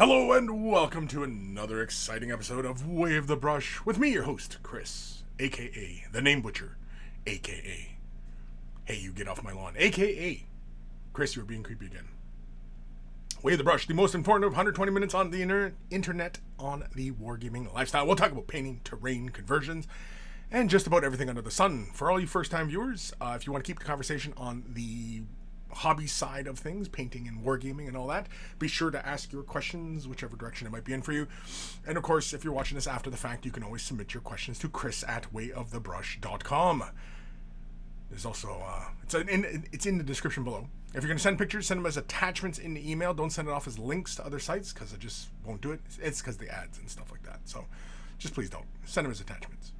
Hello and welcome to another exciting episode of Wave the Brush with me, your host, Kris, aka the Name Butcher, aka Hey, you get off my lawn, aka Kris, you're being creepy again. Wave the Brush, the most informative 120 minutes on the internet on the wargaming lifestyle. We'll talk about painting, terrain, conversions, and just about everything under the sun. For all you first-time viewers, if you want to keep the conversation on the hobby side of things, painting and wargaming and all that, be sure to ask your questions whichever direction it might be in for you. And of course, if you're watching this after the fact, you can always submit your questions to Kris@wayofthebrush.com. There's also it's in the description below. If you're going to send pictures, send them as attachments in the email. Don't send it off as links to other sites because I just won't do it. It's because the ads and stuff like that. So just please don't send them as attachments.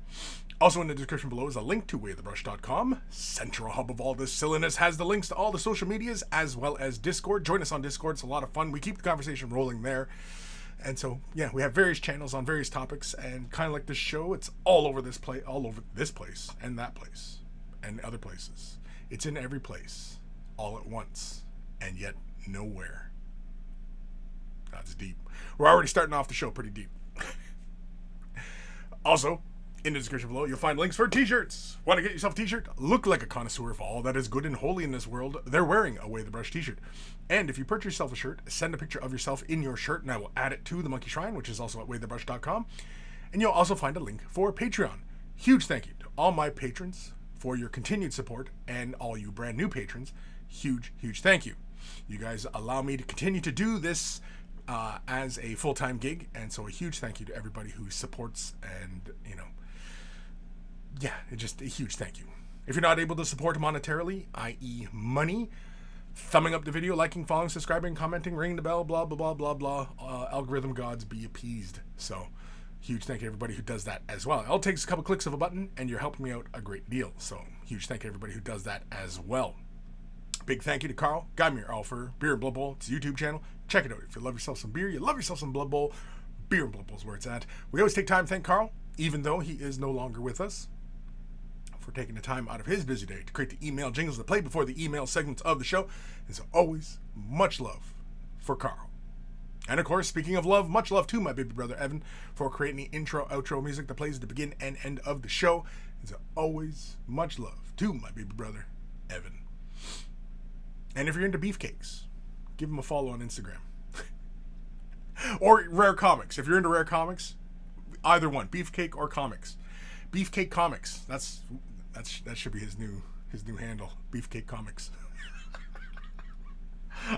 Also in the description below is a link to wayofthebrush.com. Central hub of all this silliness has the links to all the social medias as well as Discord. Join us on Discord. It's a lot of fun. We keep the conversation rolling there. And so, yeah, we have various channels on various topics, and kind of like this show, it's all over this place and that place and other places. It's in every place all at once and yet nowhere. That's deep. We're already starting off the show pretty deep. Also, in the description below, you'll find links for t-shirts. Want to get yourself a t-shirt? Look like a connoisseur of all that is good and holy in this world. They're wearing a Way the Brush t-shirt. And if you purchase yourself a shirt, send a picture of yourself in your shirt, and I will add it to the Monkey Shrine, which is also at waythebrush.com. And you'll also find a link for Patreon. Huge thank you to all my patrons for your continued support, and all you brand new patrons. Huge, huge thank you. You guys allow me to continue to do this as a full-time gig, and so a huge thank you to everybody who supports and, just a huge thank you. If you're not able to support monetarily, i.e. money, thumbing up the video, liking, following, subscribing, commenting, ringing the bell, blah, blah, blah, blah, blah, algorithm gods be appeased. So, huge thank you to everybody who does that as well. It all takes a couple clicks of a button, and you're helping me out a great deal. So, huge thank you to everybody who does that as well. Big thank you to Carl, Guymere Alfer, Beer and Blood Bowl. It's a YouTube channel. Check it out. If you love yourself some beer, you love yourself some Blood Bowl, Beer and Blood Bowl is where it's at. We always take time to thank Carl, even though he is no longer with us, for taking the time out of his busy day to create the email jingles that play before the email segments of the show. And so always much love for Carl. And of course, speaking of love, much love to my baby brother Evan for creating the intro, outro music that plays at the begin and end of the show. And so always much love to my baby brother Evan. And if you're into beefcakes, give him a follow on Instagram. Or Rare Comics. If you're into Rare Comics, either one, Beefcake or Comics. Beefcake Comics. That should be his new handle, Beefcake Comics.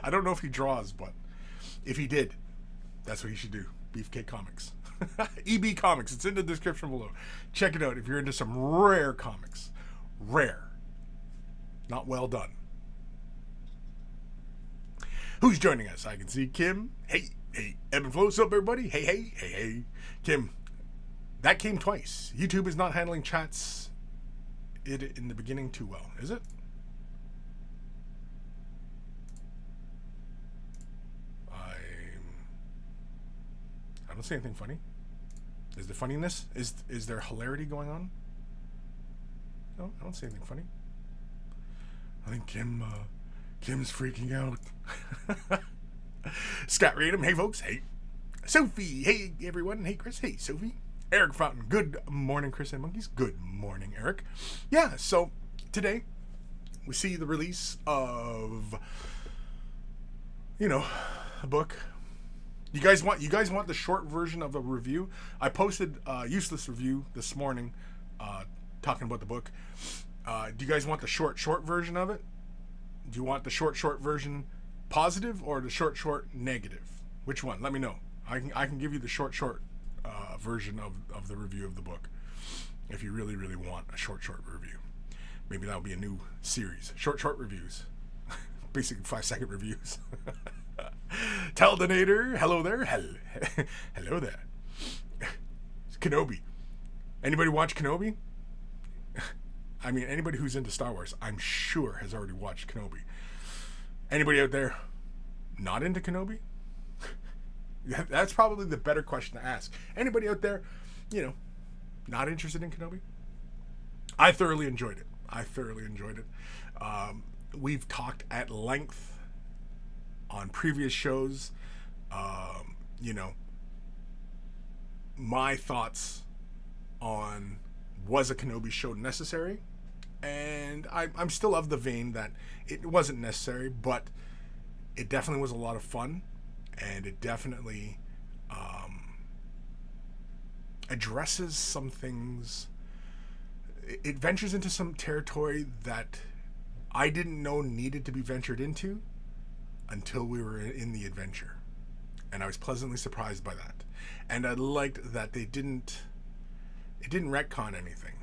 I don't know if he draws, but if he did, that's what he should do. Beefcake Comics. EB Comics. It's in the description below. Check it out if you're into some rare comics. Rare. Not well done. Who's joining us? I can see Kim. Hey. Evan Belleau, what's up, everybody? Hey. Kim, that came twice. YouTube is not handling chats in the beginning too well, is it? I don't see anything funny. Is there funniness? Is there hilarity going on? No, I don't see anything funny. I think Kim's freaking out. Scott Radom, hey folks, hey. Sophie, hey everyone, hey Kris, hey Sophie. Eric Fountain, good morning Kris and Monkeys, good morning Eric. Yeah, so today we see the release of, a book. You guys want the short version of a review? I posted a useless review this morning talking about the book. Do you guys want the short version of it? Do you want the short version positive or the short negative? Which one? Let me know. I can give you the short version of the review of the book if you really want a short review. Maybe that'll be a new series. Short reviews. Basically 5-second reviews. Teldonator, hello there. Hello there. Kenobi. Anybody watch Kenobi? I mean, anybody who's into Star Wars, I'm sure has already watched Kenobi. Anybody out there not into Kenobi? That's probably the better question to ask. Anybody out there, not interested in Kenobi? I thoroughly enjoyed it. We've talked at length on previous shows, you know, my thoughts on was a Kenobi show necessary, and I'm still of the vein that it wasn't necessary, but it definitely was a lot of fun, and it definitely addresses some things. It ventures into some territory that I didn't know needed to be ventured into until we were in the adventure, and I was pleasantly surprised by that. And I liked that it didn't retcon anything,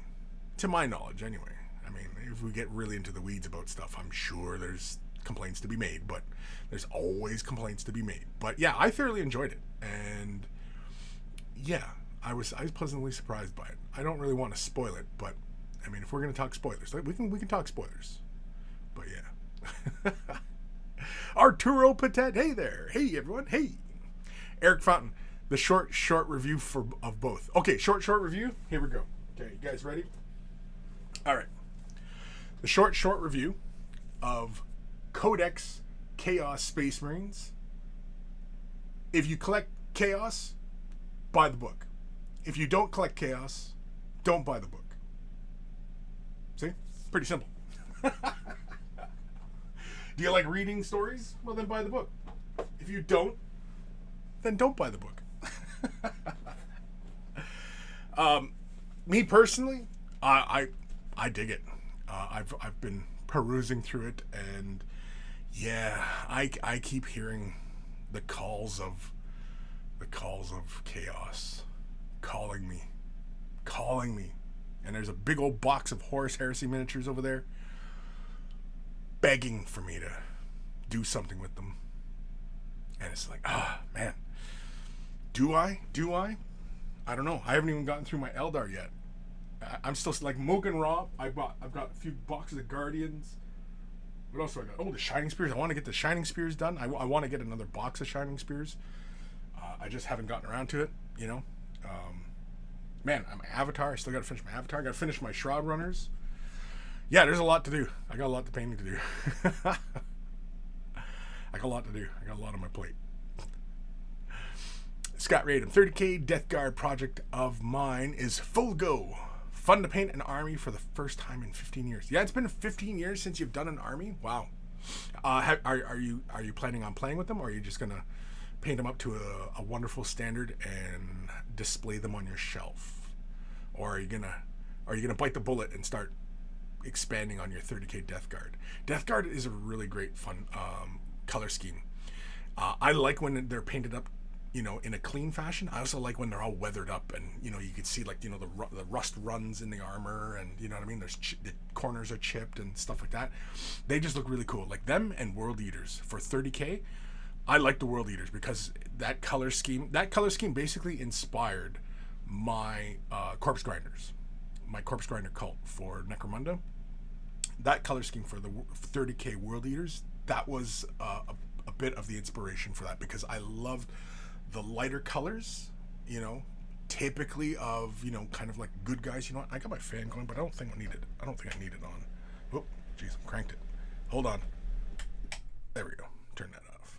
to my knowledge anyway. I mean, if we get really into the weeds about stuff, I'm sure there's complaints to be made, but there's always complaints to be made. But yeah, I thoroughly enjoyed it, and yeah, I was pleasantly surprised by it. I don't really want to spoil it, but I mean, if we're going to talk spoilers, we can talk spoilers. But yeah. Arturo Patet, hey there. Hey everyone. Hey. Eric Fountain, the short review of both. Okay, short review. Here we go. Okay, you guys ready? All right. The short review of Codex Chaos Space Marines. If you collect Chaos, buy the book. If you don't collect Chaos, don't buy the book. See? Pretty simple. Do you like reading stories? Well, then buy the book. If you don't, then don't buy the book. Me personally, I dig it. I've been perusing through it, and yeah, I keep hearing the calls of chaos calling me, and there's a big old box of Horus Heresy miniatures over there begging for me to do something with them. And it's like, man, do I? I don't know. I haven't even gotten through my Eldar yet. I'm still like Mogan Raw. I've got a few boxes of Guardians. What else do I got? Oh, the Shining Spears. I want to get the Shining Spears done. I want to get another box of Shining Spears. I just haven't gotten around to it, you know. Man, my Avatar. I still got to finish my Avatar. I got to finish my Shroud Runners. Yeah, there's a lot to do. I got a lot of painting to do. I got a lot to do. I got a lot on my plate. Scott Radom, 30K Death Guard project of mine is full go. Fun to paint an army for the first time in 15 years. Yeah, it's been 15 years since you've done an army. Wow. Are you planning on playing with them, or are you just gonna paint them up to a wonderful standard and display them on your shelf, or are you gonna bite the bullet and start expanding on your 30K Death Guard? Death Guard is a really great fun color scheme. I like when they're painted up, you know, in a clean fashion. I also like when they're all weathered up, and you know, you can see, like, you know, the rust runs in the armor, and you know what I mean, there's the corners are chipped and stuff like that. They just look really cool. Like them and World Eaters for 30K. I like the World Eaters because that color scheme basically inspired my Corpse Grinders, my Corpse Grinder cult for Necromunda. That color scheme for the 30K World Eaters, that was a bit of the inspiration for that, because I loved the lighter colors, you know, typically of, you know, kind of like good guys. You know what? I got my fan going, but I don't think I need it on. Oh, jeez, I cranked it. Hold on. There we go. Turn that off.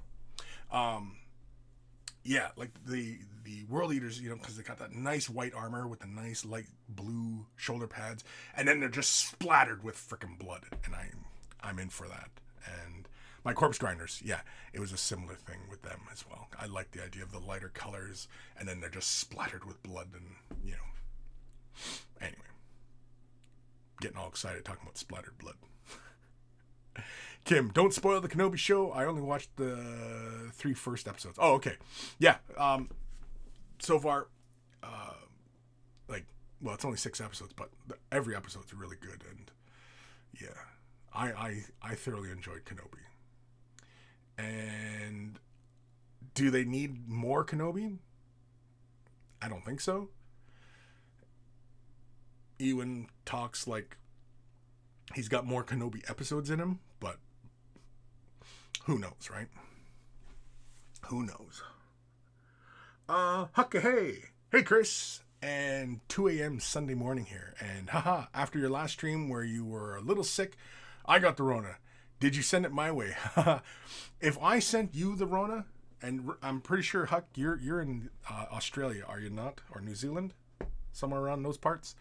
Yeah, like the World Eaters, you know, because they got that nice white armor with the nice light blue shoulder pads, and then they're just splattered with freaking blood, and I'm in for that. And my Corpse Grinders, yeah, it was a similar thing with them as well. I like the idea of the lighter colors, and then they're just splattered with blood, and, you know. Anyway. Getting all excited talking about splattered blood. Kim, don't spoil the Kenobi show. I only watched the 3 first episodes. Oh, okay. Yeah. So far, well, it's only 6 episodes, but every episode's really good, and yeah, I thoroughly enjoyed Kenobi. And do they need more Kenobi? I don't think so. Ewan talks like he's got more Kenobi episodes in him, but who knows, right? Who knows? Hucka hey. Hey, Kris. And 2 a.m. Sunday morning here. And haha, after your last stream where you were a little sick, I got the Rona. Did you send it my way? If I sent you the Rona And I'm pretty sure, Huck, you're in Australia, are you not? Or New Zealand? Somewhere around those parts.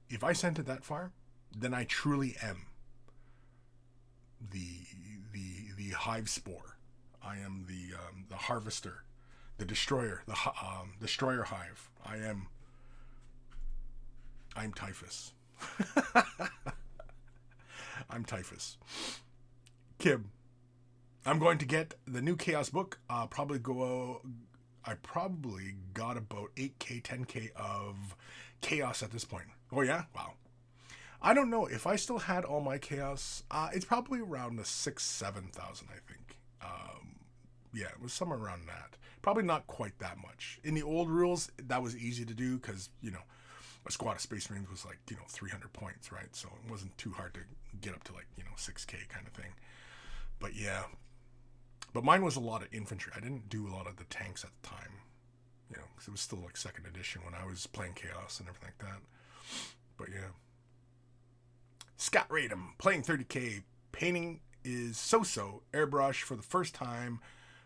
If I sent it that far, then I truly am the hive spore. I am the harvester, the destroyer, the destroyer hive. I'm typhus. I'm typhus. Kim, I'm going to get the new Chaos book. I probably got about 8K, 10K of Chaos at this point. Oh yeah? Wow. I don't know if I still had all my Chaos. It's probably around the 7,000, I think. Yeah, it was somewhere around that. Probably not quite that much. In the old rules, that was easy to do because, a squad of Space Marines was 300 points, right? So it wasn't too hard to get up to 6K kind of thing. But yeah. But mine was a lot of infantry. I didn't do a lot of the tanks at the time, because it was still 2nd edition when I was playing Chaos and everything like that. But yeah. Scott Radom, playing 30K, painting is so-so, airbrush for the first time,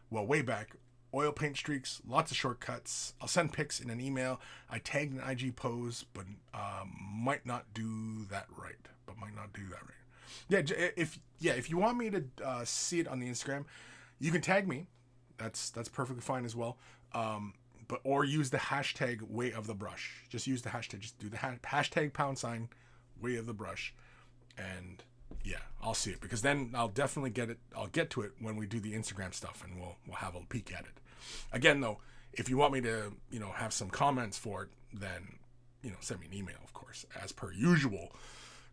well, way back, oil paint streaks, lots of shortcuts. I'll send pics in an email. I tagged an IG pose, but might not do that right. Yeah, if you want me to see it on the Instagram, you can tag me. That's perfectly fine as well. Or use the hashtag way of the brush. Just use the hashtag. Just do the hashtag # way of the brush, and yeah, I'll see it, because then I'll definitely get it. I'll get to it when we do the Instagram stuff, and we'll have a peek at it. Again, though, if you want me to, have some comments for it, then, send me an email, of course, as per usual.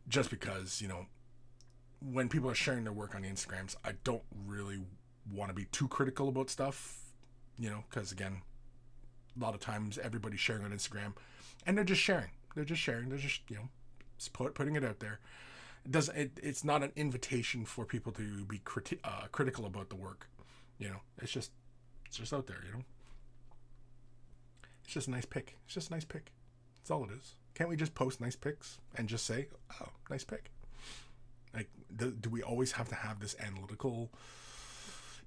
Just because, when people are sharing their work on the Instagrams, I don't really want to be too critical about stuff, because again, a lot of times everybody's sharing on Instagram, and they're just sharing. They're just, putting it out there. It's not an invitation for people to be critical about the work. It's just out there. It's just a nice pic. That's all it is. Can't we just post nice pics and just say, "Oh, nice pic"? Do we always have to have this analytical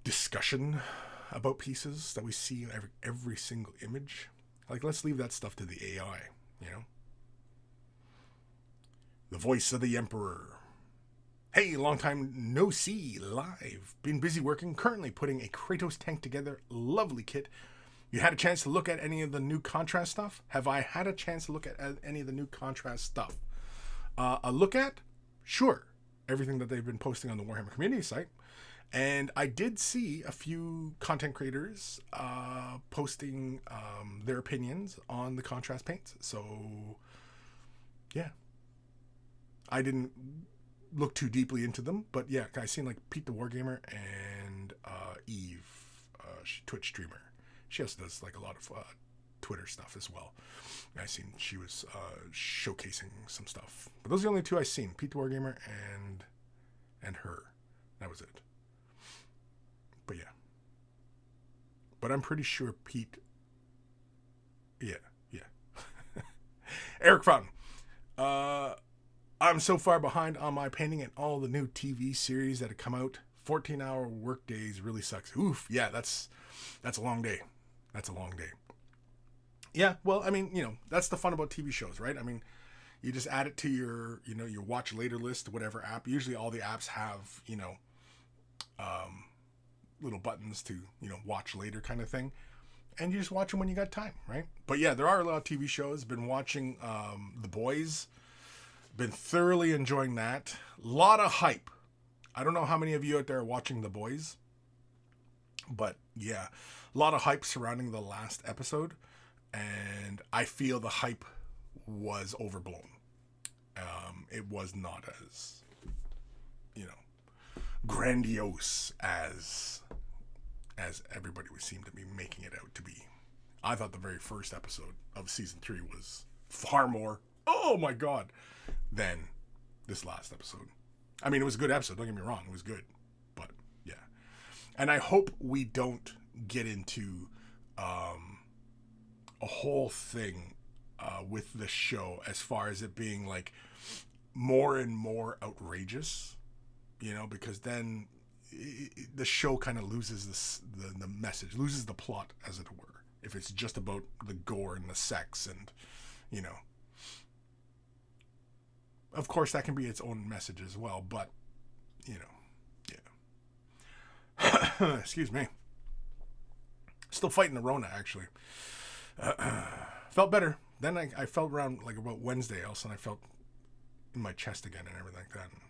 discussion about pieces that we see in every single image? Let's leave that stuff to the AI. The voice of the Emperor. Hey, long time no see live. Been busy working, currently putting a Kratos tank together. Lovely kit. You had a chance to look at any of the new contrast stuff? Have I had a chance to look at any of the new contrast stuff? A look at? Sure. Everything that they've been posting on the Warhammer community site. And I did see a few content creators posting their opinions on the contrast paints. So, yeah. I didn't look too deeply into them, but yeah, I seen Pete the Wargamer and Eve, Twitch streamer. She also does a lot of Twitter stuff as well. I seen she was showcasing some stuff, but those are the only two I seen: Pete the Wargamer and her. That was it. But yeah, but I'm pretty sure Pete. Yeah. Eric Fountain. I'm so far behind on my painting and all the new TV series that have come out. 14-hour work days really sucks. Oof. Yeah, that's a long day. That's a long day. Yeah, well, I mean, that's the fun about TV shows, right? I mean, you just add it to your, your watch later list, whatever app. Usually all the apps have, little buttons to, watch later kind of thing. And you just watch them when you got time, right? But yeah, there are a lot of TV shows. Been watching The Boys. Been thoroughly enjoying that. A lot of hype. I don't know how many of you out there are watching The Boys, but yeah, a lot of hype surrounding the last episode, and I feel the hype was overblown. It was not as, grandiose as everybody would seem to be making it out to be. I thought the very first episode of season 3 was far more, oh my god, than this last episode. I mean, it was a good episode, don't get me wrong, it was good, but yeah. And I hope we don't get into a whole thing with the show as far as it being more and more outrageous, because then the show kind of loses the message, loses the plot, as it were, if it's just about the gore and the sex and, you know. Of course, that can be its own message as well, but, you know, yeah. Excuse me. Still fighting the Rona, actually. Felt better. Then I felt around, like, about Wednesday, else, and I felt in my chest again and everything like that. And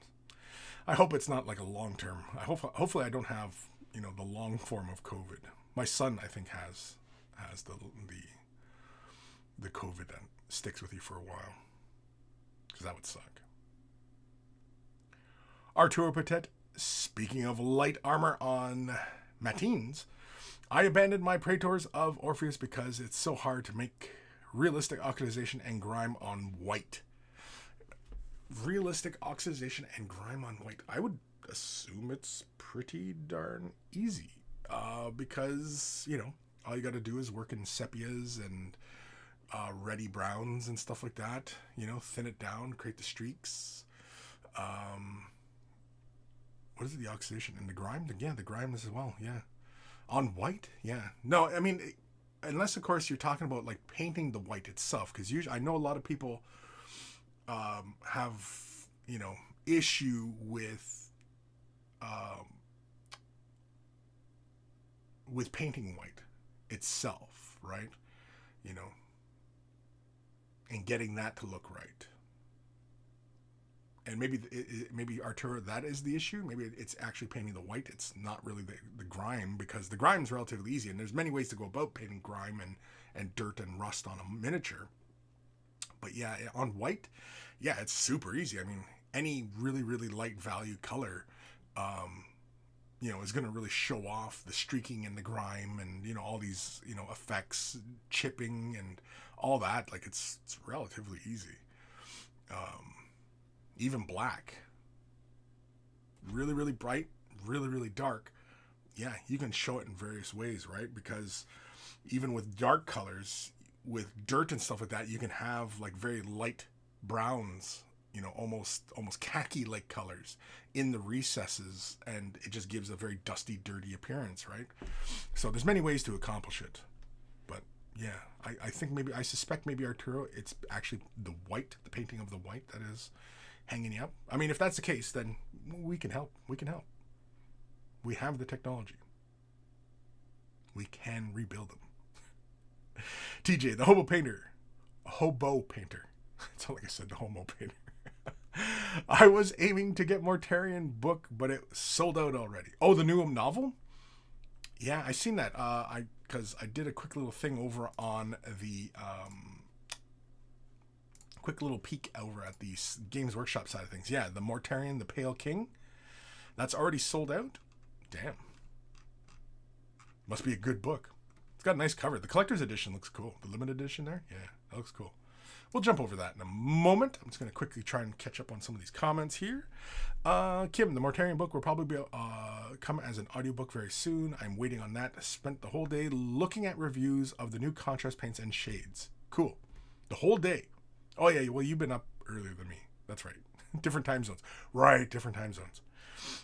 I hope it's not, like, a long-term. Hopefully I don't have, you know, the long form of COVID. My son, I think, has the COVID that sticks with you for a while. Because that would suck. Arturo Petit, speaking of light armor on Matines, I abandoned my Praetors of Orpheus because it's so hard to make realistic oxidization and grime on white. Realistic oxidization and grime on white. I would assume it's pretty darn easy. Because, you know, all you got to do is work in sepias and reddy browns and stuff like that. You know, thin it down, create the streaks. What is it, the oxidation? And the grime? Yeah, the grime as well, yeah. On white? Yeah. No, I mean, unless, of course, you're talking about, like, painting the white itself. Because usually, I know a lot of people have, you know, issue with painting white itself, right? You know, and getting that to look right. And maybe Arturo, that is the issue. Maybe it's actually painting the white. It's not really the grime, because the grime is relatively easy. And there's many ways to go about painting grime and dirt and rust on a miniature. But yeah, on white, yeah, it's super easy. I mean, any really, really light value color, you know, is going to really show off the streaking and the grime and, you know, all these, you know, effects, chipping and all that. Like, it's relatively easy. Even black, really, really bright, really, really dark. Yeah, you can show it in various ways, right? Because even with dark colors, with dirt and stuff like that, you can have like very light browns, you know, almost khaki-like colors in the recesses, and it just gives a very dusty, dirty appearance, right? So there's many ways to accomplish it. But yeah, I suspect maybe Arturo, it's actually the white, the painting of the white that is hanging you up. I mean, if that's the case, then we can help. We can help. We have the technology. We can rebuild them. TJ, the hobo painter. That's all like I said, the homo painter. I was aiming to get Mortarion book, but it sold out already. Oh, the new novel? Yeah, I seen that. Because I did a quick little thing over on the quick little peek over at the Games Workshop side of things. Yeah, the Mortarion, the Pale King. That's already sold out. Damn. Must be a good book. It's got a nice cover. The collector's edition looks cool. The limited edition there? Yeah, that looks cool. We'll jump over that in a moment. I'm just going to quickly try and catch up on some of these comments here. Kim, the Mortarion book will probably come as an audiobook very soon. I'm waiting on that. I spent the whole day looking at reviews of the new contrast paints and shades. Cool. The whole day. Oh, yeah. Well, you've been up earlier than me. That's right. Different time zones. Right. Different time zones.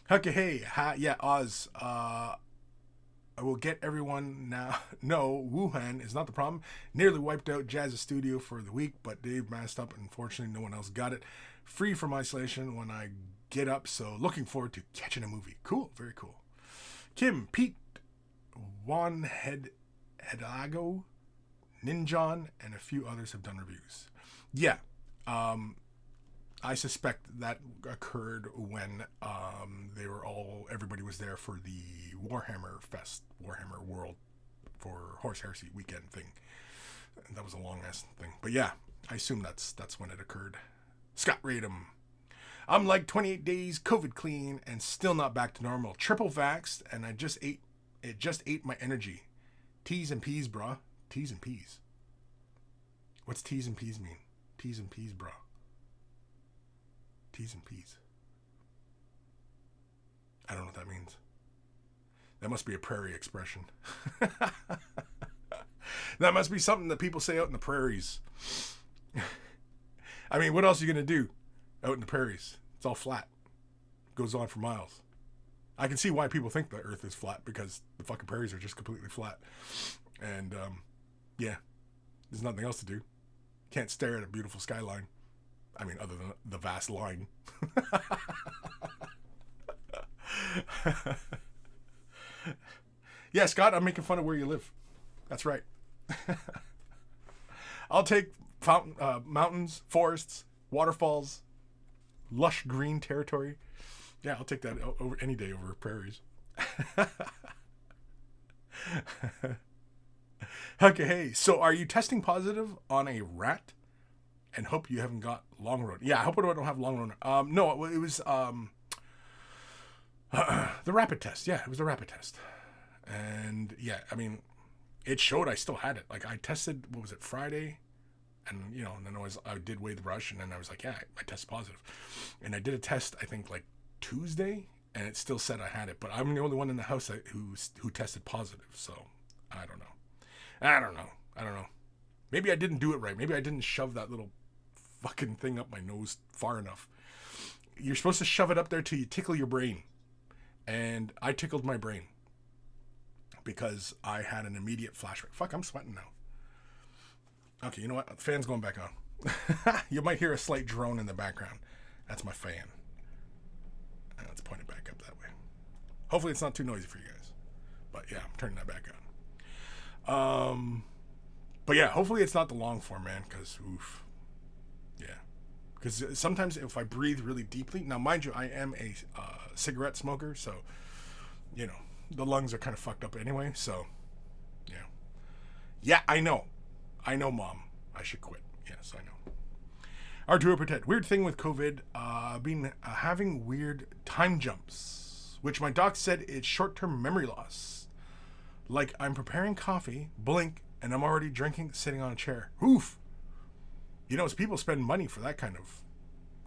Okay. Hey. Yeah, Oz. I will get everyone now. No, Wuhan is not the problem. Nearly wiped out Jazz's studio for the week, but Dave messed up. Unfortunately, no one else got it. Free from isolation when I get up, so looking forward to catching a movie. Cool. Very cool. Kim, Pete, Juan Hedago, Ninjon, and a few others have done reviews. Yeah. I suspect that occurred when everybody was there for the Warhammer Fest, Warhammer World for Horse Heresy weekend thing. And that was a long ass thing. But yeah, I assume that's when it occurred. Scott Radum. I'm like 28 days COVID clean and still not back to normal. Triple vaxxed, and it just ate my energy. T's and P's, bruh. T's and P's. What's T's and P's mean? T's and P's, bruh. T's and P's. I don't know what that means. That must be a prairie expression. That must be something that people say out in the prairies. I mean, what else are you going to do out in the prairies? It's all flat. Goes on for miles. I can see why people think the Earth is flat, because the fucking prairies are just completely flat. And, yeah, there's nothing else to do. Can't stare at a beautiful skyline. I mean, other than the vast line. Yeah, Scott, I'm making fun of where you live. That's right. I'll take mountains, forests, waterfalls, lush green territory. Yeah, I'll take that over any day over prairies. Okay, hey, so are you testing positive on a rat? And hope you haven't got long road. Yeah, I hope I don't have long road. No, it was the rapid test. Yeah, it was the rapid test. And yeah, I mean, it showed I still had it. Like, I tested, what was it, Friday? And, you know, and then I did weigh the brush, and then I was like, yeah, I tested positive. And I did a test, I think, like Tuesday, and it still said I had it. But I'm the only one in the house who tested positive. So, I don't know. Maybe I didn't do it right. Maybe I didn't shove that little fucking thing up my nose far enough. You're supposed to shove it up there till you tickle your brain. And I tickled my brain because I had an immediate flashback. Fuck, I'm sweating now. Okay, you know what? The fan's going back on. You might hear a slight drone in the background. That's my fan. And let's point it back up that way. Hopefully it's not too noisy for you guys. But yeah, I'm turning that back on. But yeah, hopefully it's not the long form, man, because oof. Yeah. Because sometimes if I breathe really deeply, now mind you, I am a cigarette smoker, so, you know, the lungs are kind of fucked up anyway, so, yeah. Yeah, I know, Mom. I should quit. Yes, I know. Arturo Patet. Weird thing with COVID, been having weird time jumps, which my doc said it's short-term memory loss. Like, I'm preparing coffee, blink, and I'm already drinking, sitting on a chair. Oof. You know, people spend money for that kind of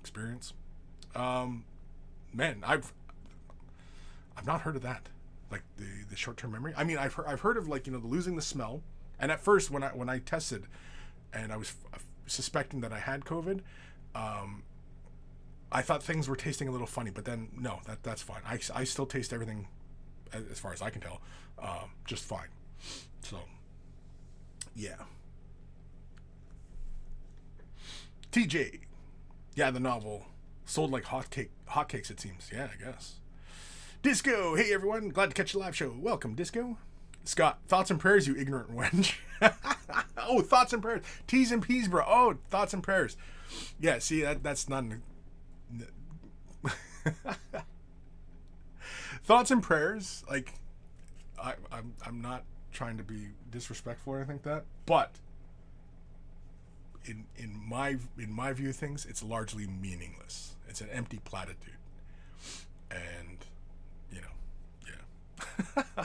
experience. Man, I've not heard of that. Like the short-term memory. I mean, I've heard of, like, you know, the losing the smell. And at first, when I tested, and I was suspecting that I had COVID, I thought things were tasting a little funny. But then, no, that's fine. I still taste everything, as far as I can tell, just fine. So, yeah. TJ. Yeah, the novel sold like hotcakes, it seems. Yeah, I guess. Disco. Hey, everyone. Glad to catch the live show. Welcome, Disco. Scott, thoughts and prayers, you ignorant wench. Oh, thoughts and prayers. T's and P's, bro. Oh, thoughts and prayers. Yeah, see, that's not... Thoughts and prayers, like, I'm not trying to be disrespectful or anything like that, but in my view of things, it's largely meaningless. It's an empty platitude. And, you know, yeah.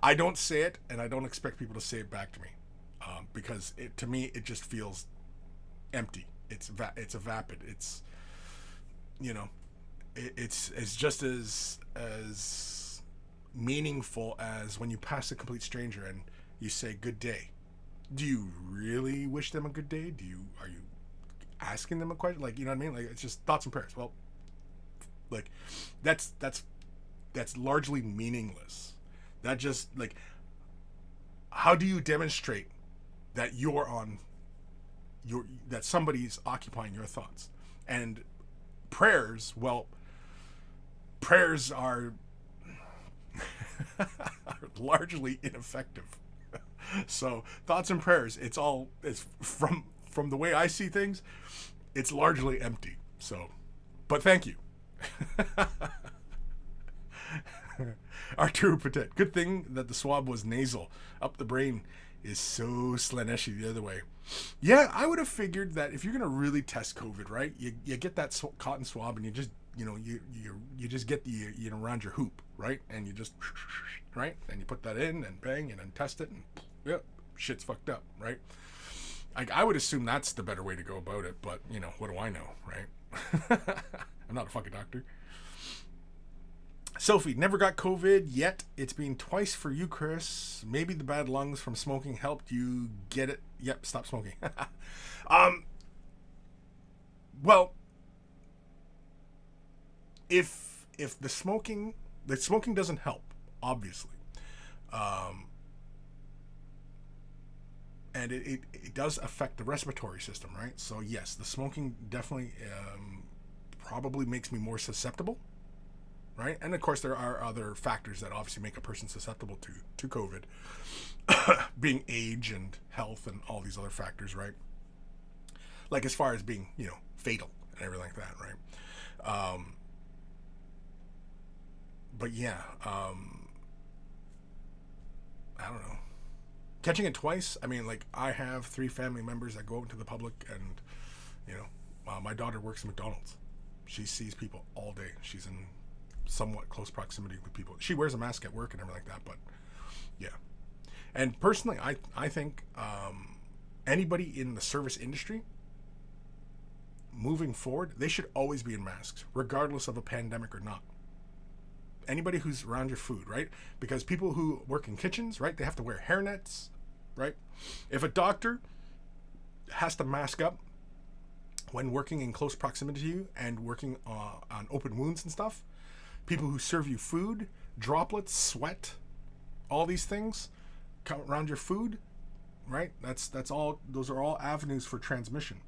I don't say it, and I don't expect people to say it back to me, because to me it just feels empty. It's vapid. It's, you know, it's just as meaningful as when you pass a complete stranger and you say good day. Do you really wish them a good day? Are you asking them a question? Like, you know what I mean? Like, it's just thoughts and prayers. Well, like, that's largely meaningless. That just, like, how do you demonstrate that that somebody's occupying your thoughts? And prayers, well, prayers are largely ineffective. So thoughts and prayers, it's from the way I see things, it's largely empty. So, but thank you. Arturo Patet. Good thing that the swab was nasal. Up the brain is so Slaneshi the other way. Yeah, I would have figured that if you're gonna really test COVID, right? You get that cotton swab and you just, you know, you just get the, you know, around your hoop, right? And you just, right? And you put that in and bang and then test it and yep, shit's fucked up, right? I would assume that's the better way to go about it, but, you know, what do I know, right? I'm not a fucking doctor. Sophie, never got COVID yet. It's been twice for you, Kris. Maybe the bad lungs from smoking helped you get it. Yep, stop smoking. Well, if the smoking The smoking doesn't help, obviously. And it does affect the respiratory system, right? So yes, the smoking definitely probably makes me more susceptible, right? And of course, there are other factors that obviously make a person susceptible to COVID, being age and health and all these other factors, right? Like as far as being, fatal and everything like that, right? But yeah, I don't know. Catching it twice, I mean, like, I have 3 family members that go out into the public, and, my daughter works at McDonald's. She sees people all day. She's in somewhat close proximity with people. She wears a mask at work and everything like that, but, yeah. And personally, I think anybody in the service industry, moving forward, they should always be in masks, regardless of a pandemic or not. Anybody who's around your food, right? Because people who work in kitchens, right, they have to wear hairnets, right? If a doctor has to mask up when working in close proximity to you and working on open wounds and stuff, people who serve you food, droplets, sweat, all these things come around your food, right? That's all. Those are all avenues for transmission.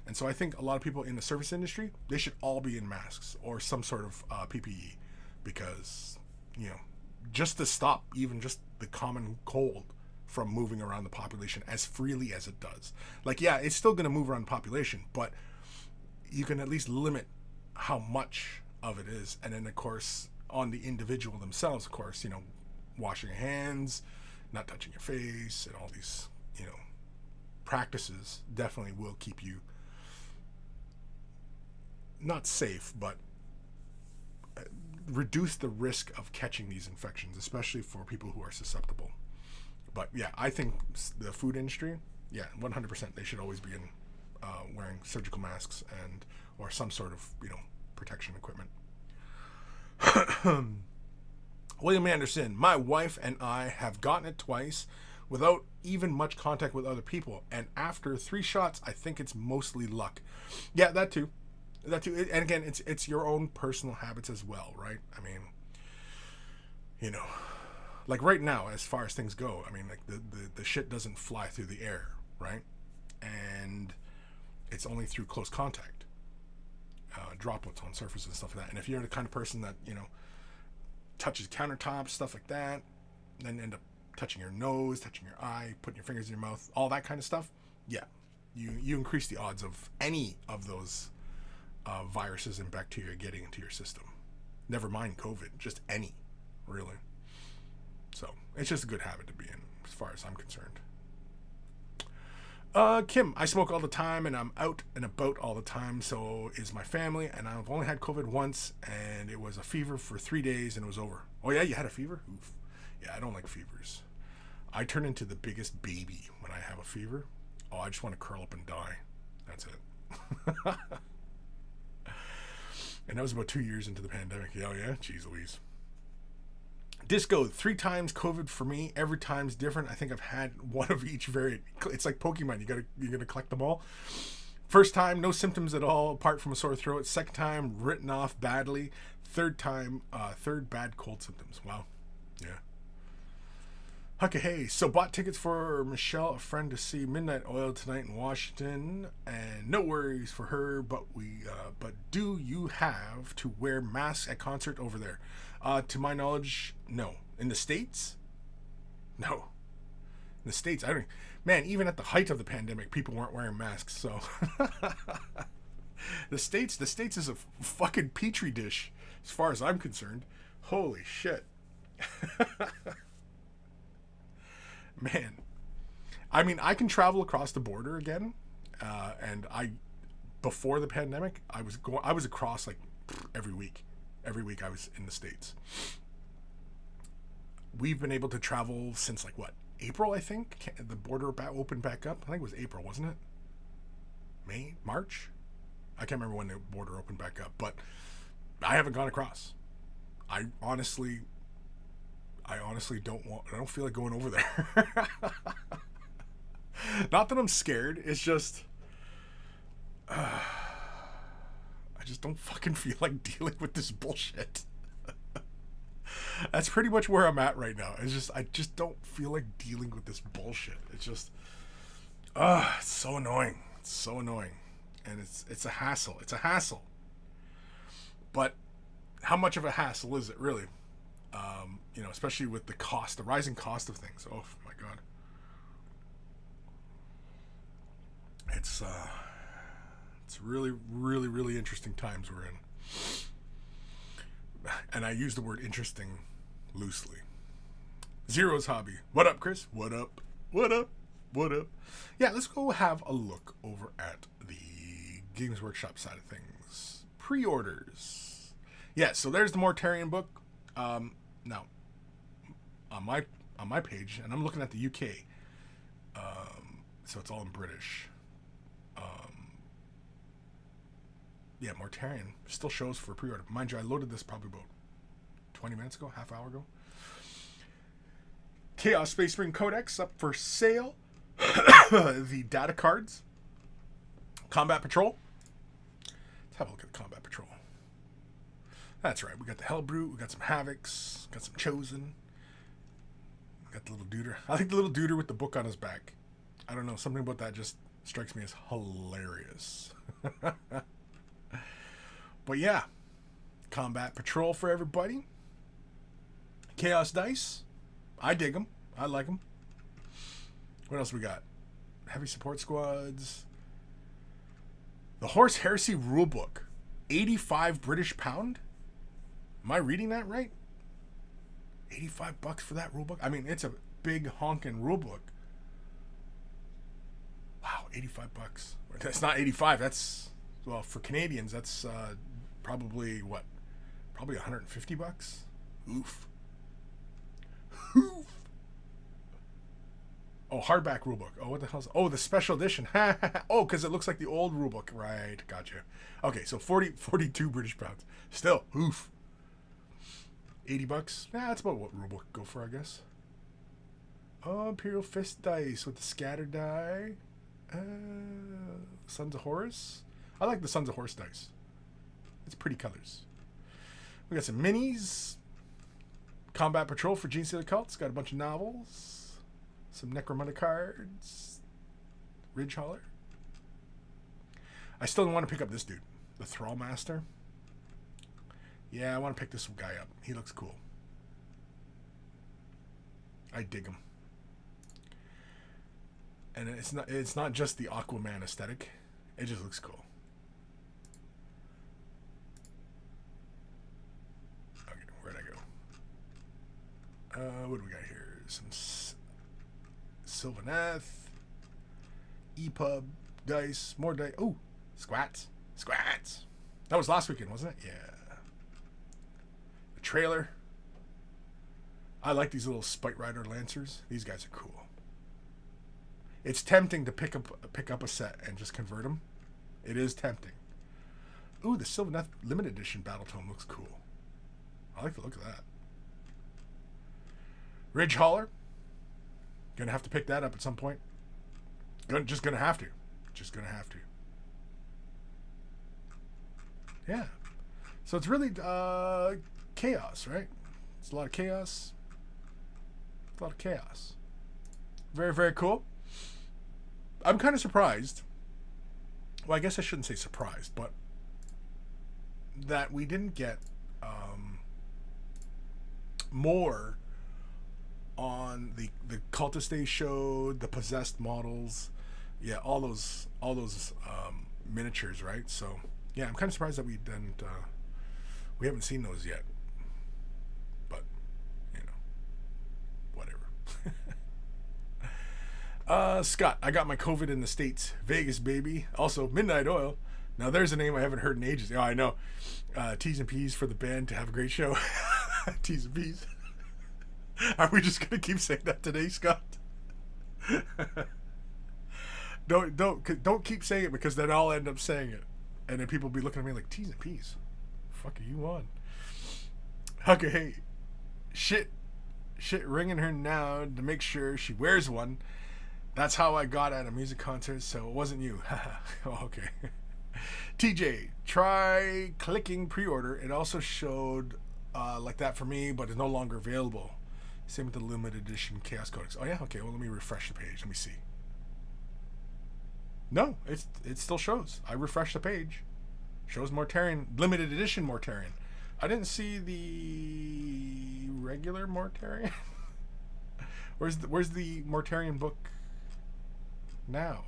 And so I think a lot of people in the service industry, they should all be in masks or some sort of PPE. Because, just to stop even just the common cold from moving around the population as freely as it does. Like, yeah, it's still going to move around the population, but you can at least limit how much of it is. And then, of course, on the individual themselves, of course, washing your hands, not touching your face, and all these, practices definitely will keep you not safe, but reduce the risk of catching these infections, especially for people who are susceptible. But yeah, I think the food industry, 100%, they should always be in wearing surgical masks and or some sort of protection equipment. William Anderson, my wife and I have gotten it twice without even much contact with other people, and after 3 shots, I think it's mostly luck. Yeah, that too. And again, it's your own personal habits as well, right? I mean, like right now, as far as things go, I mean, like the shit doesn't fly through the air, right? And it's only through close contact, droplets on surfaces and stuff like that. And if you're the kind of person that touches countertops, stuff like that, then end up touching your nose, touching your eye, putting your fingers in your mouth, all that kind of stuff, yeah, you increase the odds of any of those viruses and bacteria getting into your system. Never mind COVID, just any, really. So it's just a good habit to be in, as far as I'm concerned. Kim, I smoke all the time and I'm out and about all the time. So is my family, and I've only had COVID once, and it was a fever for 3 days and it was over. Oh yeah, you had a fever? Oof. Yeah, I don't like fevers. I turn into the biggest baby when I have a fever. Oh, I just want to curl up and die. That's it. And that was about 2 years into the pandemic. Yeah, jeez Louise. Disco, 3 times COVID for me. Every time's different. I think I've had one of each variant. It's like Pokemon. You're gonna collect them all. First time, no symptoms at all apart from a sore throat. Second time, written off badly. Third time, bad cold symptoms. Wow. Yeah. Okay, hey, so bought tickets for Michelle, a friend, to see Midnight Oil tonight in Washington, and no worries for her, but do you have to wear masks at concert over there? To my knowledge, no. In the States? No. In the States, I don't. Man, even at the height of the pandemic, people weren't wearing masks, so. The States is a fucking petri dish, as far as I'm concerned. Holy shit. Man, I mean, I can travel across the border again, and before the pandemic, I was across like every week. Every week I was in the States. We've been able to travel since like what, April? I think the border opened back up. I think it was April, wasn't it? May, March? I can't remember when the border opened back up, but I haven't gone across. I honestly don't feel like going over there. Not that I'm scared. It's just, I just don't fucking feel like dealing with this bullshit. That's pretty much where I'm at right now. I just don't feel like dealing with this bullshit. It's just, it's so annoying. It's so annoying, and it's a hassle. It's a hassle. But how much of a hassle is it really? Especially with the rising cost of things. Oh my god, it's really, really, really interesting times we're in. And I use the word interesting loosely. Zero's hobby. What up, Kris? What up? What up? What up? Yeah, let's go have a look over at the Games Workshop side of things. Pre-orders. Yeah, so there's the Mortarion book. Now, on my page, and I'm looking at the UK. So it's all in British. Yeah, Mortarion still shows for pre-order. Mind you, I loaded this probably about 20 minutes ago, half hour ago. Chaos Space Marine Codex up for sale. The data cards. Combat Patrol. Let's have a look at the Combat Patrol. That's right. We got the Hellbrute. We got some Havocs. Got some Chosen. We got the little duder. I think the little duder with the book on his back. I don't know. Something about that just strikes me as hilarious. But yeah, Combat Patrol for everybody. Chaos Dice. I dig them. I like them. What else we got? Heavy Support Squads. The Horse Heresy Rulebook. 85 British pound? Am I reading that right? $85 for that rulebook? I mean, it's a big honking rulebook. Wow, $85. That's not 85. That's, well, for Canadians, that's probably what? Probably $150. Oof. Oof. Oh, hardback rulebook. Oh, what the hell's... Oh, the special edition. Oh, because it looks like the old rulebook. Right, gotcha. Okay, so 42 British pounds. Still, oof. $80. Yeah, that's about what rulebook go for, I guess. Oh, Imperial Fist dice with the scatter die. Sons of Horus. I like the Sons of Horus dice. It's pretty colors. We got some minis. Combat Patrol for Gene Stealer Cults. Got a bunch of novels. Some Necromunda cards. Ridge Hauler. I still want to pick up this dude. The Thrall Master. Yeah, I want to pick this guy up. He looks cool. I dig him. And it's not just the Aquaman aesthetic. It just looks cool. Okay, where'd I go? What do we got here? Some Sylvaneth, EPUB, dice, more dice. Oh, Squats. That was last weekend, wasn't it? Yeah. The trailer. I like these little Spite Rider Lancers. These guys are cool. It's tempting to pick up a set and just convert them. It is tempting. Ooh, the Sylvaneth Limited Edition Battle Tome looks cool. I like the look of that. Ridge Hauler. Gonna have to pick that up at some point. Just gonna have to. Yeah. So it's really chaos, right? It's a lot of chaos. Very, very cool. I'm kind of surprised. Well, I guess I shouldn't say surprised, but that we didn't get more on the cultist they showed, the possessed models, yeah, all those miniatures, right? So yeah, I'm kind of surprised that we haven't seen those yet. But whatever. Scott, I got my COVID in the States. Vegas, baby. Also, Midnight Oil. Now, there's a name I haven't heard in ages. Oh, I know. T's and P's for the band to have a great show. T's and P's. Are we just going to keep saying that today, Scott? Don't keep saying it, because then I'll end up saying it. And then people will be looking at me like, T's and P's. What the fuck are you on? Okay, hey. Shit ringing her now to make sure she wears one. That's how I got at a music concert, so it wasn't you. Oh, okay. TJ, try clicking pre-order. It also showed like that for me, but it's no longer available. Same with the limited edition Chaos Codex. Oh yeah, okay. Well, let me refresh the page. Let me see. No, it still shows. I refreshed the page. Shows Mortarion, limited edition Mortarion. I didn't see the regular Mortarion. Where's the Mortarion book now?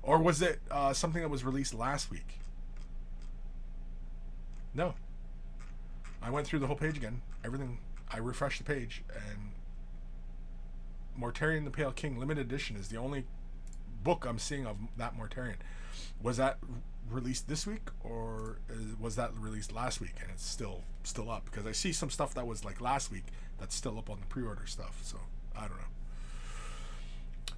Or was it something that was released last week? No. I went through the whole page again. Everything. I refreshed the page, and Mortarion the Pale King limited edition is the only book I'm seeing of that Mortarion. Was that released this week, or was that released last week and it's still up? Because I see some stuff that was like last week that's still up on the pre-order stuff, so I don't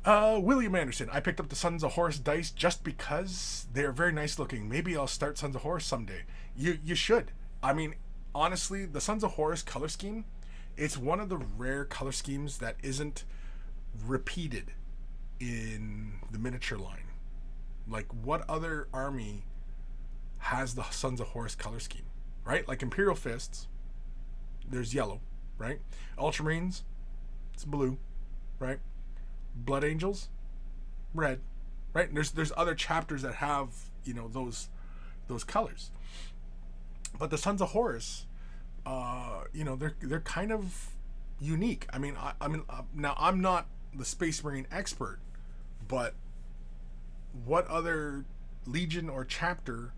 know. William Anderson, I picked up the Sons of Horus dice just because they're very nice looking. Maybe I'll start Sons of Horus someday. You should. I mean, honestly, the Sons of Horus color scheme, it's one of the rare color schemes that isn't repeated in the miniature line. Like, what other army has the Sons of Horus color scheme, right? Like Imperial Fists, there's yellow, right? Ultramarines, it's blue, right? Blood Angels, red, right? And there's other chapters that have, you know, those colors. But the Sons of Horus, you know, they're kind of unique. I mean, now I'm not the Space Marine expert, but what other legion or chapter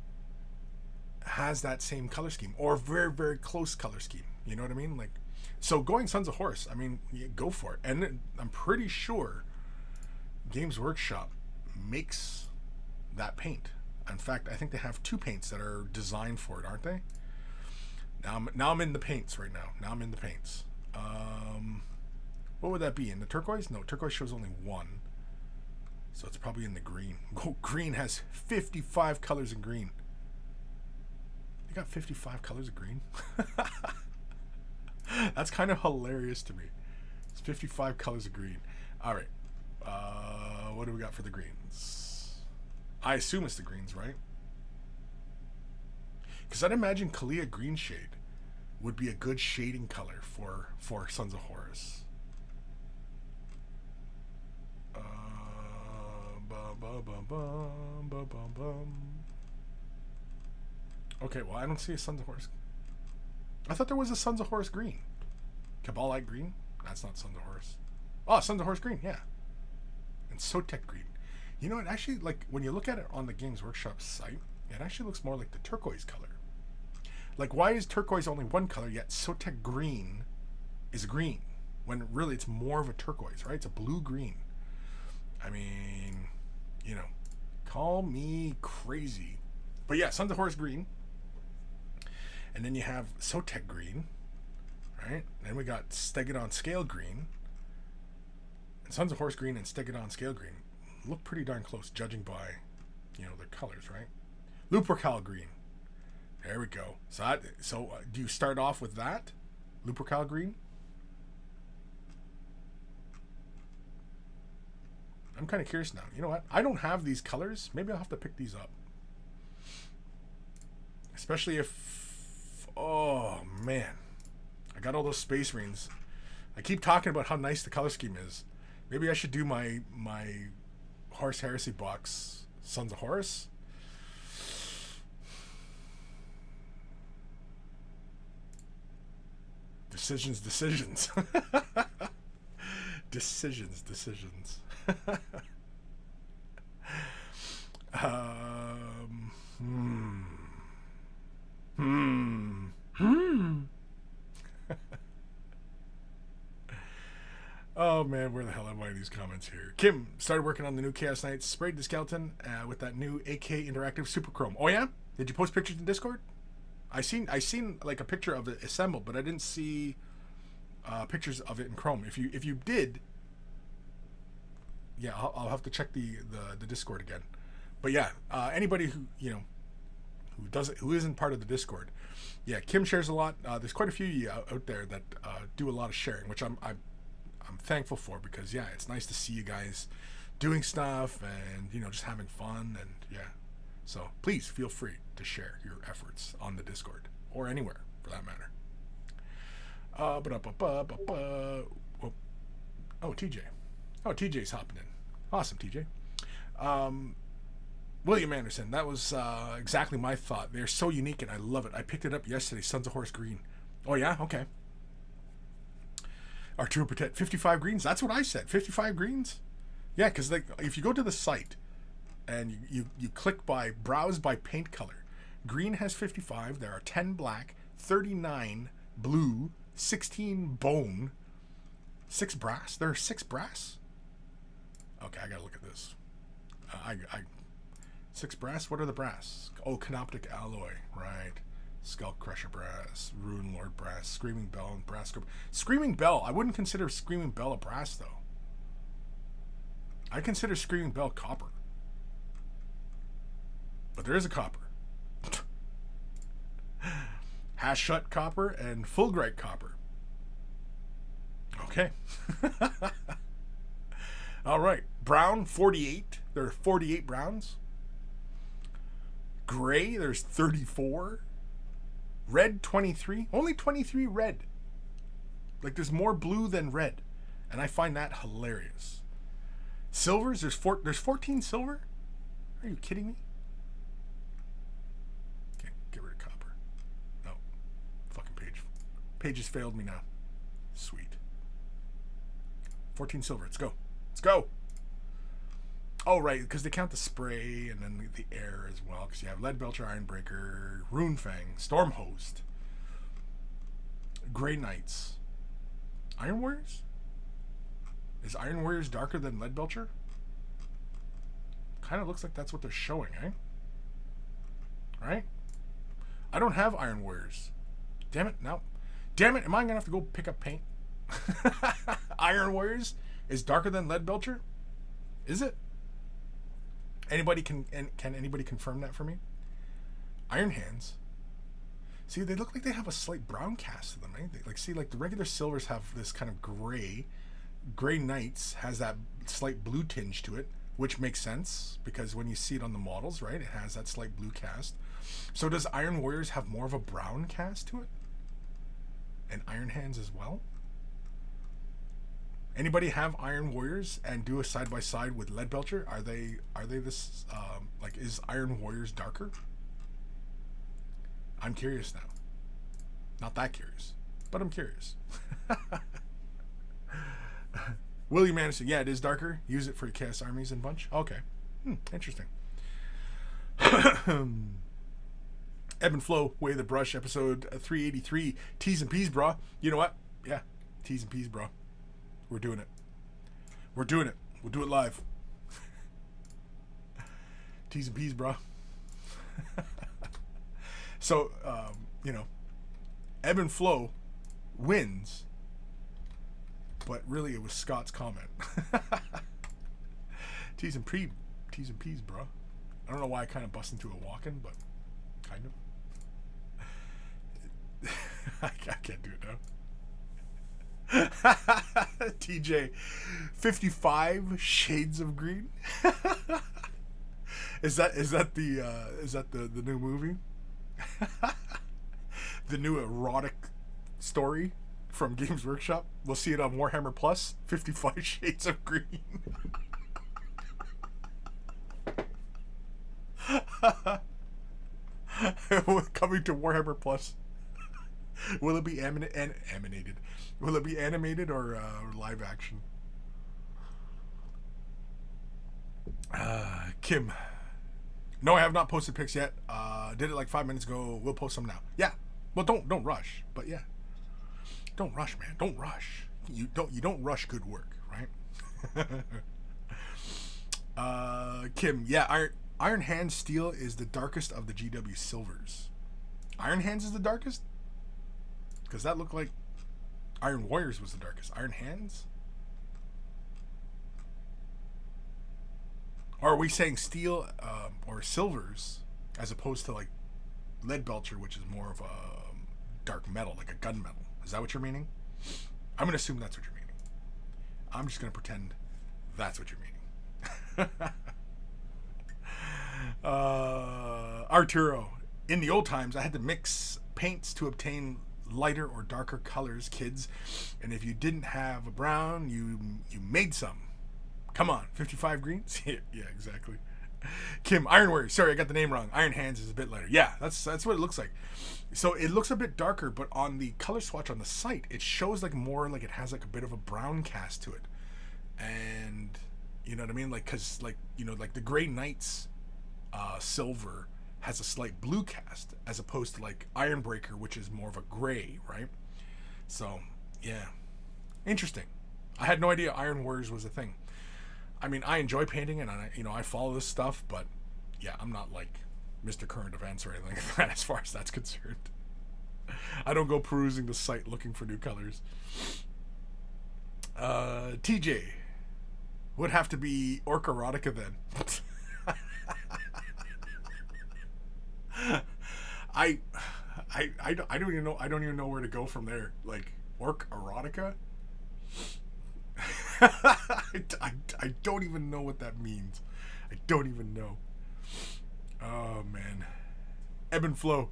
has that same color scheme, or very, very close color scheme? You know what I mean? Like, so going Sons of Horus, I mean, yeah, go for it. And I'm pretty sure Games Workshop makes that paint. In fact, I think they have 2 paints that are designed for it, aren't they? Now I'm in the paints right now. Now I'm in the paints. What would that be? In the turquoise? No, turquoise shows only 1. So it's probably in the green. Oh, green has 55 colors in green. You got 55 colors of green? That's kind of hilarious to me. It's 55 colors of green. All right. What do we got for the greens? I assume it's the greens, right? Because I'd imagine Kalia Green Shade would be a good shading color for Sons of Horus. Okay, well, I don't see a Sons of Horus. I thought there was a Sons of Horus green. Cabalite green? That's not Sons of Horus. Oh, Sons of Horus green, yeah. And Sotek green. You know, it actually, like, when you look at it on the Games Workshop site, it actually looks more like the turquoise color. Like, why is turquoise only one color, yet Sotek green is green? When really it's more of a turquoise, right? It's a blue-green. I mean, you know, call me crazy. But yeah, Sons of Horus green. And then you have Sotek green, right? Then we got Stegodon Scale green. And Sons of Horus green and Stegodon Scale green look pretty darn close, judging by, you know, their colors, right? Lupercal green. There we go. So do you start off with that? Lupercal green? I'm kind of curious now. You know what? I don't have these colors. Maybe I'll have to pick these up. Especially if... Oh, man. I got all those Space Marines. I keep talking about how nice the color scheme is. Maybe I should do my Horus Heresy box, Sons of Horus. Decisions. Decisions. Oh man, where the hell am I in these comments here? Kim started working on the new Chaos Knights, sprayed the skeleton with that new AK Interactive Super Chrome. Oh yeah? Did you post pictures in Discord? I seen like a picture of it assembled, but I didn't see pictures of it in Chrome. If you did, yeah, I'll have to check the Discord again. But yeah, anybody who, you know, who isn't part of the Discord, yeah, Kim shares a lot. There's quite a few of you out there that do a lot of sharing, which I'm thankful for, because yeah, it's nice to see you guys doing stuff and, you know, just having fun, and yeah. So please feel free to share your efforts on the Discord or anywhere. for that matter. Oh, TJ. Oh, TJ's hopping in. Awesome, TJ. William Anderson. That was exactly my thought. They're so unique, and I love it. I picked it up yesterday. Sons of Horse Green. Oh, yeah? Okay. Arturo Patet. 55 greens? That's what I said. 55 greens? Yeah, because like, if you go to the site and you click by browse by paint color, green has 55. There are 10 black, 39 blue, 16 bone, 6 brass. There are 6 brass? Okay, I gotta look at this. 6 brass? What are the brass? Oh, Canoptic Alloy. Right. Skull Crusher brass, Rune Lord brass, Screaming Bell, and brass scope. Screaming Bell. I wouldn't consider Screaming Bell a brass, though. I consider Screaming Bell copper. But there is a copper. Hash Shut copper and Fulgrite copper. Okay. All right. Brown, 48. There are 48 browns. Gray, there's 34. Red, 23. Only 23 red. Like, there's more blue than red. And I find that hilarious. Silvers, there's 14 silver? Are you kidding me? Okay, get rid of copper. No. Fucking page. Page has failed me now. Sweet. 14 silver. Let's go. Let's go. Oh, right, because they count the spray and then the air as well. Because you have Lead Belcher, Ironbreaker, Runefang, Stormhost, Grey Knights, Iron Warriors? Is Iron Warriors darker than Lead Belcher? Kind of looks like that's what they're showing, eh? Right? I don't have Iron Warriors. Damn it, no. Damn it, am I going to have to go pick up paint? Iron Warriors is darker than Lead Belcher? Is it? Anybody can anybody confirm that for me? Iron Hands. See, they look like they have a slight brown cast to them, right? Like, see, like the regular silvers have this kind of gray. Grey Knights has that slight blue tinge to it, which makes sense because when you see it on the models, right, it has that slight blue cast. So does Iron Warriors have more of a brown cast to it? And Iron Hands as well? Anybody have Iron Warriors and do a side by side with Lead Belcher? Are they this like, is Iron Warriors darker? I'm curious now. Not that curious, but I'm curious. William Anderson, yeah, it is darker. Use it for your Chaos Armies and bunch. Okay, interesting. Evan Belleau, Way of the Brush, episode 383. T's and P's, bro. You know what? Yeah, T's and P's, bro. We're doing it. We're doing it. We'll do it live. T's and P's, bro. So, Evan Belleau wins, but really it was Scott's comment. T's and P's, bro. I don't know why I kind of bust into a walk-in, but kind of. I can't do it now. TJ, 55 Shades of Green. Is that the new movie? The new erotic story from Games Workshop. We'll see it on Warhammer Plus. 55 Shades of Green. Coming to Warhammer Plus. Will it be animated? Will it be animated or live action? Kim. No, I have not posted pics yet. Did it like 5 minutes ago. We'll post them now. Yeah. Well, don't rush. But yeah. Don't rush, man. Don't rush. You don't rush good work, right? Kim. Yeah. Iron Hands Steel is the darkest of the GW silvers. Iron Hands is the darkest? Because that looked like Iron Warriors was the darkest. Iron Hands? Or are we saying steel or silvers as opposed to like Lead Belcher, which is more of a dark metal, like a gun metal? Is that what you're meaning? I'm going to assume that's what you're meaning. I'm just going to pretend that's what you're meaning. Arturo. In the old times, I had to mix paints to obtain lighter or darker colors, kids. And if you didn't have a brown, you made some. Come on, 55 greens? Yeah, exactly. Kim, Iron Warrior. Sorry, I got the name wrong. Iron Hands is a bit lighter. Yeah, that's what it looks like. So it looks a bit darker, but on the color swatch on the site, it shows like more like it has like a bit of a brown cast to it. And you know what I mean? Like, cause like, you know, like the Grey Knight's silver has a slight blue cast as opposed to like Ironbreaker, which is more of a gray, right? So yeah, interesting. I had no idea Iron Warriors was a thing. I mean, I enjoy painting and I follow this stuff, but yeah, I'm not like Mr. Current Events or anything like that as far as that's concerned. I don't go perusing the site looking for new colors. TJ would have to be Orc Erotica then. I don't even know. I don't even know where to go from there. Like Orc Erotica. I don't even know what that means. I don't even know. Oh man. Evan Belleau,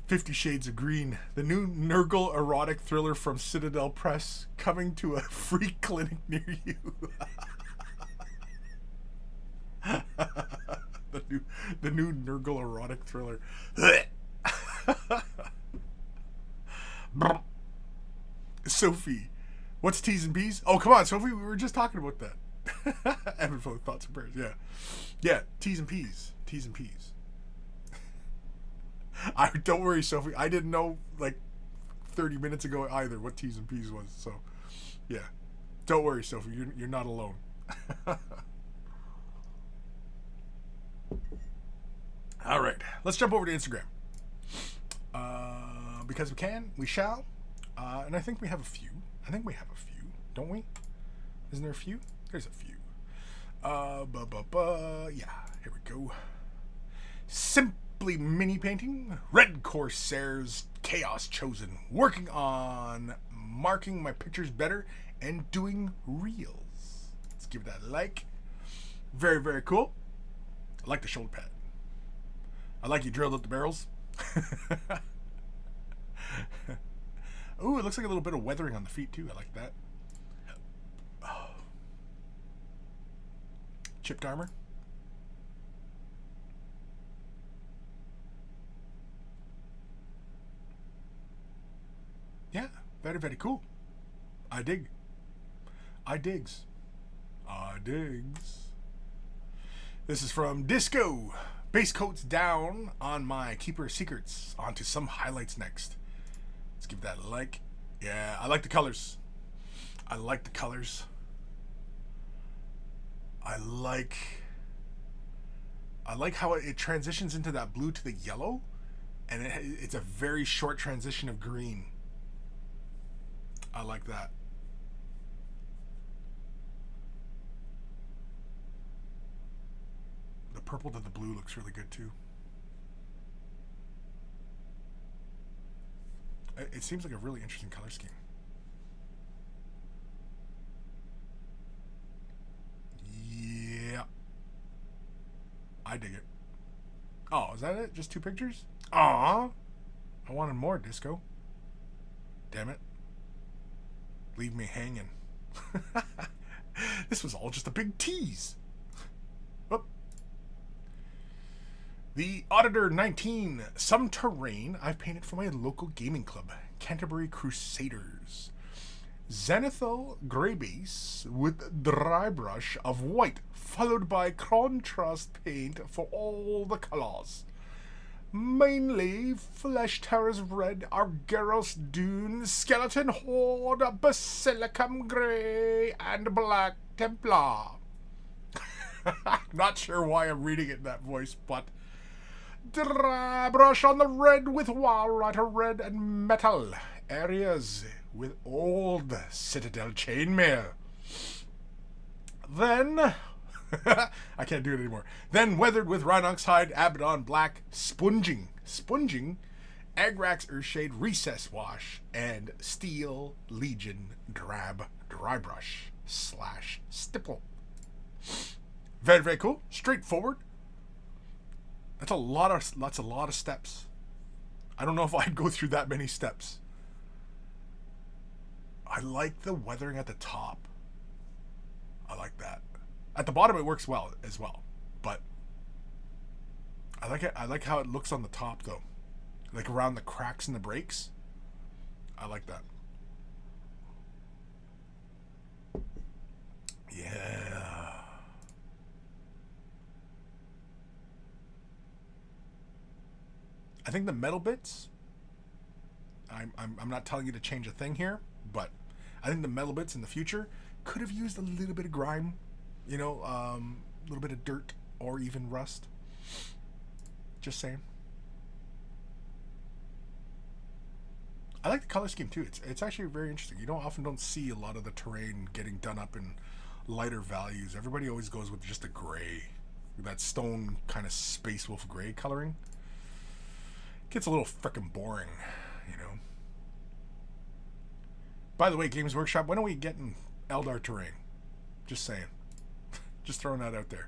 50 Shades of Green, the new Nurgle erotic thriller from Citadel Press, coming to a free clinic near you. the new Nurgle erotic thriller. Sophie, what's T's and P's? Oh, come on, Sophie, we were just talking about that. Evan Belleau, thoughts and prayers. Yeah, T's and P's. T's and P's. Don't worry, Sophie. I didn't know like 30 minutes ago either what T's and P's was. So, yeah, don't worry, Sophie. You're not alone. All right, let's jump over to Instagram. Because we can, we shall. And I think we have a few. Don't we? Isn't there a few? There's a few. Yeah, here we go. Simply mini painting. Red Corsairs Chaos Chosen. Working on marking my pictures better and doing reels. Let's give that a like. Very, very cool. I like the shoulder pad. I like you drilled up the barrels. Ooh, it looks like a little bit of weathering on the feet too. I like that. Oh. Chipped armor. Yeah, very, very cool. I digs. This is from Disco. Base coats down on my Keeper Secrets. On to some highlights next. Let's give that a like. Yeah, I like the colors. I like how it transitions into that blue to the yellow, and it's a very short transition of green. I like that. The purple to the blue looks really good too. It seems like a really interesting color scheme. Yeah. I dig it. Oh, is that it? Just 2 pictures? Aw. I wanted more, Disco. Damn it. Leave me hanging. This was all just a big tease. Whoop. The Auditor 19, some terrain I've painted for my local gaming club, Canterbury Crusaders. Zenithal grey base with dry brush of white, followed by contrast paint for all the colours. Mainly Flesh Terrors red, Argyros Dune, Skeleton Horde, Basilicum grey, and Black Templar. Not sure why I'm reading it in that voice, but dry brush on the red with Walrider red and metal areas with old Citadel chainmail. Then I can't do it anymore. Then weathered with Rhinox hide, Abaddon black, sponging, Agrax Earthshade recess wash, and Steel Legion drab dry brush / stipple. Very, very cool. Straightforward. That's a lot of steps. I don't know if I'd go through that many steps. I like the weathering at the top. I like that. At the bottom it works well as well. But I like it. I like how it looks on the top though. Like around the cracks in the brakes. I like that. Yeah. I think the metal bits, I'm not telling you to change a thing here, but I think the metal bits in the future could have used a little bit of grime, you know, a little bit of dirt or even rust. Just saying. I like the color scheme too. It's actually very interesting. You don't see a lot of the terrain getting done up in lighter values. Everybody always goes with just a gray, that stone kind of Space Wolf gray coloring. Gets a little frickin' boring, you know. By the way, Games Workshop, when are we getting Eldar terrain? Just saying. Just throwing that out there.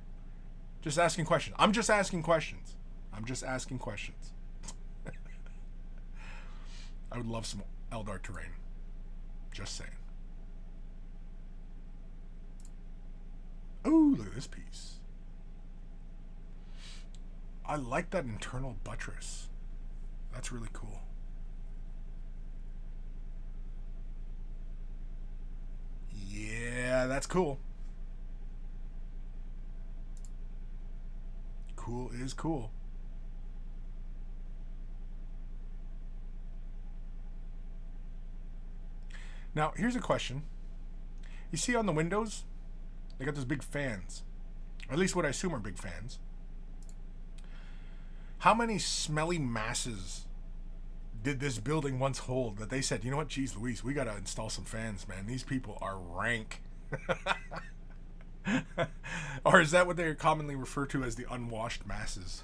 Just asking questions. I'm just asking questions. I would love some Eldar terrain. Just saying. Ooh, look at this piece. I like that internal buttress. That's really cool. Yeah, that's cool. Cool is cool. Now, here's a question. You see on the windows, they got those big fans. Or at least what I assume are big fans. How many smelly masses did this building once hold that they said, you know what, geez Louise, we got to install some fans, man. These people are rank. Or is that what they commonly refer to as the unwashed masses?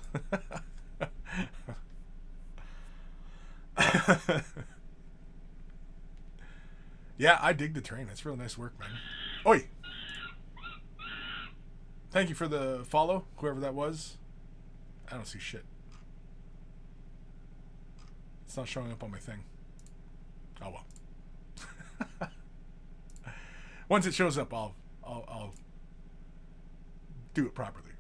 Yeah, I dig the terrain. It's real nice work, man. Oi! Thank you for the follow, whoever that was. I don't see shit. It's not showing up on my thing. Oh well. Once it shows up, I'll do it properly.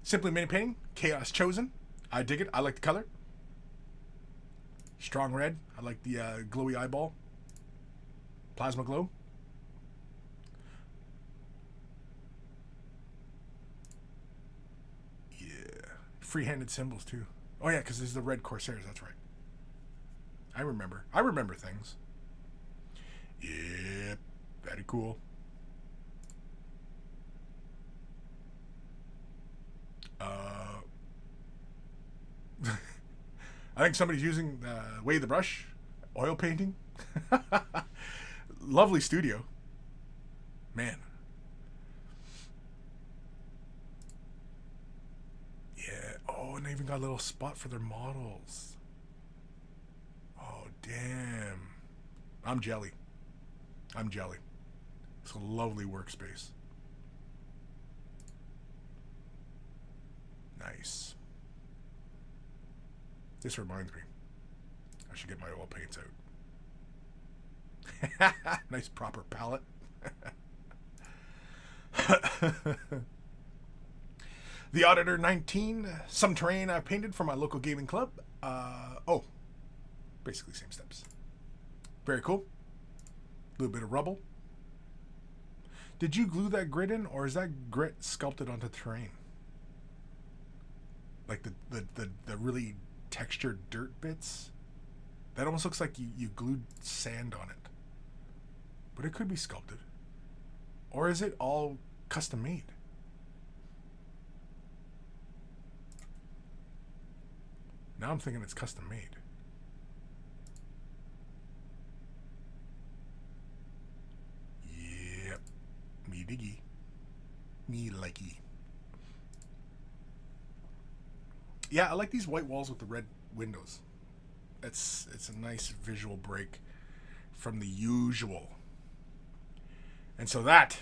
Simply mini painting, Chaos Chosen. I dig it. I like the color. Strong red. I like the glowy eyeball. Plasma glow. Yeah. Free-handed symbols too. Oh yeah, because this is the red Corsairs. That's right. I remember things. Yep. Very cool. I think somebody's using Way the Brush oil painting. Lovely studio. Man. Yeah. Oh, and they even got a little spot for their models. Oh, damn. I'm jelly. It's a lovely workspace. Nice. This reminds me. I should get my oil paints out. Nice proper palette. The Auditor 19. Some terrain I've painted for my local gaming club. Basically same steps. Very cool. A little bit of rubble. Did you glue that grit in, or is that grit sculpted onto terrain? Like the really textured dirt bits? That almost looks like you glued sand on it. But it could be sculpted. Or is it all custom made? Now I'm thinking it's custom made. Yep. Me diggy. Me likey. Yeah, I like these white walls with the red windows. It's a nice visual break from the usual. And so that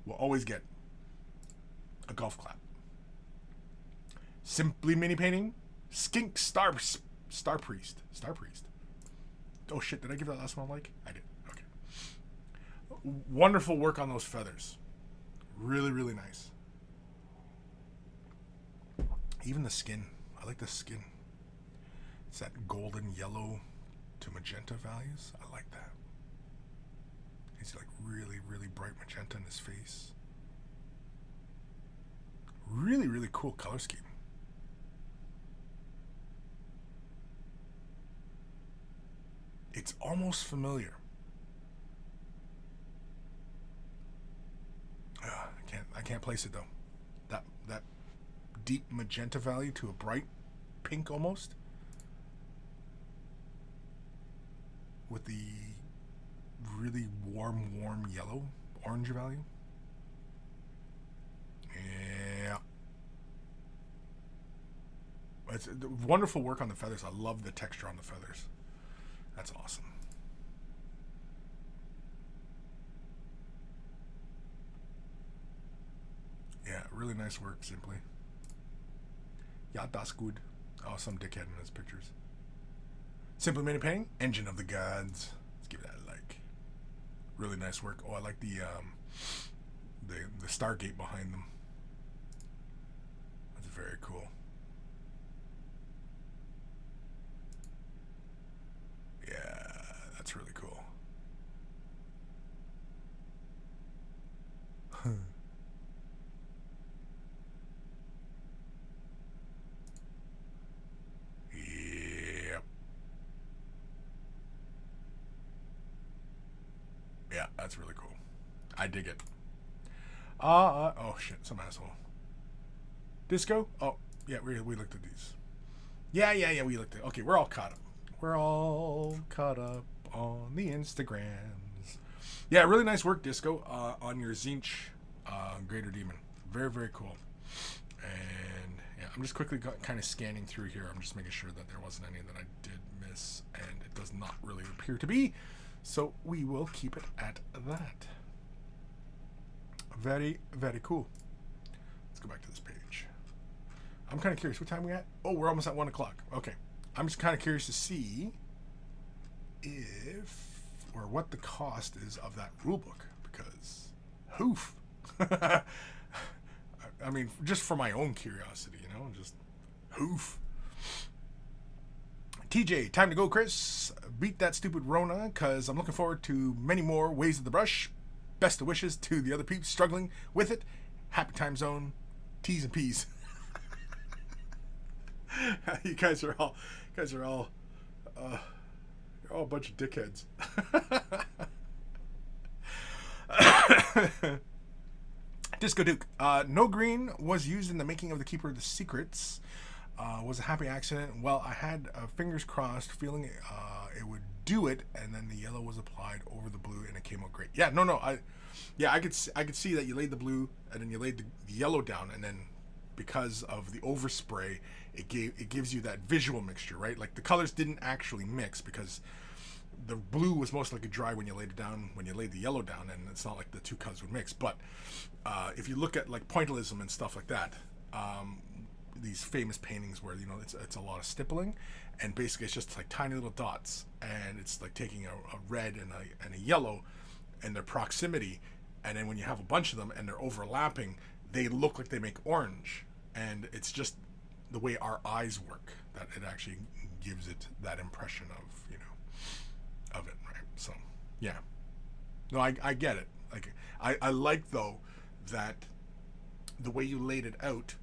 will always get a golf clap. Simply mini painting, Skink Star Star Priest. Star Priest. Oh shit, did I give that last one a like? I did. Okay. Wonderful work on those feathers. Really, really nice. Even the skin. I like the skin. It's that golden yellow to magenta values. I like that. He's like really, really bright magenta in his face. Really, really cool color scheme. It's almost familiar. I can't place it though. That deep magenta value to a bright pink almost, with the really warm yellow orange value. Yeah, it's wonderful work on the feathers. I love the texture on the feathers. That's awesome. Yeah, really nice work, Simply. Yeah, that's good. Oh, some dickhead in his pictures. Simply Made a Painting, Engine of the Gods. Let's give that a like. Really nice work. Oh, I like the Stargate behind them. That's very cool. Yeah, that's really cool. Yep. Yeah, that's really cool. I dig it. Oh shit, some asshole. Disco? Oh, yeah, we looked at these. Yeah, we looked at. Okay, we're all caught up. We're all caught up on the Instagrams. Yeah, really nice work, Disco, on your Zinch Greater Demon. Very, very cool. And yeah, I'm just quickly kind of scanning through here. I'm just making sure that there wasn't any that I did miss, and it does not really appear to be. So we will keep it at that. Very, very cool. Let's go back to this page. I'm kind of curious. What time are we at? Oh, we're almost at 1 o'clock. Okay. I'm just kind of curious to see if or what the cost is of that rule book, because hoof. I mean, just for my own curiosity, you know, just hoof. TJ, time to go, Kris. Beat that stupid Rona, because I'm looking forward to many more Ways of the Brush. Best of wishes to the other peeps struggling with it. Happy time zone. T's and P's. You guys are all you're all a bunch of dickheads. Disco Duke. No green was used in the making of the Keeper of the Secrets. Was a happy accident. Well, I had fingers crossed, feeling it would do it, and then the yellow was applied over the blue, and it came out great. Yeah, no, I could see that you laid the blue, and then you laid the yellow down, and then because of the overspray, it gives you that visual mixture, right? Like the colors didn't actually mix because the blue was most likely dry when you laid it down, when you laid the yellow down, and it's not like the two colors would mix. But if you look at like pointillism and stuff like that, these famous paintings where, you know, it's a lot of stippling, and basically it's just like tiny little dots, and it's like taking a red and a yellow and their proximity, and then when you have a bunch of them and they're overlapping, they look like they make orange. And it's just the way our eyes work that it actually gives it that impression of, you know, of it, right? So yeah, no, I get it. Like I like though that the way you laid it out,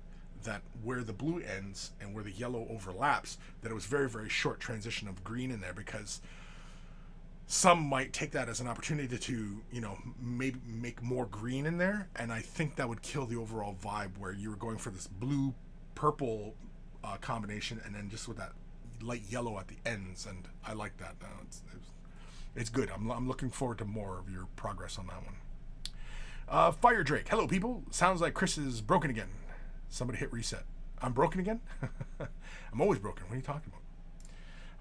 that where the blue ends and where the yellow overlaps, that it was very, very short transition of green in there, because some might take that as an opportunity to, you know, maybe make more green in there, and I think that would kill the overall vibe where you were going for this blue purple combination, and then just with that light yellow at the ends. And I like that. It's good. I'm looking forward to more of your progress on that one. Fire Drake, hello people. Sounds like Kris is broken again. Somebody hit reset. I'm broken again? I'm always broken. What are you talking about?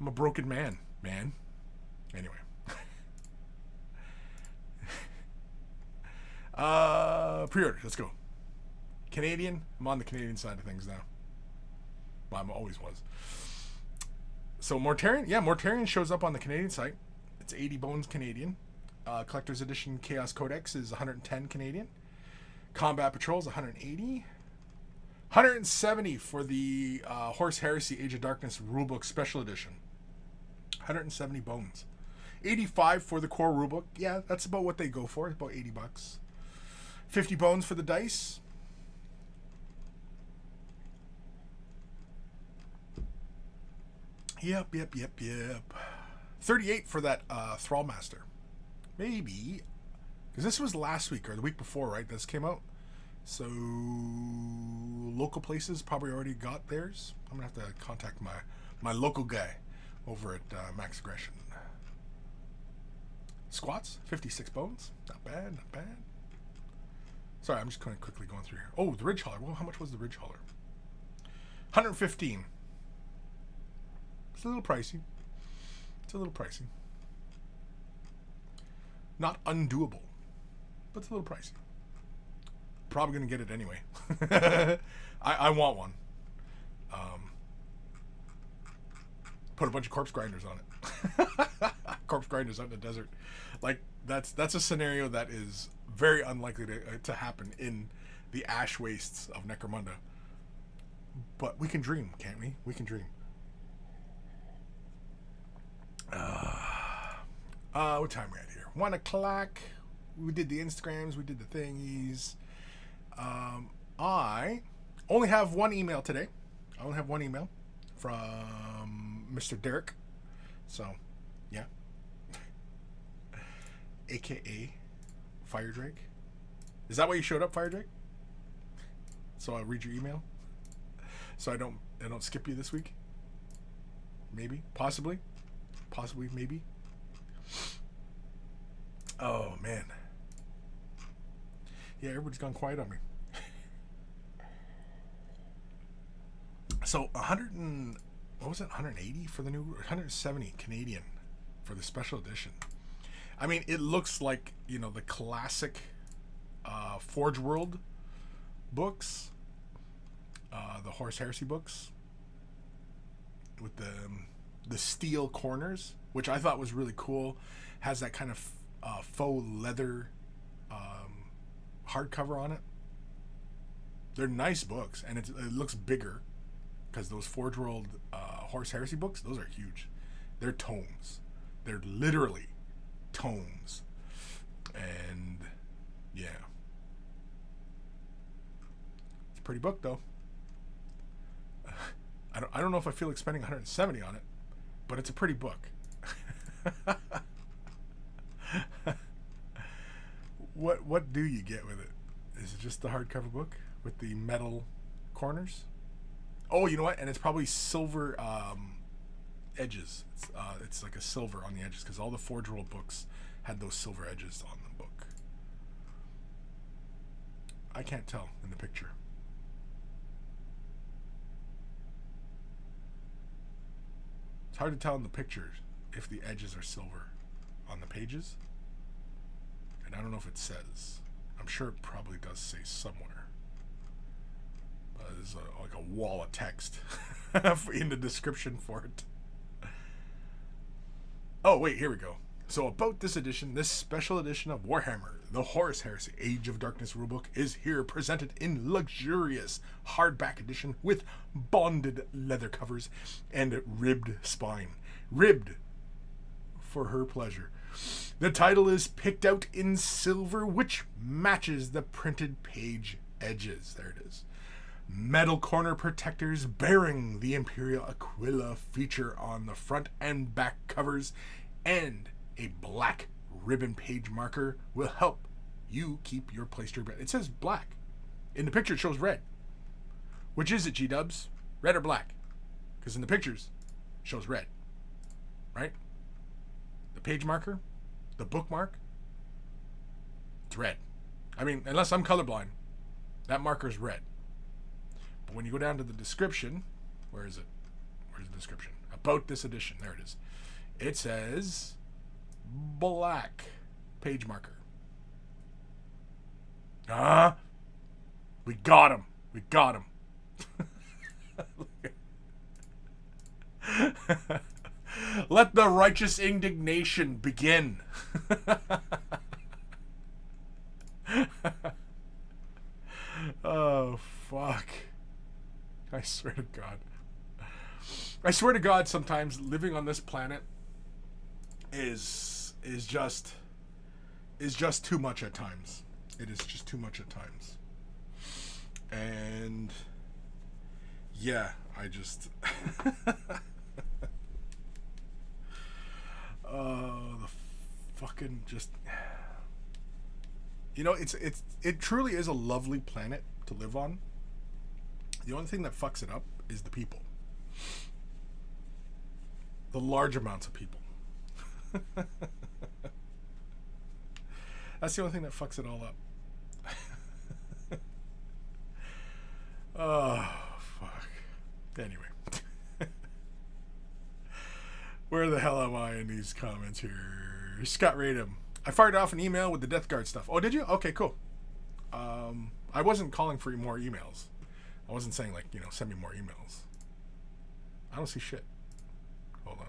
I'm a broken man. Anyway. Pre-order. Let's go. Canadian. I'm on the Canadian side of things now. Well, I always was. So Mortarion, yeah, Mortarion shows up on the Canadian site. It's 80 bones Canadian. Collector's Edition Chaos Codex is 110 Canadian. Combat Patrol is 180. 170 for the Horse Heresy Age of Darkness Rulebook Special Edition. 170 bones. 85 for the core rulebook. Yeah, that's about what they go for. About $80. 50 bones for the dice. Yep. 38 for that Thrallmaster. Maybe. Because this was last week or the week before, right? This came out. So local places probably already got theirs. I'm going to have to contact my local guy over at Max Aggression. Squats, 56 bones. Not bad. Sorry, I'm just kind of quickly going through here. Oh, the Ridge Hauler. Well, how much was the Ridge Hauler? 115. It's a little pricey. Not undoable, but it's a little pricey. Probably going to get it anyway. I want one. Put a bunch of corpse grinders on it. Corpse grinders out in the desert. Like, that's a scenario that is very unlikely to happen in the ash wastes of Necromunda. But we can dream, can't we? We can dream. What time are we at here? 1 o'clock. We did the Instagrams. We did the thingies. I only have one email today. I only have one email from Mr. Derek. So, yeah. AKA Fire Drake. Is that why you showed up, Fire Drake? So I'll read your email. So I don't skip you this week. Maybe, possibly, maybe. Oh man. Yeah, everybody's gone quiet on me. So 180 for the new, 170 Canadian for the special edition. I mean, it looks like, the classic Forge World books, the Horse Heresy books with the steel corners, which I thought was really cool. Has that kind of faux leather hardcover on it. They're nice books, and it looks bigger because those Forge World Horse Heresy books, those are huge. They're tomes. They're literally tomes. And yeah, it's a pretty book though. I don't know if I feel like spending 170 on it, but it's a pretty book. What do you get with it? Is it just the hardcover book with the metal corners? Oh, you know what? And it's probably silver edges. It's like a silver on the edges because all the Forge World books had those silver edges on the book. I can't tell in the picture. It's hard to tell in the pictures if the edges are silver on the pages. And I don't know if it says. I'm sure it probably does say somewhere. But there's like a wall of text in the description for it. Oh, wait, here we go. So about this edition, this special edition of Warhammer, the Horus Heresy Age of Darkness rulebook is here presented in luxurious hardback edition with bonded leather covers and ribbed spine. Ribbed for her pleasure. The title is picked out in silver, which matches the printed page edges. There it is. Metal corner protectors bearing the Imperial Aquila feature on the front and back covers, and a black ribbon page marker will help you keep your playster. It says black. In the picture it shows red. Which is it, G-dubs? Red or black? Because in the pictures it shows red. Right? The page marker, the bookmark, it's red. I mean, unless I'm colorblind, that marker is red. But when you go down to the description, where is it? Where's the description? About this edition, there it is. It says black page marker. We got him. We got him. Let the righteous indignation begin. Oh, fuck. I swear to God. I swear to God, sometimes living on this planet is just too much at times. It is just too much at times. And yeah, I just the fucking just, you know, it truly is a lovely planet to live on. The only thing that fucks it up is the people. The large amounts of people. That's the only thing that fucks it all up. Oh, fuck. Anyway. Where the hell am I in these comments here? Scott Radham. I fired off an email with the Death Guard stuff. Oh, did you? Okay, cool. I wasn't calling for more emails. I wasn't saying, like, you know, send me more emails. I don't see shit. Hold on.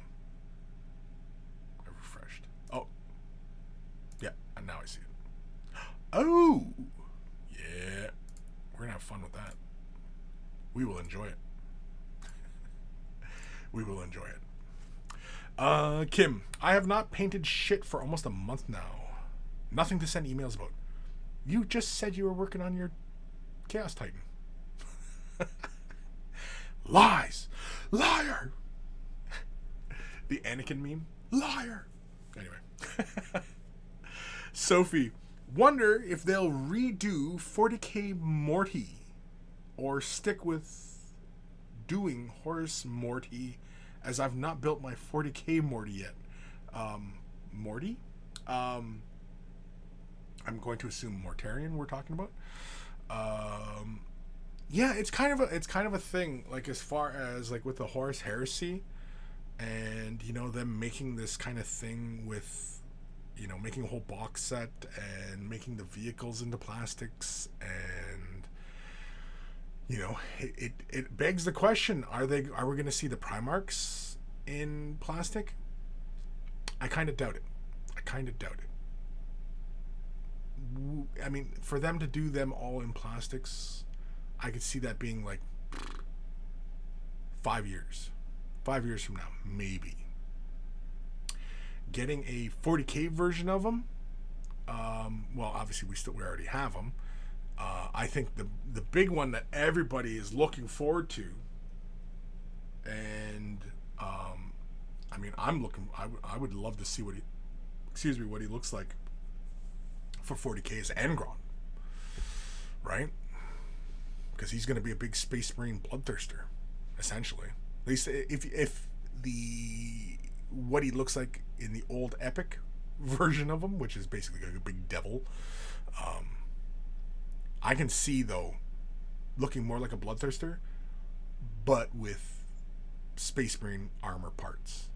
I refreshed. Oh. Yeah, and now I see it. Oh! Yeah. We're going to have fun with that. We will enjoy it. We will enjoy it. Kim, I have not painted shit for almost a month now. Nothing to send emails about. You just said you were working on your Chaos Titan. Lies! Liar! The Anakin meme? Liar! Anyway. Sophie, wonder if they'll redo 40k Morty or stick with doing Horus Morty, as I've not built my 40k Morty yet. Morty? I'm going to assume Mortarian we're talking about. Yeah, it's kind of a thing, like, as far as, like, with the Horus Heresy, and, you know, them making this kind of thing with, you know, making a whole box set and making the vehicles into plastics, and, you know, it begs the question, are we going to see the Primarchs in plastic? I kind of doubt it. I mean, for them to do them all in plastics, I could see that being like 5 years. 5 years from now, maybe. Getting a 40k version of them, well, obviously we already have them. I think the big one that everybody is looking forward to, and I mean, I would love to see what he looks like for 40k is Angron, right? Because he's going to be a big Space Marine bloodthirster, essentially. At least if what he looks like in the old epic version of him, which is basically like a big devil. I can see, though, looking more like a bloodthirster, but with Space Marine armor parts,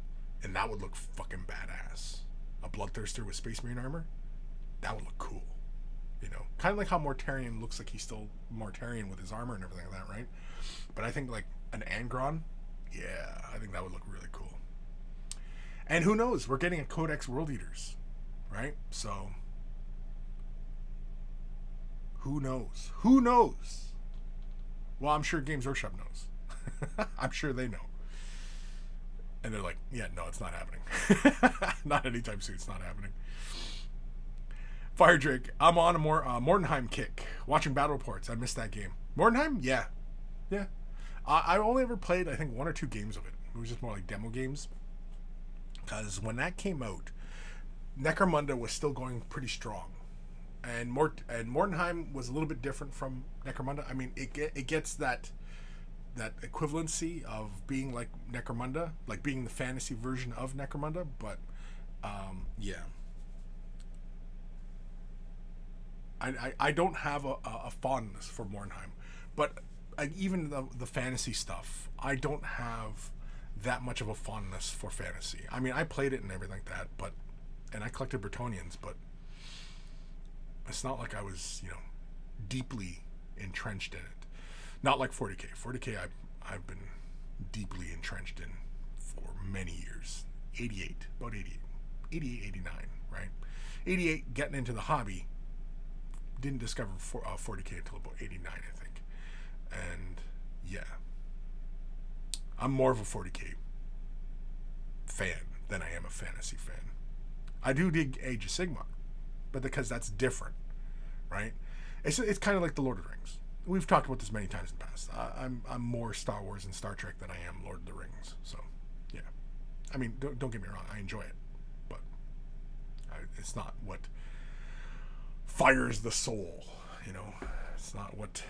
and that would look fucking badass. A bloodthirster with Space Marine armor, that would look cool. You know, kind of like how Mortarion looks like he's still Mortarion with his armor and everything like that, right? But I think like an Angron, yeah, I think that would look really cool. And who knows? We're getting a Codex World Eaters, right? So who knows? Who knows? Well, I'm sure Games Workshop knows. I'm sure they know. And they're like, yeah, no, it's not happening. Not anytime soon. It's not happening. Fire Drake, I'm on a Mordenheim kick. Watching battle reports. I missed that game. Mordenheim? Yeah. I only ever played, I think, 1 or 2 games of it. It was just more like demo games. Because when that came out, Necromunda was still going pretty strong. And Mordenheim was a little bit different from Necromunda. I mean, it gets that equivalency of being like Necromunda, like being the fantasy version of Necromunda, but yeah. I don't have a fondness for Mordenheim, but even the fantasy stuff, I don't have that much of a fondness for fantasy. I mean, I played it and everything like that, and I collected Bretonnians, but it's not like I was, you know, deeply entrenched in it. Not like 40k. 40k I've been deeply entrenched in for many years, 88, about 88, 88, 89, right? 88, getting into the hobby, didn't discover 40K until about 89, I think. And yeah, I'm more of a 40K fan than I am a fantasy fan. I do dig Age of Sigmar, but because that's different, right? It's kind of like the Lord of the Rings. We've talked about this many times in the past. I'm more Star Wars and Star Trek than I am Lord of the Rings. So, yeah. I mean, don't get me wrong. I enjoy it, but it's not what fires the soul. You know, it's not what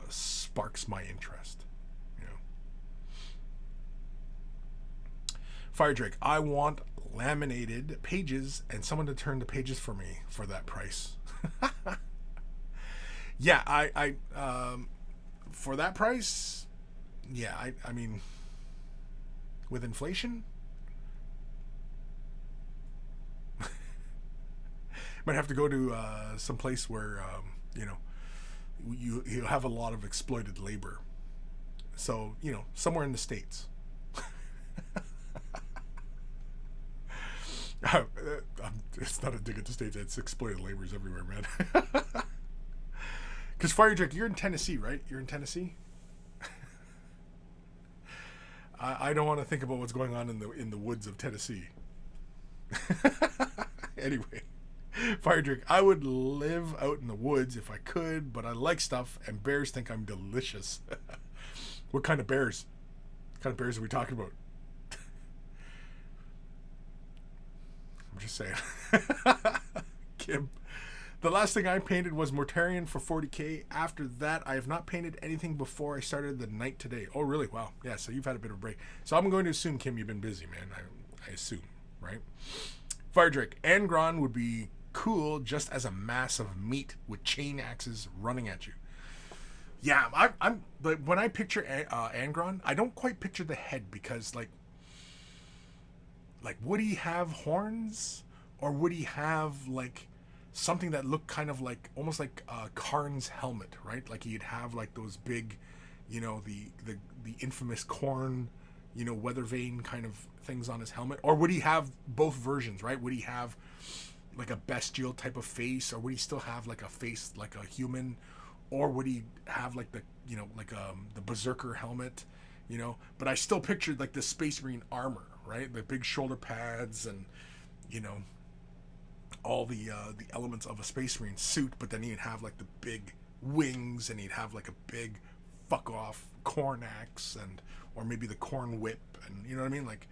sparks my interest. You know. Fire Drake, I want laminated pages and someone to turn the pages for me for that price. Yeah, I for that price, yeah, I mean, with inflation, might have to go to some place where you know, you have a lot of exploited labor. So, you know, somewhere in the States. It's not a dig at the States. It's exploited laborers everywhere, man. Because Fire Drake, you're in Tennessee, right? You're in Tennessee. I don't want to think about what's going on in the woods of Tennessee. Anyway, Fire Drake, I would live out in the woods if I could, but I like stuff, and bears think I'm delicious. What kind of bears? What kind of bears are we talking about? I'm just saying. Kim. The last thing I painted was Mortarion for 40K. After that, I have not painted anything before I started the night today. Oh, really? Wow. Yeah, so you've had a bit of a break. So I'm going to assume, Kim, you've been busy, man. I assume, right? Fire Drake, Angron would be cool just as a mass of meat with chain axes running at you. Yeah, but when I picture Angron, I don't quite picture the head because, like, would he have horns? Or would he have, like, something that looked kind of like, almost like Karn's helmet, right? Like he'd have like those big, you know, the infamous Khorne, you know, weather vane kind of things on his helmet? Or would he have both versions, right? Would he have like a bestial type of face? Or would he still have like a face like a human? Or would he have like the, you know, like the Berserker helmet, you know? But I still pictured like the Space Marine armor, right? The big shoulder pads and, you know, all the elements of a Space Marine suit, but then he'd have like the big wings, and he'd have like a big fuck off Khorne axe, and or maybe the Khorne whip, and you know what I mean, like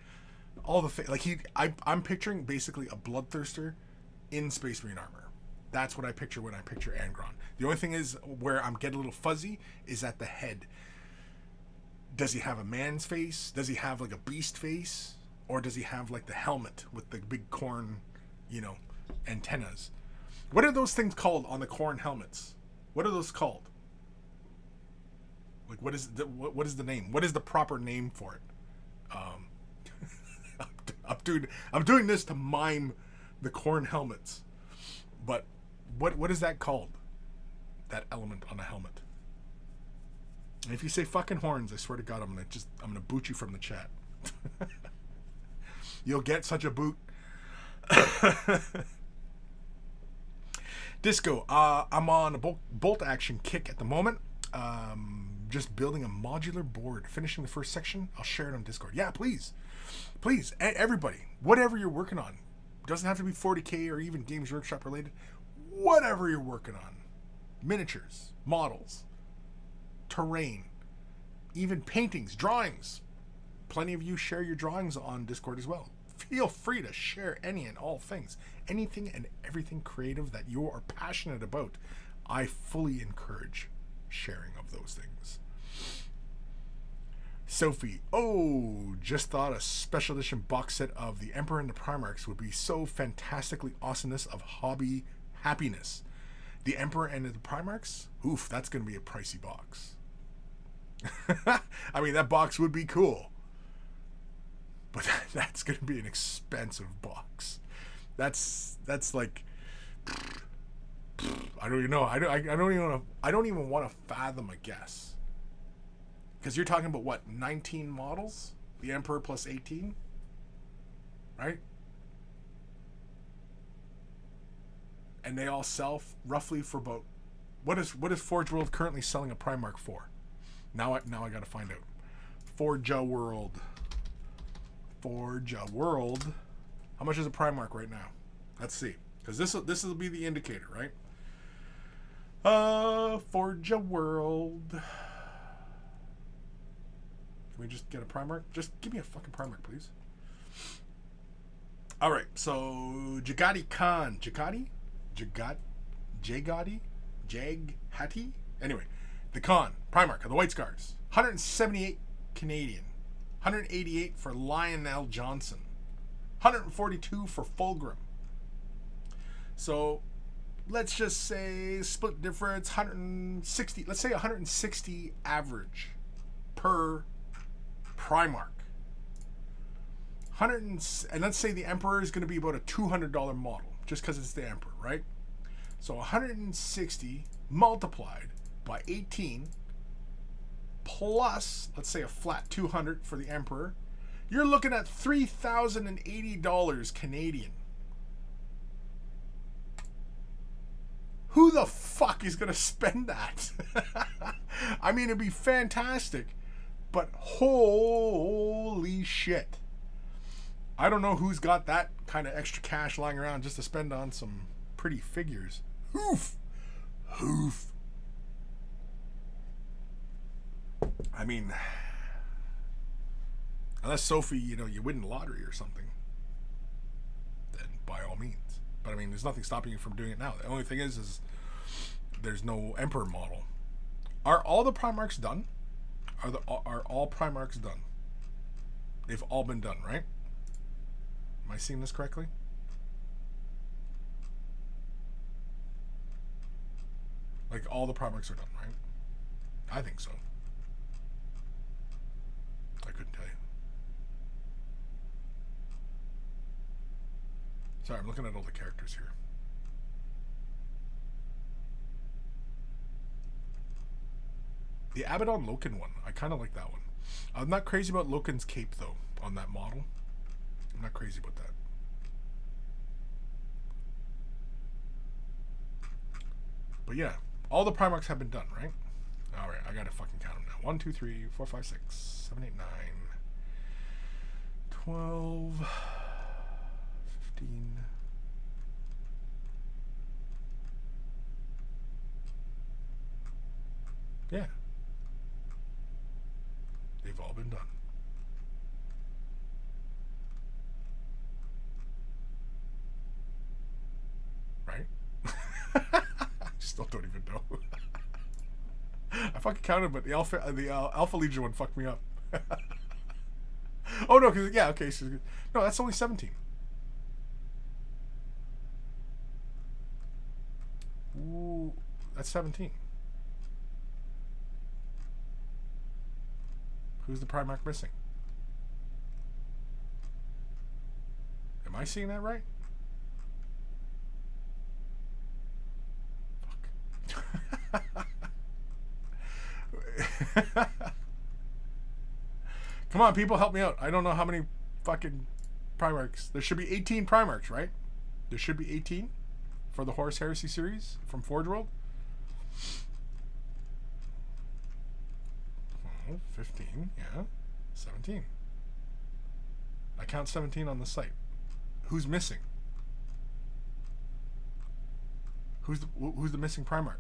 all the like I'm picturing basically a bloodthirster in Space Marine armor. That's what I picture when I picture Angron. The only thing is where I'm getting a little fuzzy is at the head. Does he have a man's face? Does he have like a beast face? Or does he have like the helmet with the big Khorne, you know, antennas? What are those things called on the Khorne helmets? What are those called? Like, what is the name? What is the proper name for it? I'm doing this to mime the Khorne helmets, but what is that called? That element on a helmet. And if you say fucking horns, I swear to God, I'm gonna boot you from the chat. You'll get such a boot. Disco, I'm on a bolt action kick at the moment. Just building a modular board, finishing the first section. I'll share it on Discord. Yeah, please, everybody, whatever you're working on, doesn't have to be 40K or even Games Workshop related. Whatever you're working on, miniatures, models, terrain, even paintings, drawings. Plenty of you share your drawings on Discord as well. Feel free to share any and all things, anything and everything creative that you are passionate about. I fully encourage sharing of those things. Sophie, just thought a special edition box set of the Emperor and the Primarchs would be so fantastically awesomeness of hobby happiness. The Emperor and the Primarchs? Oof, that's going to be a pricey box. I mean, that box would be cool. But that's going to be an expensive box. That's like, I don't even know. I don't even want to fathom a guess. Because you're talking about what, 19 models? The Emperor plus 18? right? And they all sell roughly for about what is Forge World currently selling a Primarch for? Now I got to find out. Forge World. How much is a Primarch right now? Let's see, because this will be the indicator, right? Forge World. Can we just get a Primarch? Just give me a fucking Primarch, please. All right, so Jagati Khan, Jaghati. Anyway, the Khan Primarch of the White Scars, 178 Canadian, 188 for Lionel Johnson, 142 for Fulgrim. So let's just say split difference 160. Let's say 160 average per Primarch. And let's say the Emperor is going to be about a $200 model, just because it's the Emperor, right? So 160 multiplied by 18 plus, let's say, a flat 200 for the Emperor, you're looking at $3,080 Canadian. Who the fuck is going to spend that? I mean, it'd be fantastic, but holy shit. I don't know who's got that kind of extra cash lying around just to spend on some pretty figures. Hoof. I mean, unless Sophie, you win the lottery or something, then by all means. But I mean, there's nothing stopping you from doing it now. The only thing is there's no Emperor model. Are all the Primarchs done? Are all Primarchs done? They've all been done, right? Am I seeing this correctly? Like, all the Primarchs are done, right? I think so. I couldn't tell you. Sorry, I'm looking at all the characters here. The Abaddon Loken one, I kind of like that one. I'm not crazy about Loken's cape, though, on that model. I'm not crazy about that. But yeah, all the Primarchs have been done, right? Alright, I gotta fucking count them now. 1, 2, 3, 4, 5, 6, 7, 8, 9, 12, 15. Yeah. They've all been done. Right? I still don't even know. I fucking counted, but the Alpha Legion one fucked me up. Oh no, because yeah, okay, so no, that's only 17. Ooh, that's 17. Who's the Primarch missing? Am I seeing that right? Fuck. Come on, people, help me out. I don't know how many fucking Primarchs. There should be 18 Primarchs, right? There should be 18 for the Horus Heresy series from Forge World. 15, yeah. 17. I count 17 on the site. Who's missing? Who's the missing Primarch?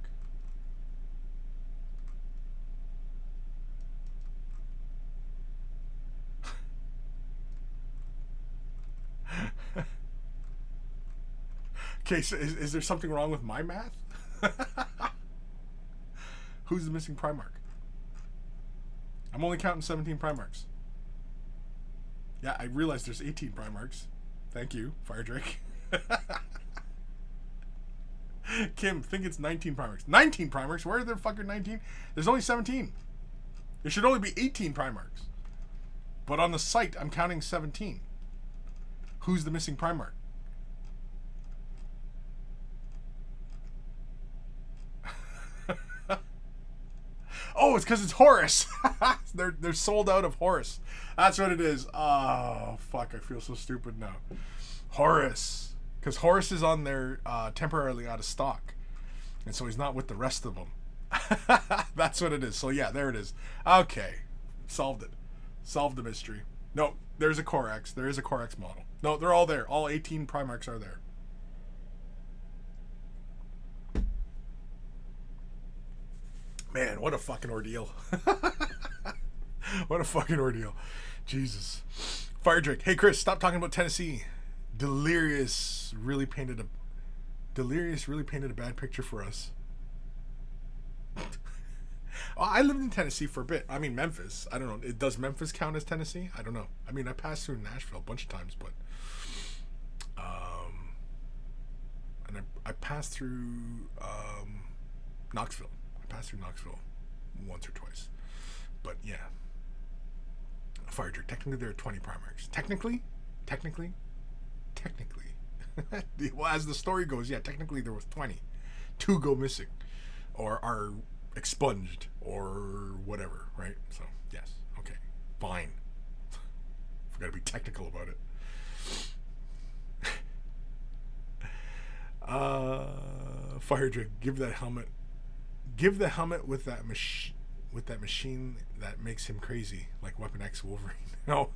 Okay, so is there something wrong with my math? Who's the missing Primarch? I'm only counting 17 Primarchs. Yeah, I realize there's 18 Primarchs. Thank you, Fire Drake. Kim, think it's 19 Primarchs. 19 Primarchs? Where are there fucking 19? There's only 17. There should only be 18 Primarchs. But on the site, I'm counting 17. Who's the missing Primarch? Oh, it's because it's Horus. They're sold out of Horus. That's what it is. Oh, fuck. I feel so stupid now. Horus. Because Horus is on there temporarily out of stock. And so he's not with the rest of them. That's what it is. So yeah, there it is. Okay. Solved it. Solved the mystery. No, there's a Codex. There is a Codex model. No, they're all there. All 18 Primarchs are there. Man, what a fucking ordeal. What a fucking ordeal. Jesus. Fire Drake. Hey, Kris, stop talking about Tennessee. Delirious really painted a bad picture for us. I lived in Tennessee for a bit. I mean, Memphis. I don't know. Does Memphis count as Tennessee? I don't know. I mean, I passed through Nashville a bunch of times, but and I passed through Knoxville. I passed through Knoxville once or twice. But yeah. Fire Drake. Technically, there are 20 Primarchs. Technically. Well, as the story goes, yeah, technically there was 20. 2 go missing. Or are expunged. Or whatever, right? So, yes. Okay. Fine. We gotta be technical about it. Fire Drake, give the helmet with that machine that makes him crazy, like Weapon X Wolverine. No.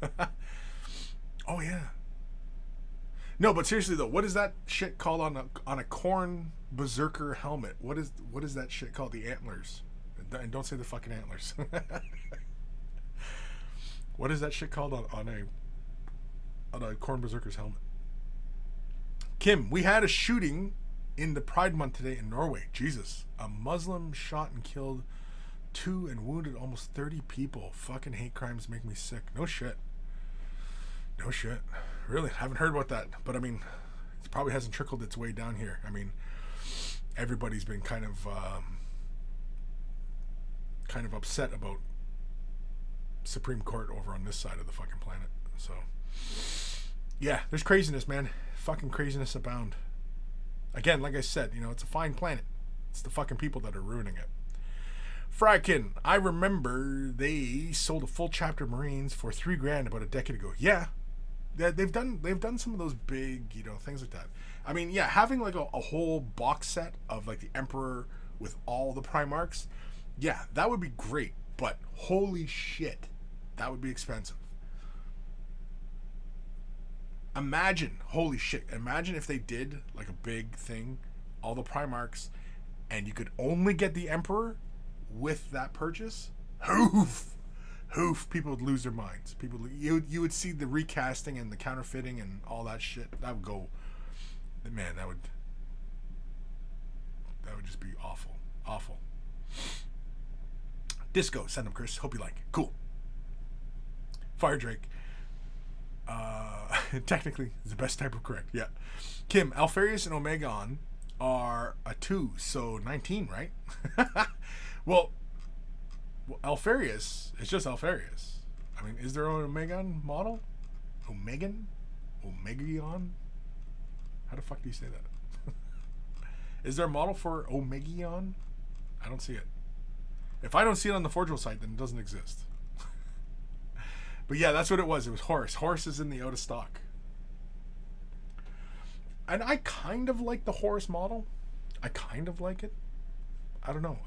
Oh yeah. No, but seriously though, what is that shit called on a Khorne Berserker helmet? What is that shit called? The antlers. And don't say the fucking antlers. What is that shit called on a Khorne Berserker's helmet? Kim, we had a shooting in the Pride Month today in Norway. Jesus. A Muslim shot and killed 2 and wounded almost 30 people. Fucking hate crimes make me sick. No shit. Really, haven't heard about that. But I mean, it probably hasn't trickled its way down here. I mean, everybody's been kind of upset about Supreme Court over on this side of the fucking planet. So, yeah, there's craziness, man. Fucking craziness abound. Again, like I said, it's a fine planet. It's the fucking people that are ruining it. Frykin, I remember they sold a full chapter Marines for $3,000 about a decade ago. Yeah, they've done some of those big, things like that. I mean, yeah, having like a whole box set of like the Emperor with all the Primarchs, yeah, that would be great. But holy shit, that would be expensive. Imagine if they did like a big thing, all the Primarchs, and you could only get the Emperor with that purchase. Hoof, people would lose their minds. You would see the recasting and the counterfeiting and all that shit. That would go, man, that would just be awful. Disco, send them, Kris. Hope you like it. Cool. Fire Drake. Technically, is the best type of correct. Yeah. Kim, Alfarius and Omegon are a 2, so 19, right? Well, Alfarius is just Alfarius. I mean, is there an Omegon model? Omegon? How the fuck do you say that? Is there a model for Omegon? I don't see it. If I don't see it on the Forgeable site, then it doesn't exist. But yeah, that's what it was. It was Horus. Horus is in the out of stock. And I kind of like the Horus model. I kind of like it. I don't know.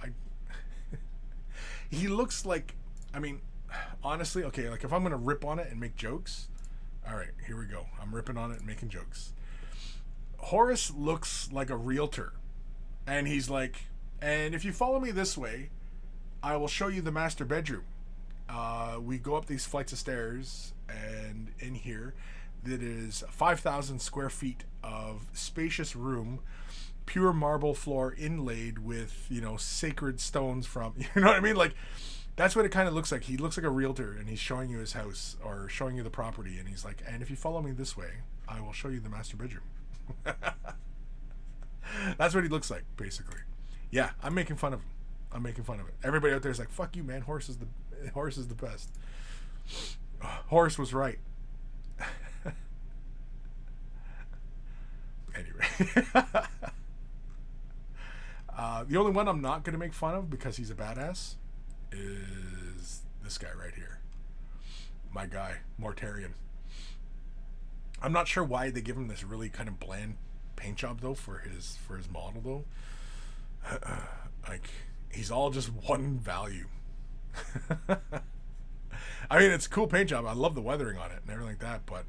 He looks like, I mean, honestly, okay, like if I'm going to rip on it and make jokes, all right, here we go. I'm ripping on it and making jokes. Horus looks like a realtor. And he's like, and if you follow me this way, I will show you the master bedroom. We go up these flights of stairs, and in here, that is 5,000 square feet of spacious room, pure marble floor inlaid with, sacred stones from, you know what I mean? Like, that's what it kind of looks like. He looks like a realtor, and he's showing you his house or showing you the property, and he's like, and if you follow me this way, I will show you the master bedroom. That's what he looks like, basically. Yeah, I'm making fun of him. I'm making fun of it. Everybody out there is like, fuck you, man. Horus is the best. Horus was right. Anyway. The only one I'm not going to make fun of because he's a badass is this guy right here. My guy, Mortarion. I'm not sure why they give him this really kind of bland paint job though for his model though. Like he's all just one value. I mean, it's a cool paint job. I love the weathering on it and everything like that, but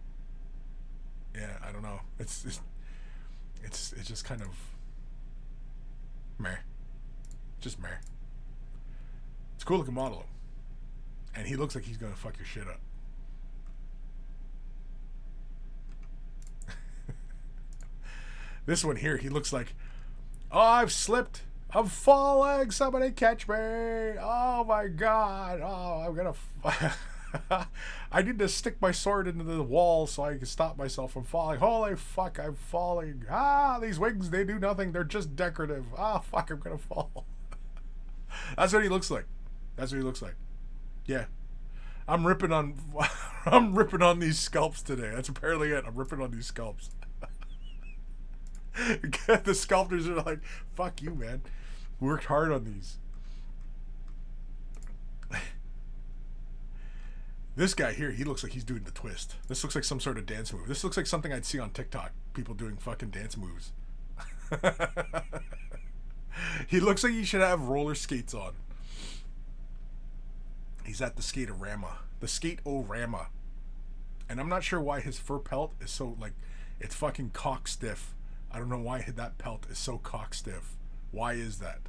yeah, I don't know. It's just kind of meh. Just meh. It's a cool looking model. And he looks like he's gonna fuck your shit up. This one here, he looks like, oh, I've slipped. I'm falling. Somebody catch me. Oh my God. Oh, I'm gonna. I need to stick my sword into the wall so I can stop myself from falling. Holy fuck, I'm falling. Ah, these wings, they do nothing. They're just decorative. Ah, fuck, I'm gonna fall. That's what he looks like. That's what he looks like. Yeah. I'm ripping on these sculpts today. That's apparently it. I'm ripping on these sculpts. The sculptors are like, fuck you, man. Worked hard on these. This guy here, he looks like he's doing the twist. This looks like some sort of dance move. This looks like something I'd see on TikTok. People doing fucking dance moves. He looks like he should have roller skates on. He's at the skate-o-rama. The skate-o-rama. And I'm not sure why his fur pelt is so, like, it's fucking cock stiff. I don't know why that pelt is so cock stiff. Why is that?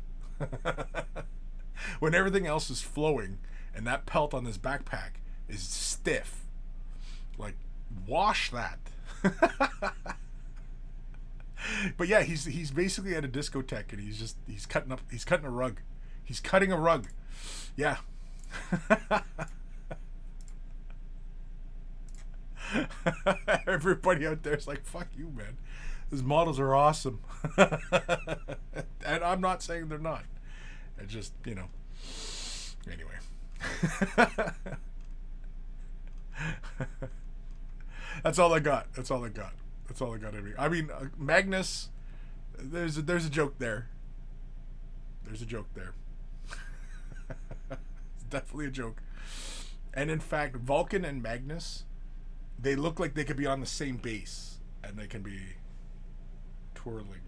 When everything else is flowing and that pelt on his backpack is stiff. Like, wash that. But yeah, he's basically at a discotheque and he's cutting a rug. He's cutting a rug. Yeah. Everybody out there's like, fuck you, man. His models are awesome. And I'm not saying they're not. It's just, you know. Anyway. That's all I got. That's all I got. That's all I got. I mean, Magnus, there's a joke there. There's a joke there. It's definitely a joke. And in fact, Vulcan and Magnus, they look like they could be on the same base. And they can be twirling.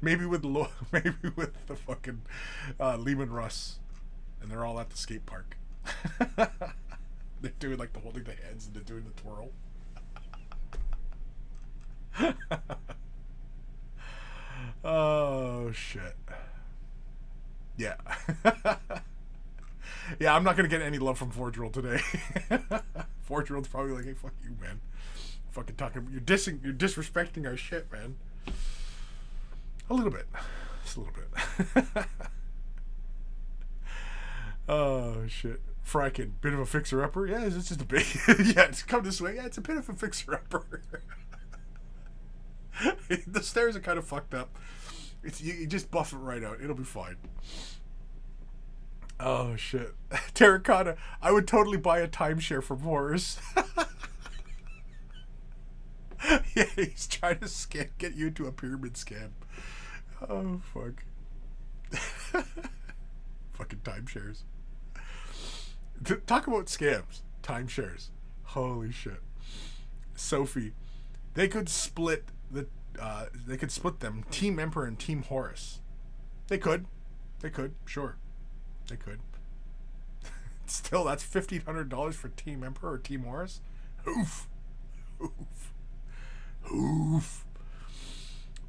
maybe with the fucking Lehman Russ, and they're all at the skate park. They're doing like the holding the hands and they're doing the twirl. Oh shit. Yeah. Yeah, I'm not gonna get any love from Forge World today. Forge World's probably like, hey, fuck you, man. Fucking talking, you're disrespecting our shit, man. A little bit. Just a little bit. Oh shit. Fracking, bit of a fixer-upper? Yeah, it's just a bit. Yeah, it's come this way. Yeah, it's a bit of a fixer-upper. The stairs are kind of fucked up. You just buff it right out. It'll be fine. Oh shit. Terracotta. I would totally buy a timeshare from Horrors. Yeah, he's trying to get you into a pyramid scam. Oh fuck. Fucking timeshares. Talk about scams. Timeshares. Holy shit. Sophie. They could split them. Team Emperor and Team Horus. They could. Sure. They could. Still, that's $1,500 for Team Emperor or Team Horus. Oof.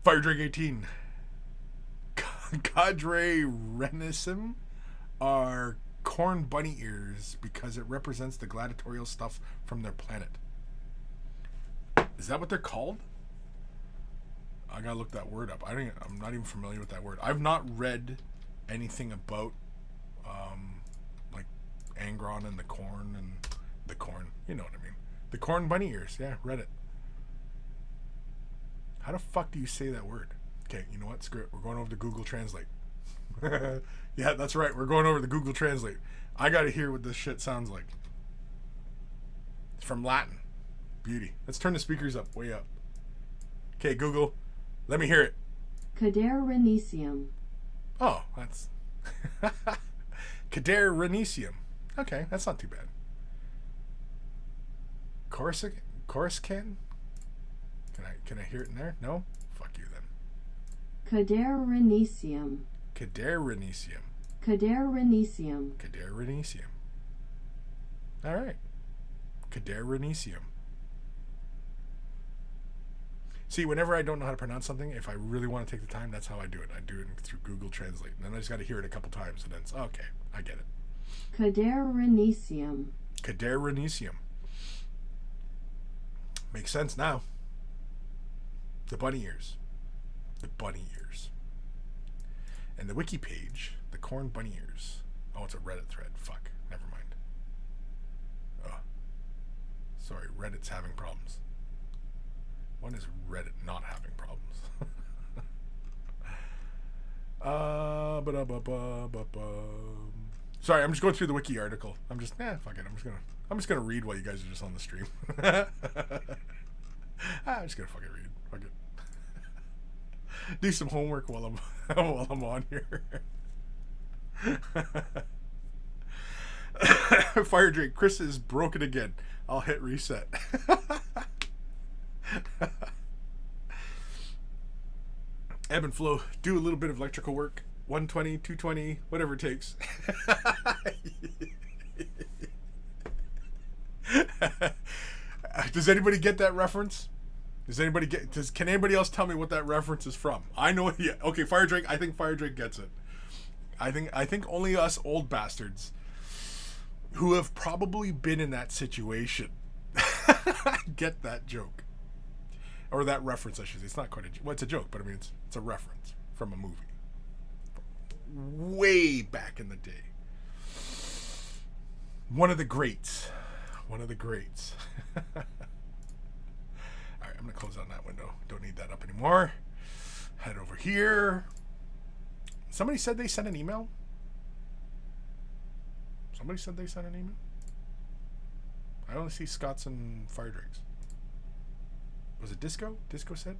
Fire Drake 18. Cadre Renissim are corn bunny ears because it represents the gladiatorial stuff from their planet. Is that what they're called? I gotta look that word up. I'm not even familiar with that word. I've not read anything about like Angron and the corn. You know what I mean? The corn bunny ears. Yeah, read it. How the fuck do you say that word? Okay, you know what? Screw it. We're going over to Google Translate. Yeah, that's right. We're going over to Google Translate. I gotta hear what this shit sounds like. It's from Latin. Beauty. Let's turn the speakers up, way up. Okay, Google. Let me hear it. Cadere Renicium. Oh, that's... Kader Renicium. Okay, that's not too bad. Coruscant? Can I hear it in there? No? Fuck you then. Kader Renicium. Kader Renicium. Kader Renicium. Kader Renicium. Alright. Kader Renicium. See, whenever I don't know how to pronounce something, if I really want to take the time, that's how I do it. I do it through Google Translate. And then I just got to hear it a couple times, and then it's, okay, I get it. Kader Renicium. Kader Renicium. Makes sense now. The bunny ears. The bunny ears. And the wiki page, the corn bunny ears. Oh, it's a Reddit thread. Fuck. Never mind. Oh. Sorry, Reddit's having problems. When is Reddit not having problems? Sorry, I'm just going through the wiki article. I'm just fuck it. I'm just gonna read while you guys are just on the stream. I'm just gonna fucking read. Fuck it. Do some homework while I'm on here. Fire Drake, Kris is broken again. I'll hit reset. Evan Belleau, do a little bit of electrical work. 120, 220, whatever it takes. Does anybody get that reference? Can anybody else tell me what that reference is from? I know. Yeah. Okay, Fire Drake. I think Fire Drake gets it. I think only us old bastards who have probably been in that situation get that joke. Or that reference, I should say. It's not quite a joke. Well, it's a joke, but I mean, it's a reference from a movie. Way back in the day. One of the greats. Alright, I'm going to close on that window. Don't need that up anymore. Head over here. Somebody said they sent an email? I only see Scots and Fire Drakes. Was it Disco? Disco said?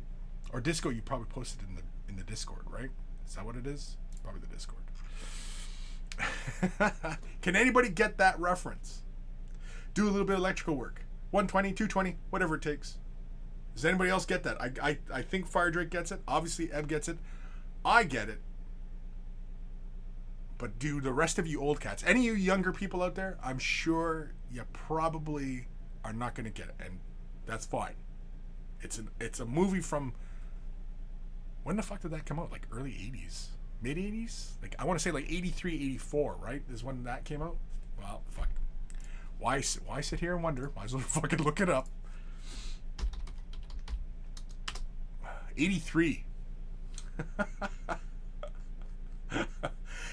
Or Disco you probably posted in the Discord, right? Is that what it is? It's probably the Discord. Can anybody get that reference? Do a little bit of electrical work. 120, 220, whatever it takes. Does anybody else get that? I think Fire Drake gets it. Obviously, Eb gets it. I get it. But do the rest of you old cats, any of you younger people out there, I'm sure you probably are not going to get it. And that's fine. It's a movie from, when the fuck did that come out? Like early 80s? Mid 80s? Like I want to say like 83, 84, right? Is when that came out? Well, fuck. Why sit here and wonder? Might as well fucking look it up. 83.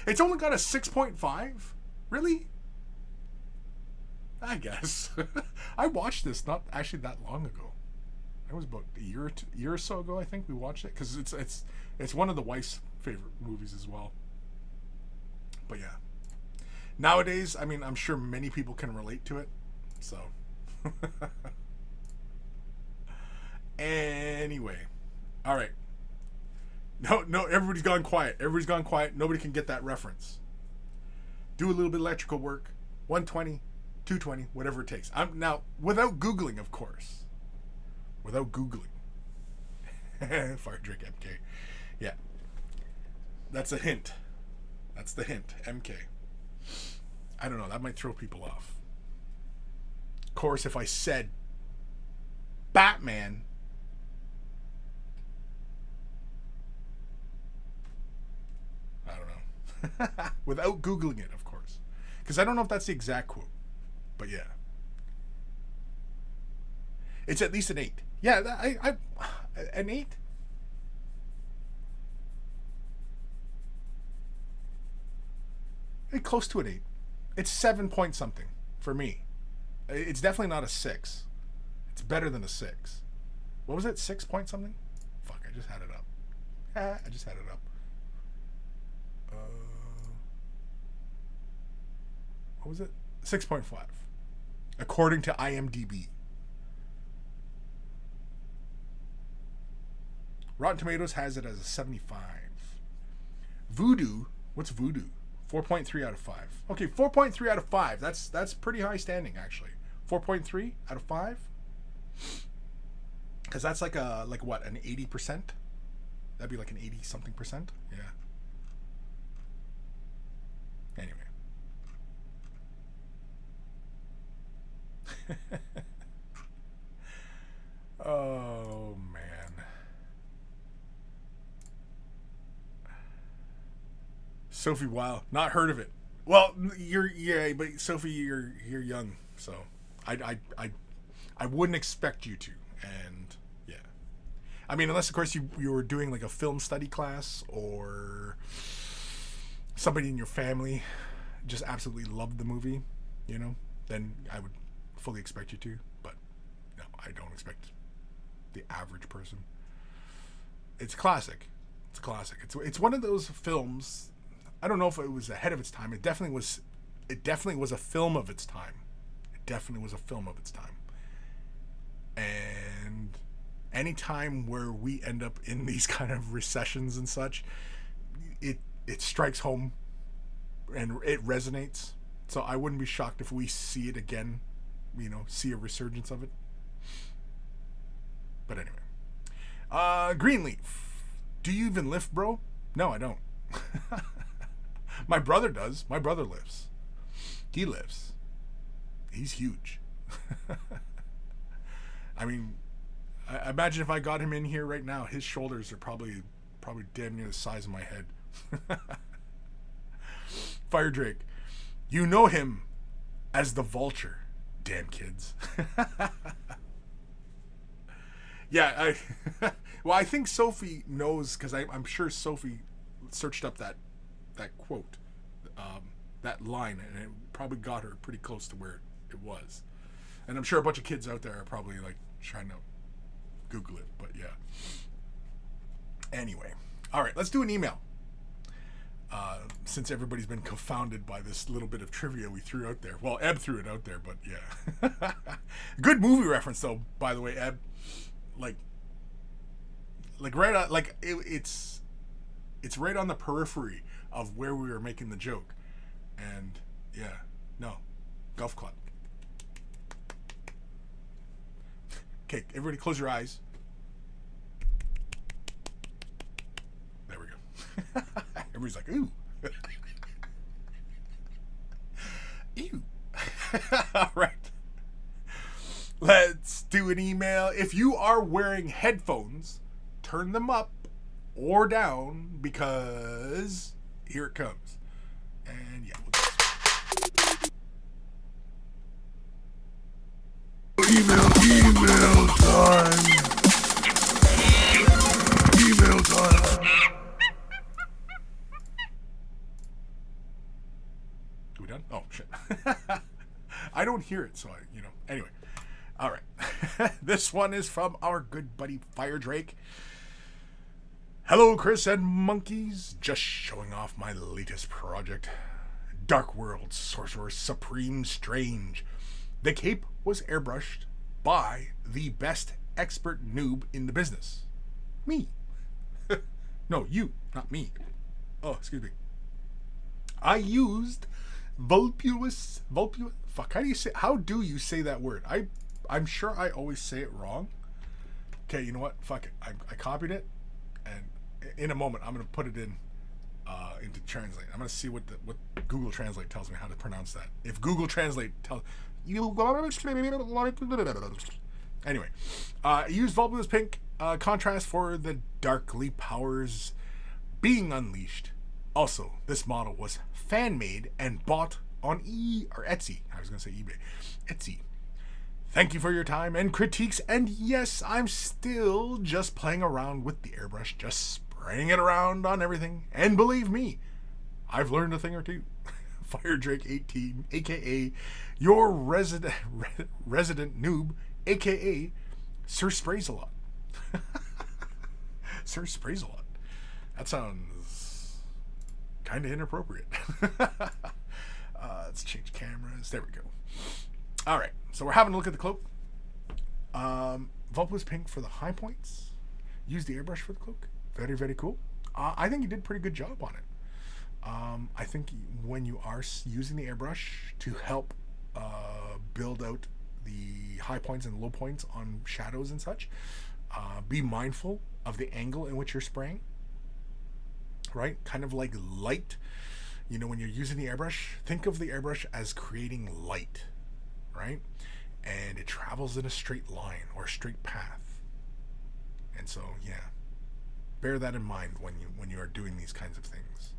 It's only got a 6.5? Really? I guess. I watched this not actually that long ago. It was about a year or so ago, I think we watched it, because it's one of the wife's favorite movies as well. But yeah, nowadays, I mean, I'm sure many people can relate to it. So anyway, all right. No, everybody's gone quiet. Nobody can get that reference. Do a little bit of electrical work. 120, 220, whatever it takes. I'm now without Googling, of course. Without Googling. Fire Drake MK. Yeah. That's a hint. That's the hint. MK. I don't know. That might throw people off. Of course, if I said Batman, I don't know. Without Googling it, of course. Because I don't know if that's the exact quote. But yeah. It's at least an 8. Yeah, an 8? Close to an 8. It's 7 point something for me. It's definitely not a 6. It's better than a 6. What was it? 6 point something? Fuck, I just had it up. What was it? 6.5. According to IMDb. Rotten Tomatoes has it as a 75. Voodoo? What's Voodoo? 4.3 out of 5. Okay, 4.3 out of 5. That's pretty high standing, actually. 4.3 out of 5. Because that's like what, an 80%? That'd be like an 80 something percent. Yeah. Anyway. Oh man. Sophie, wow, not heard of it. Well, but Sophie, you're young, so I wouldn't expect you to, and yeah, I mean, unless of course you were doing like a film study class or somebody in your family just absolutely loved the movie, then I would fully expect you to, but no, I don't expect the average person. It's a classic. It's a classic. It's one of those films. I don't know if it was ahead of its time. It definitely was a film of its time. It definitely was a film of its time. And any time where we end up in these kind of recessions and such, it strikes home and it resonates. So I wouldn't be shocked if we see it again, see a resurgence of it. But anyway. Greenleaf. Do you even lift, bro? No, I don't. My brother does. My brother lifts. He lifts. He's huge. I mean, I imagine if I got him in here right now, his shoulders are probably damn near the size of my head. Fire Drake. You know him as the Vulture. Damn kids. Yeah, I think Sophie knows, because I'm sure Sophie searched up that quote, that line, and it probably got her pretty close to where it was. And I'm sure a bunch of kids out there are probably like trying to Google it, but yeah. Anyway, all right, let's do an email. Since everybody's been confounded by this little bit of trivia we threw out there. Well, Eb threw it out there, but yeah. Good movie reference, though, by the way, Eb. Like right on, like it's right on the periphery of where we were making the joke, and yeah, no, golf club. Okay, everybody, close your eyes. There we go. Everybody's like, ooh, ew. All right. Let's do an email. If you are wearing headphones, turn them up or down, because here it comes. And yeah, email time. Email time. We done? Oh shit. I don't hear it, so anyway. All right. This one is from our good buddy Fire Drake. Hello, Kris and monkeys. Just showing off my latest project. Dark World Sorcerer Supreme Strange. The cape was airbrushed by the best expert noob in the business. Me. No, you, not me. Oh, excuse me. I used voluptuous. Fuck, how do you say that word? I'm sure I always say it wrong. Okay, you know what? Fuck it. I copied it, and in a moment I'm gonna put it into Translate. I'm gonna see what Google Translate tells me how to pronounce that. If Google Translate tells you, anyway, use Voluptuous Pink contrast for the darkly powers being unleashed. Also, this model was fan made and bought on Etsy. I was gonna say eBay. Etsy. Thank you for your time and critiques, and yes, I'm still just playing around with the airbrush, just spraying it around on everything, and believe me, I've learned a thing or two. Fire Drake 18, aka your resident noob, aka Sir Sprays a Lot. Sir Sprays a Lot. That sounds kind of inappropriate. Let's change cameras. There we go. All right, so we're having a look at the cloak. Voluptuous Pink for the high points. Use the airbrush for the cloak. Very, very cool. I think you did a pretty good job on it. I think when you are using the airbrush to help build out the high points and low points on shadows and such, be mindful of the angle in which you're spraying, right? Kind of like light. You know, when you're using the airbrush, think of the airbrush as creating light, right? And it travels in a straight line or a straight path. And so, yeah, bear that in mind when you are doing these kinds of things.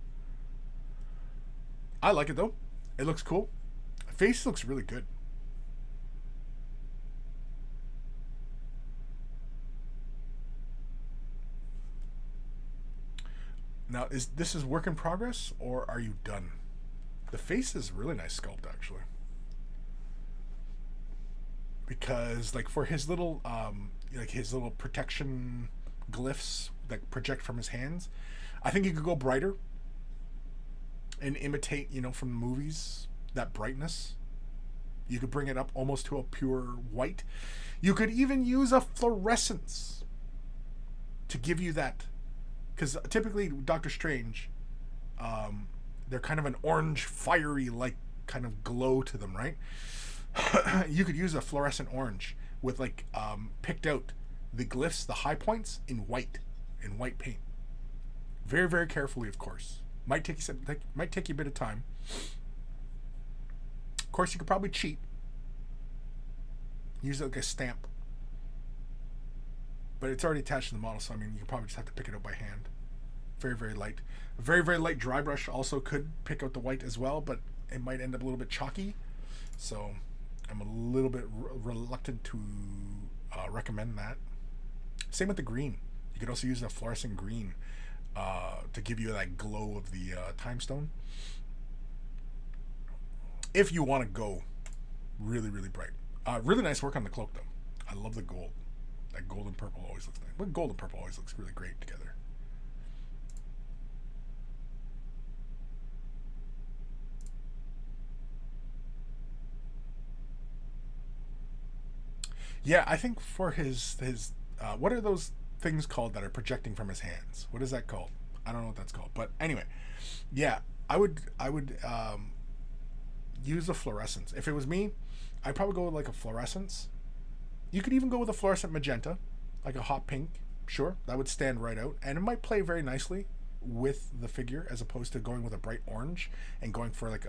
I like it though. It looks cool. Face looks really good. Now, is this work in progress, or are you done? The face is really nice sculpt, actually. Because, like, for his little, his little protection glyphs that project from his hands, I think he could go brighter and imitate, from the movies, that brightness. You could bring it up almost to a pure white. You could even use a fluorescence to give you that. Because typically Doctor Strange, they're kind of an orange, fiery, like, kind of glow to them, right? You could use a fluorescent orange with, like, picked out the glyphs, the high points, in white paint. Very, very carefully, of course. Might take you a bit of time. Of course, you could probably cheat. Use it like a stamp. But it's already attached to the model, so I mean, you probably just have to pick it up by hand. Very, very light. A very, very light dry brush also could pick out the white as well, but it might end up a little bit chalky. So I'm a little bit reluctant to recommend that. Same with the green. You could also use a fluorescent green to give you that glow of the time stone. If you want to go really, really bright. Really nice work on the cloak, though. I love the gold. That gold and purple always looks nice. But gold and purple always looks really great together. Yeah, I think for his what are those things called that are projecting from his hands? What is that called? I don't know what that's called. But anyway, yeah, I would use a fluorescence. If it was me, I'd probably go with like a fluorescence. You could even go with a fluorescent magenta, like a hot pink. Sure, that would stand right out, and it might play very nicely with the figure as opposed to going with a bright orange and going for like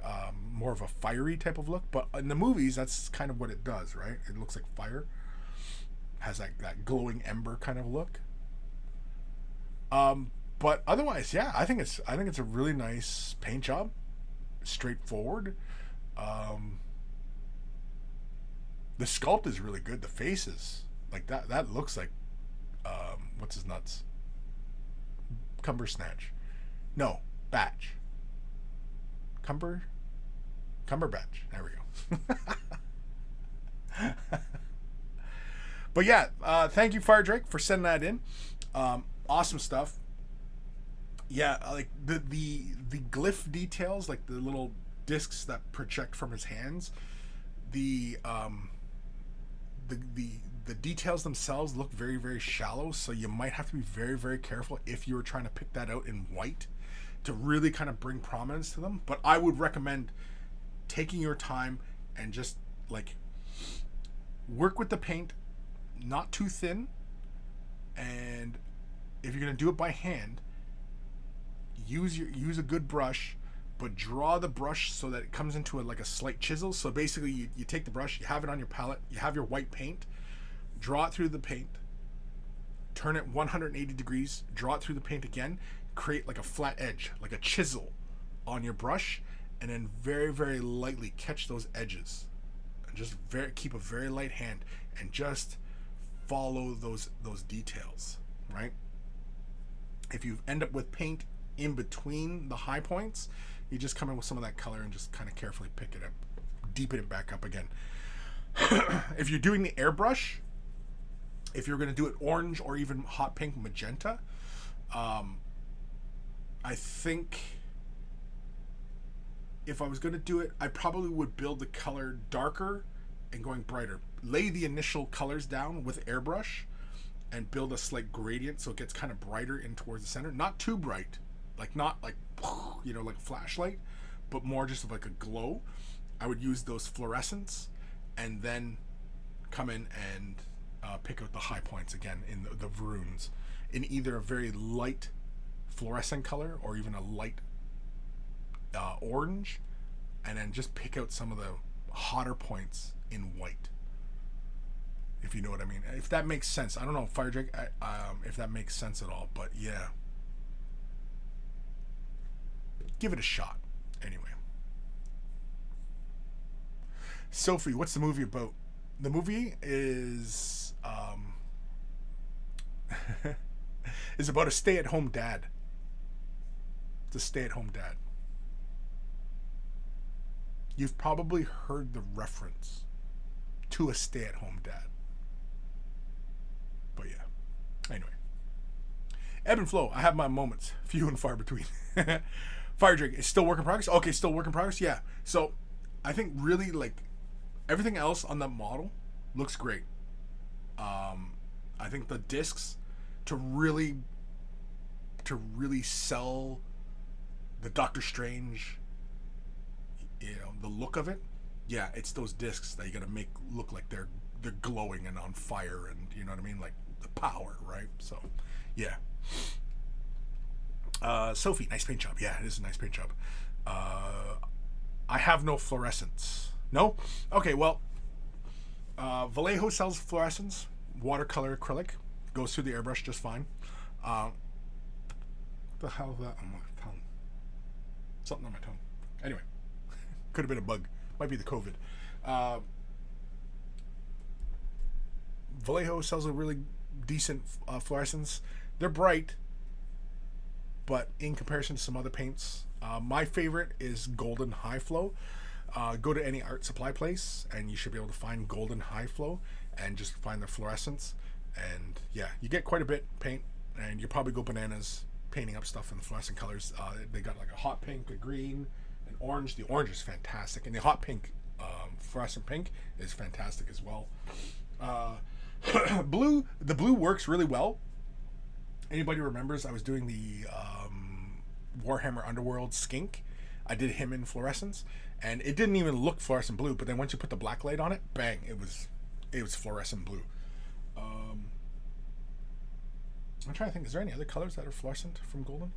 more of a fiery type of look. But in the movies, that's kind of what it does, right? It looks like fire, has that glowing ember kind of look. But otherwise, yeah, I think it's a really nice paint job, straightforward. The sculpt is really good. The faces, like that looks like what's his nuts? Cumbersnatch. No, Batch. Cumberbatch. There we go. But yeah, thank you, Fire Drake, for sending that in. Awesome stuff. Yeah, like the glyph details, like the little discs that project from his hands. The details themselves look very, very shallow, so you might have to be very, very careful if you were trying to pick that out in white to really kind of bring prominence to them. But I would recommend taking your time and just like work with the paint, not too thin, and if you're going to do it by hand, use a good brush, but draw the brush so that it comes into like a slight chisel. So basically you take the brush, you have it on your palette, you have your white paint, draw it through the paint, turn it 180 degrees, draw it through the paint again, create like a flat edge, like a chisel on your brush, and then very, very lightly catch those edges. And just keep a very light hand and just follow those details, right? If you end up with paint in between the high points, you just come in with some of that color and just kind of carefully pick it up, deepen it back up again. If you're doing the airbrush, if you're going to do it orange or even hot pink magenta, I think if I was going to do it, I probably would build the color darker and going brighter. Lay the initial colors down with airbrush and build a slight gradient so it gets kind of brighter in towards the center. Not too bright, like not like like a flashlight, but more just of like a glow, I would use those fluorescents, and then come in and pick out the high points again in the runes in either a very light fluorescent color or even a light orange, and then just pick out some of the hotter points in white, if you know what I mean. If that makes sense. I don't know, Fire Drake, if that makes sense at all, but yeah. Give it a shot. Anyway. Sophie, what's the movie about? The movie is is about a stay-at-home dad. It's a stay-at-home dad. You've probably heard the reference to a stay-at-home dad. But yeah. Anyway. Ebb and flow. I have my moments. Few and far between. Fire Drake is still work in progress? Okay, still work in progress? Yeah. So, I think really, like, everything else on that model looks great. I think the discs to really sell the Doctor Strange, the look of it. Yeah, it's those discs that you gotta make look like they're glowing and on fire, and you know what I mean, like the power, right? So, yeah. Sophie, nice paint job. Yeah, it is a nice paint job. I have no fluorescents. No? Okay, well, Vallejo sells fluorescents, watercolor acrylic, goes through the airbrush just fine. What the hell is that on my tongue? Something on my tongue. Anyway, could have been a bug. Might be the COVID. Vallejo sells a really decent fluorescents. They're bright, but in comparison to some other paints, my favorite is Golden High Flow. Go to any art supply place and you should be able to find Golden High Flow and just find their fluorescents. And yeah, you get quite a bit paint, and you probably go bananas painting up stuff in the fluorescent colors. They got like a hot pink, a green, an orange. The orange is fantastic, and the hot pink, fluorescent pink, is fantastic as well. Blue, the blue works really well. Anybody remembers I was doing the Warhammer Underworld skink? I did him in fluorescence, and it didn't even look fluorescent blue, but then once you put the black light on it, bang, it was fluorescent blue. I'm trying to think, is there any other colors that are fluorescent from Golden?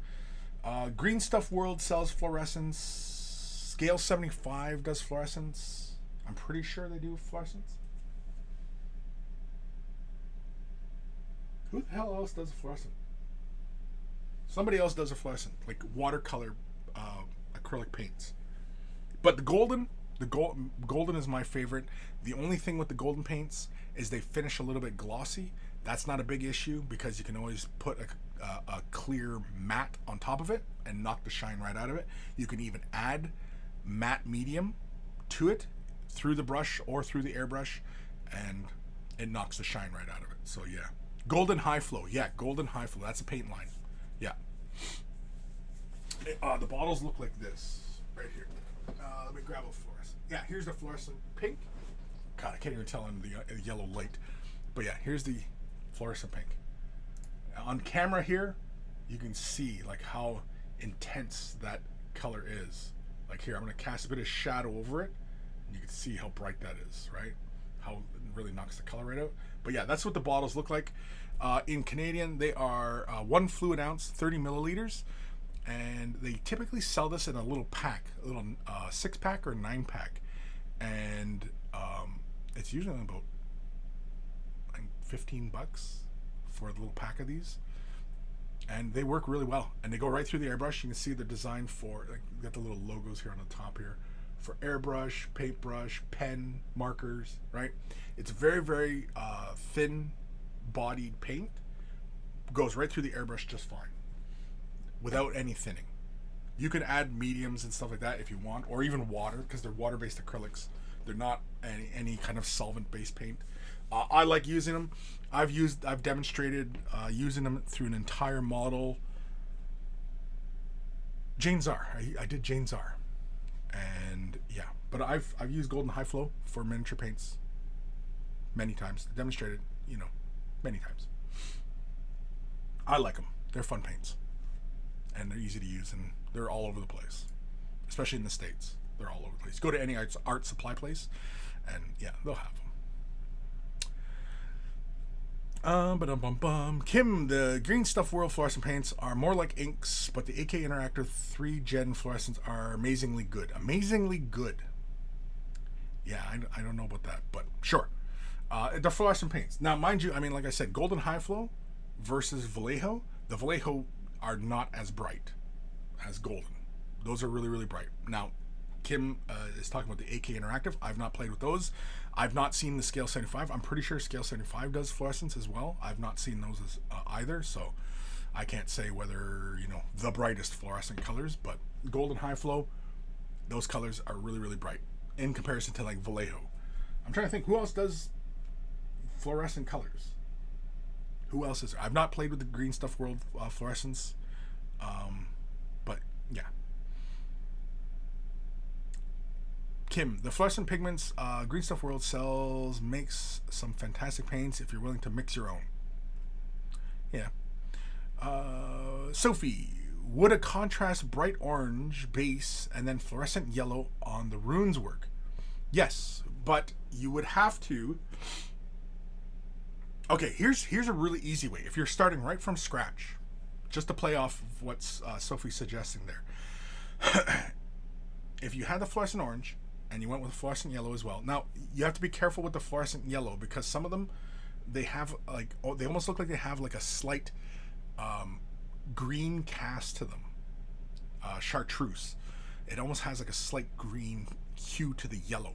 Green Stuff World sells fluorescence. Scale 75 does fluorescence. I'm pretty sure they do fluorescence. Who the hell else does a fluorescent? Somebody else does a fluorescent, like watercolor acrylic paints. But the golden is my favorite. The only thing with the golden paints is they finish a little bit glossy. That's not a big issue because you can always put a clear matte on top of it and knock the shine right out of it. You can even add matte medium to it through the brush or through the airbrush, and it knocks the shine right out of it. So yeah. Golden High Flow. Yeah, Golden High Flow. That's a paint line. Yeah. The bottles look like this right here. Let me grab a fluorescent. Yeah, here's the fluorescent pink. God, I can't even tell in the yellow light. But yeah, here's the fluorescent pink. On camera here, you can see like how intense that color is. Like here, I'm going to cast a bit of shadow over it, and you can see how bright that is, right? How it really knocks the color right out. But yeah, that's what the bottles look like. In Canadian, they are 1 fluid ounce, 30 milliliters, and they typically sell this in a little pack, a little 6-pack or 9-pack, and it's usually about $15 for a little pack of these, and they work really well, and they go right through the airbrush. You can see the design for, like, you got the little logos here on the top here for airbrush, paintbrush, pen, markers, right? It's very, very thin bodied paint, goes right through the airbrush just fine without any thinning. You can add mediums and stuff like that if you want, or even water, because they're water-based acrylics. They're not any kind of solvent-based paint. I like using them. I've demonstrated using them through an entire model. Jane Czar. I did Jane Czar, and yeah. But I've used Golden High Flow for miniature paints many times. Demonstrated, many times. I like them. They're fun paints. and they're easy to use, and they're all over the place, especially in the States. They're all over the place. Go to any art supply place, and yeah, they'll have them. Kim, the Green Stuff World fluorescent paints are more like inks, but the AK Interactive 3-Gen fluorescents are amazingly good. Amazingly good. Yeah, I don't know about that, but sure. The fluorescent paints. Now, mind you, I mean, like I said, Golden High Flow versus Vallejo. The Vallejo are not as bright as Golden. Those are really, really bright. Now, Kim is talking about the AK Interactive. I've not played with those. I've not seen the Scale 75. I'm pretty sure Scale 75 does fluorescence as well. I've not seen those as, either, so I can't say whether, you know, the brightest fluorescent colors, but Golden High Flow, those colors are really, really bright in comparison to, like, Vallejo. I'm trying to think, who else does fluorescent colors? Who else is there? I've not played with the Green Stuff World fluorescence, but yeah. Kim, the fluorescent pigments Green Stuff World makes some fantastic paints if you're willing to mix your own. Yeah. Sophie, would a contrast bright orange base and then fluorescent yellow on the runes work? Yes, but you would have to. Okay, here's a really easy way. If you're starting right from scratch, just to play off of what Sophie's suggesting there. If you had the fluorescent orange and you went with fluorescent yellow as well. Now, you have to be careful with the fluorescent yellow because some of them, they have like, they almost look like they have like a slight green cast to them. Chartreuse. It almost has like a slight green hue to the yellow.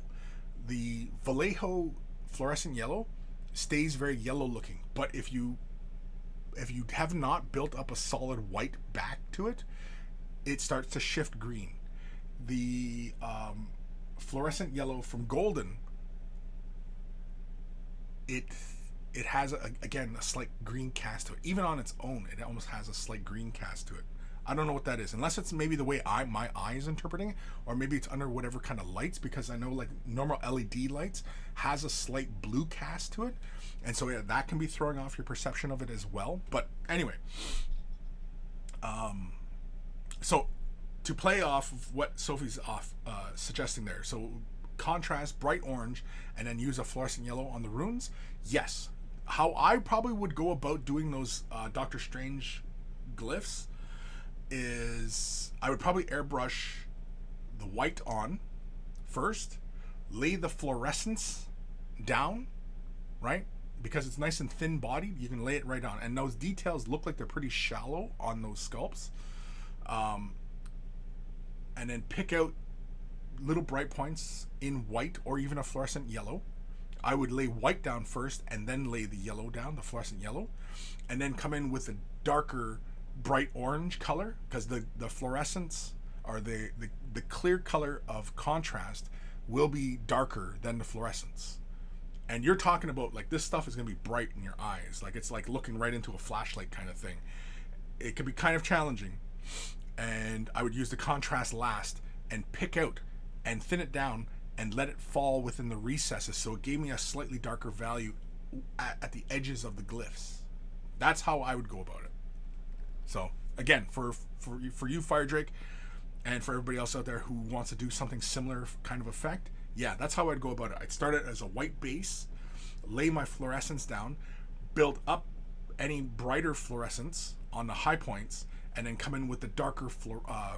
The Vallejo fluorescent yellow stays very yellow looking, but if you have not built up a solid white back to it, it starts to shift green. The fluorescent yellow from Golden, it has again a slight green cast to it. Even on its own, it almost has a slight green cast to it. I don't know what that is, unless it's maybe the way my eye is interpreting it, or maybe it's under whatever kind of lights, because I know like normal LED lights has a slight blue cast to it, and so yeah, that can be throwing off your perception of it as well. But anyway, so to play off of what Sophie's suggesting there, so contrast bright orange and then use a fluorescent yellow on the runes. Yes, how I probably would go about doing those Doctor Strange glyphs is I would probably airbrush the white on first, lay the fluorescence down, right? Because it's nice and thin bodied, you can lay it right on, and those details look like they're pretty shallow on those sculpts. And then pick out little bright points in white or even a fluorescent yellow. I would lay white down first and then lay the yellow down, the fluorescent yellow, and then come in with a darker bright orange color, because the fluorescence or the clear color of contrast will be darker than the fluorescence. And you're talking about like this stuff is going to be bright in your eyes, like it's like looking right into a flashlight kind of thing. It can be kind of challenging, and I would use the contrast last and pick out and thin it down and let it fall within the recesses, so it gave me a slightly darker value at the edges of the glyphs. That's how I would go about it. So again, for you, Fire Drake, and for everybody else out there who wants to do something similar kind of effect, yeah, that's how I'd go about it. I'd start it as a white base, lay my fluorescence down, build up any brighter fluorescence on the high points, and then come in with the darker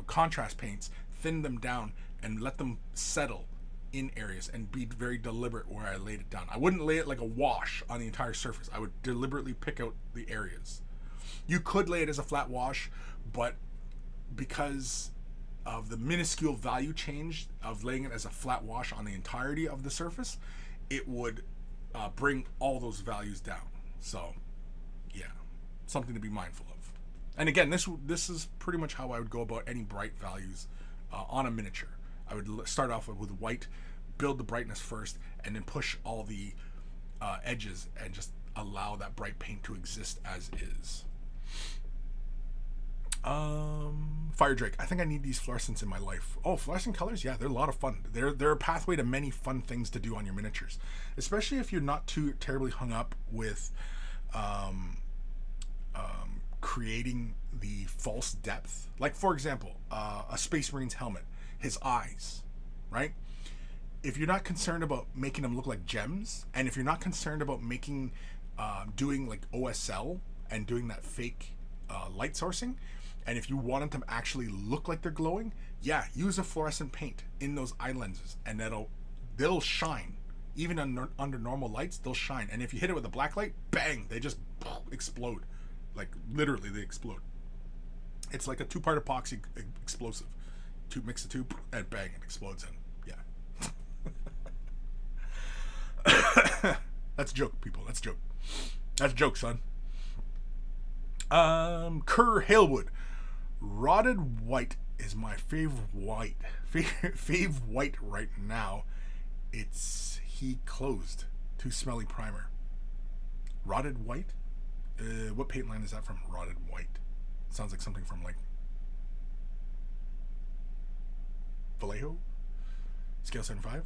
contrast paints, thin them down, and let them settle in areas, and be very deliberate where I laid it down. I wouldn't lay it like a wash on the entire surface. I would deliberately pick out the areas. You could lay it as a flat wash, but because of the minuscule value change of laying it as a flat wash on the entirety of the surface, it would bring all those values down. So yeah, something to be mindful of. And again, this is pretty much how I would go about any bright values on a miniature. I would start off with white, build the brightness first, and then push all the edges and just allow that bright paint to exist as is. Fire Drake, I think I need these fluorescents in my life. Oh, fluorescent colors? Yeah, they're a lot of fun. They're a pathway to many fun things to do on your miniatures, especially if you're not too terribly hung up with creating the false depth. Like, for example, a Space Marine's helmet, his eyes, right? If you're not concerned about making them look like gems, and if you're not concerned about making, doing like OSL and doing that fake light sourcing, and if you want them to actually look like they're glowing, yeah, use a fluorescent paint in those eye lenses, and they'll shine. Even under normal lights, they'll shine. And if you hit it with a black light, bang, they just explode. Like, literally, they explode. It's like a 2-part epoxy explosive. Mix the two, and bang, it explodes in. Yeah. That's a joke, people. That's a joke. That's a joke, son. Kerr Halewood. Rotted white is my fave white. Fave white right now. He closed. Too smelly primer. Rotted white? What paint line is that from? Rotted white. Sounds like something from like Vallejo? Scale 75?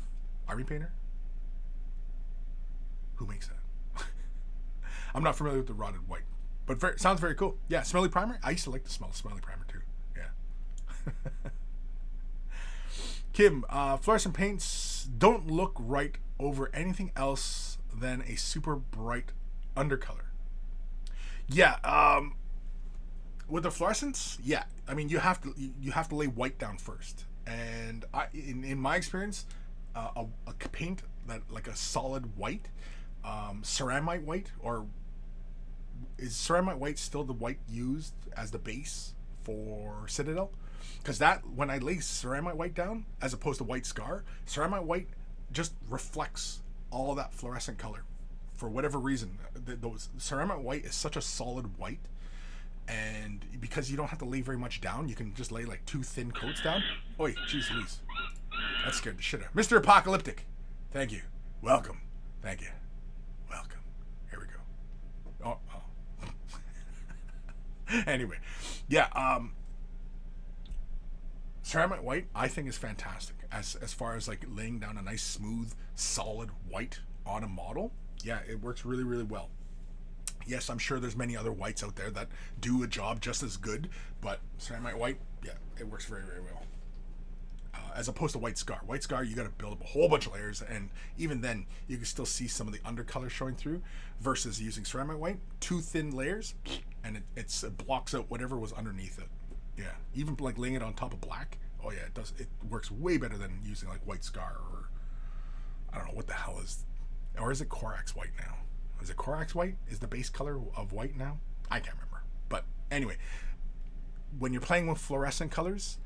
Army painter? Who makes that? I'm not familiar with the rotted white. But sounds very cool. Yeah, smelly primer? I used to like to smell smelly primer too. Yeah. Kim, fluorescent paints don't look right over anything else than a super bright undercolor. Yeah, with the fluorescents, yeah. I mean, you have to lay white down first. And in my experience, a paint that like a solid white, ceramite white, or is ceramite white still the white used as the base for Citadel? Because that, when I lay ceramite white down as opposed to white scar, ceramite white just reflects all of that fluorescent color for whatever reason. Those ceramite white is such a solid white, and because you don't have to lay very much down, you can just lay like 2 thin coats down. Oi, jeez Louise, that scared the shit out of Mr. Apocalyptic. Thank you. Welcome. Thank you. Welcome. Here we go. Oh. Anyway, yeah. Ceramite white, I think, is fantastic as far as like laying down a nice, smooth, solid white on a model. Yeah, it works really, really well. Yes, I'm sure there's many other whites out there that do a job just as good, but ceramite white, yeah, it works very, very well. As opposed to white scar. White scar, you got to build up a whole bunch of layers, and even then, you can still see some of the undercolor showing through, versus using ceramite white, 2 thin layers, and it blocks out whatever was underneath it. Yeah, even like laying it on top of black. Oh yeah, it does. It works way better than using like white scar, or I don't know what the hell is, or is it Codex white now? Is it Codex white? Is the base color of white now? I can't remember. But anyway, when you're playing with fluorescent colors,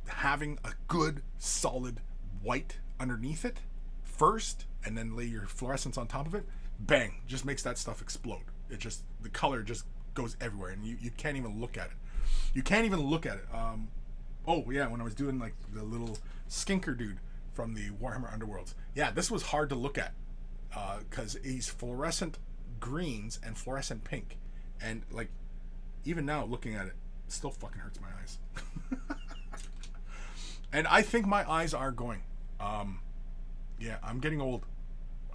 having a good solid white underneath it first, and then lay your fluorescents on top of it, bang, just makes that stuff explode. It just, the color just goes everywhere, and you can't even look at it. You can't even look at it. Oh yeah, when I was doing like the little skinker dude from the Warhammer Underworlds, yeah, this was hard to look at because he's fluorescent greens and fluorescent pink, and like even now looking at it, still fucking hurts my eyes. And I think my eyes are going. Yeah, I'm getting old.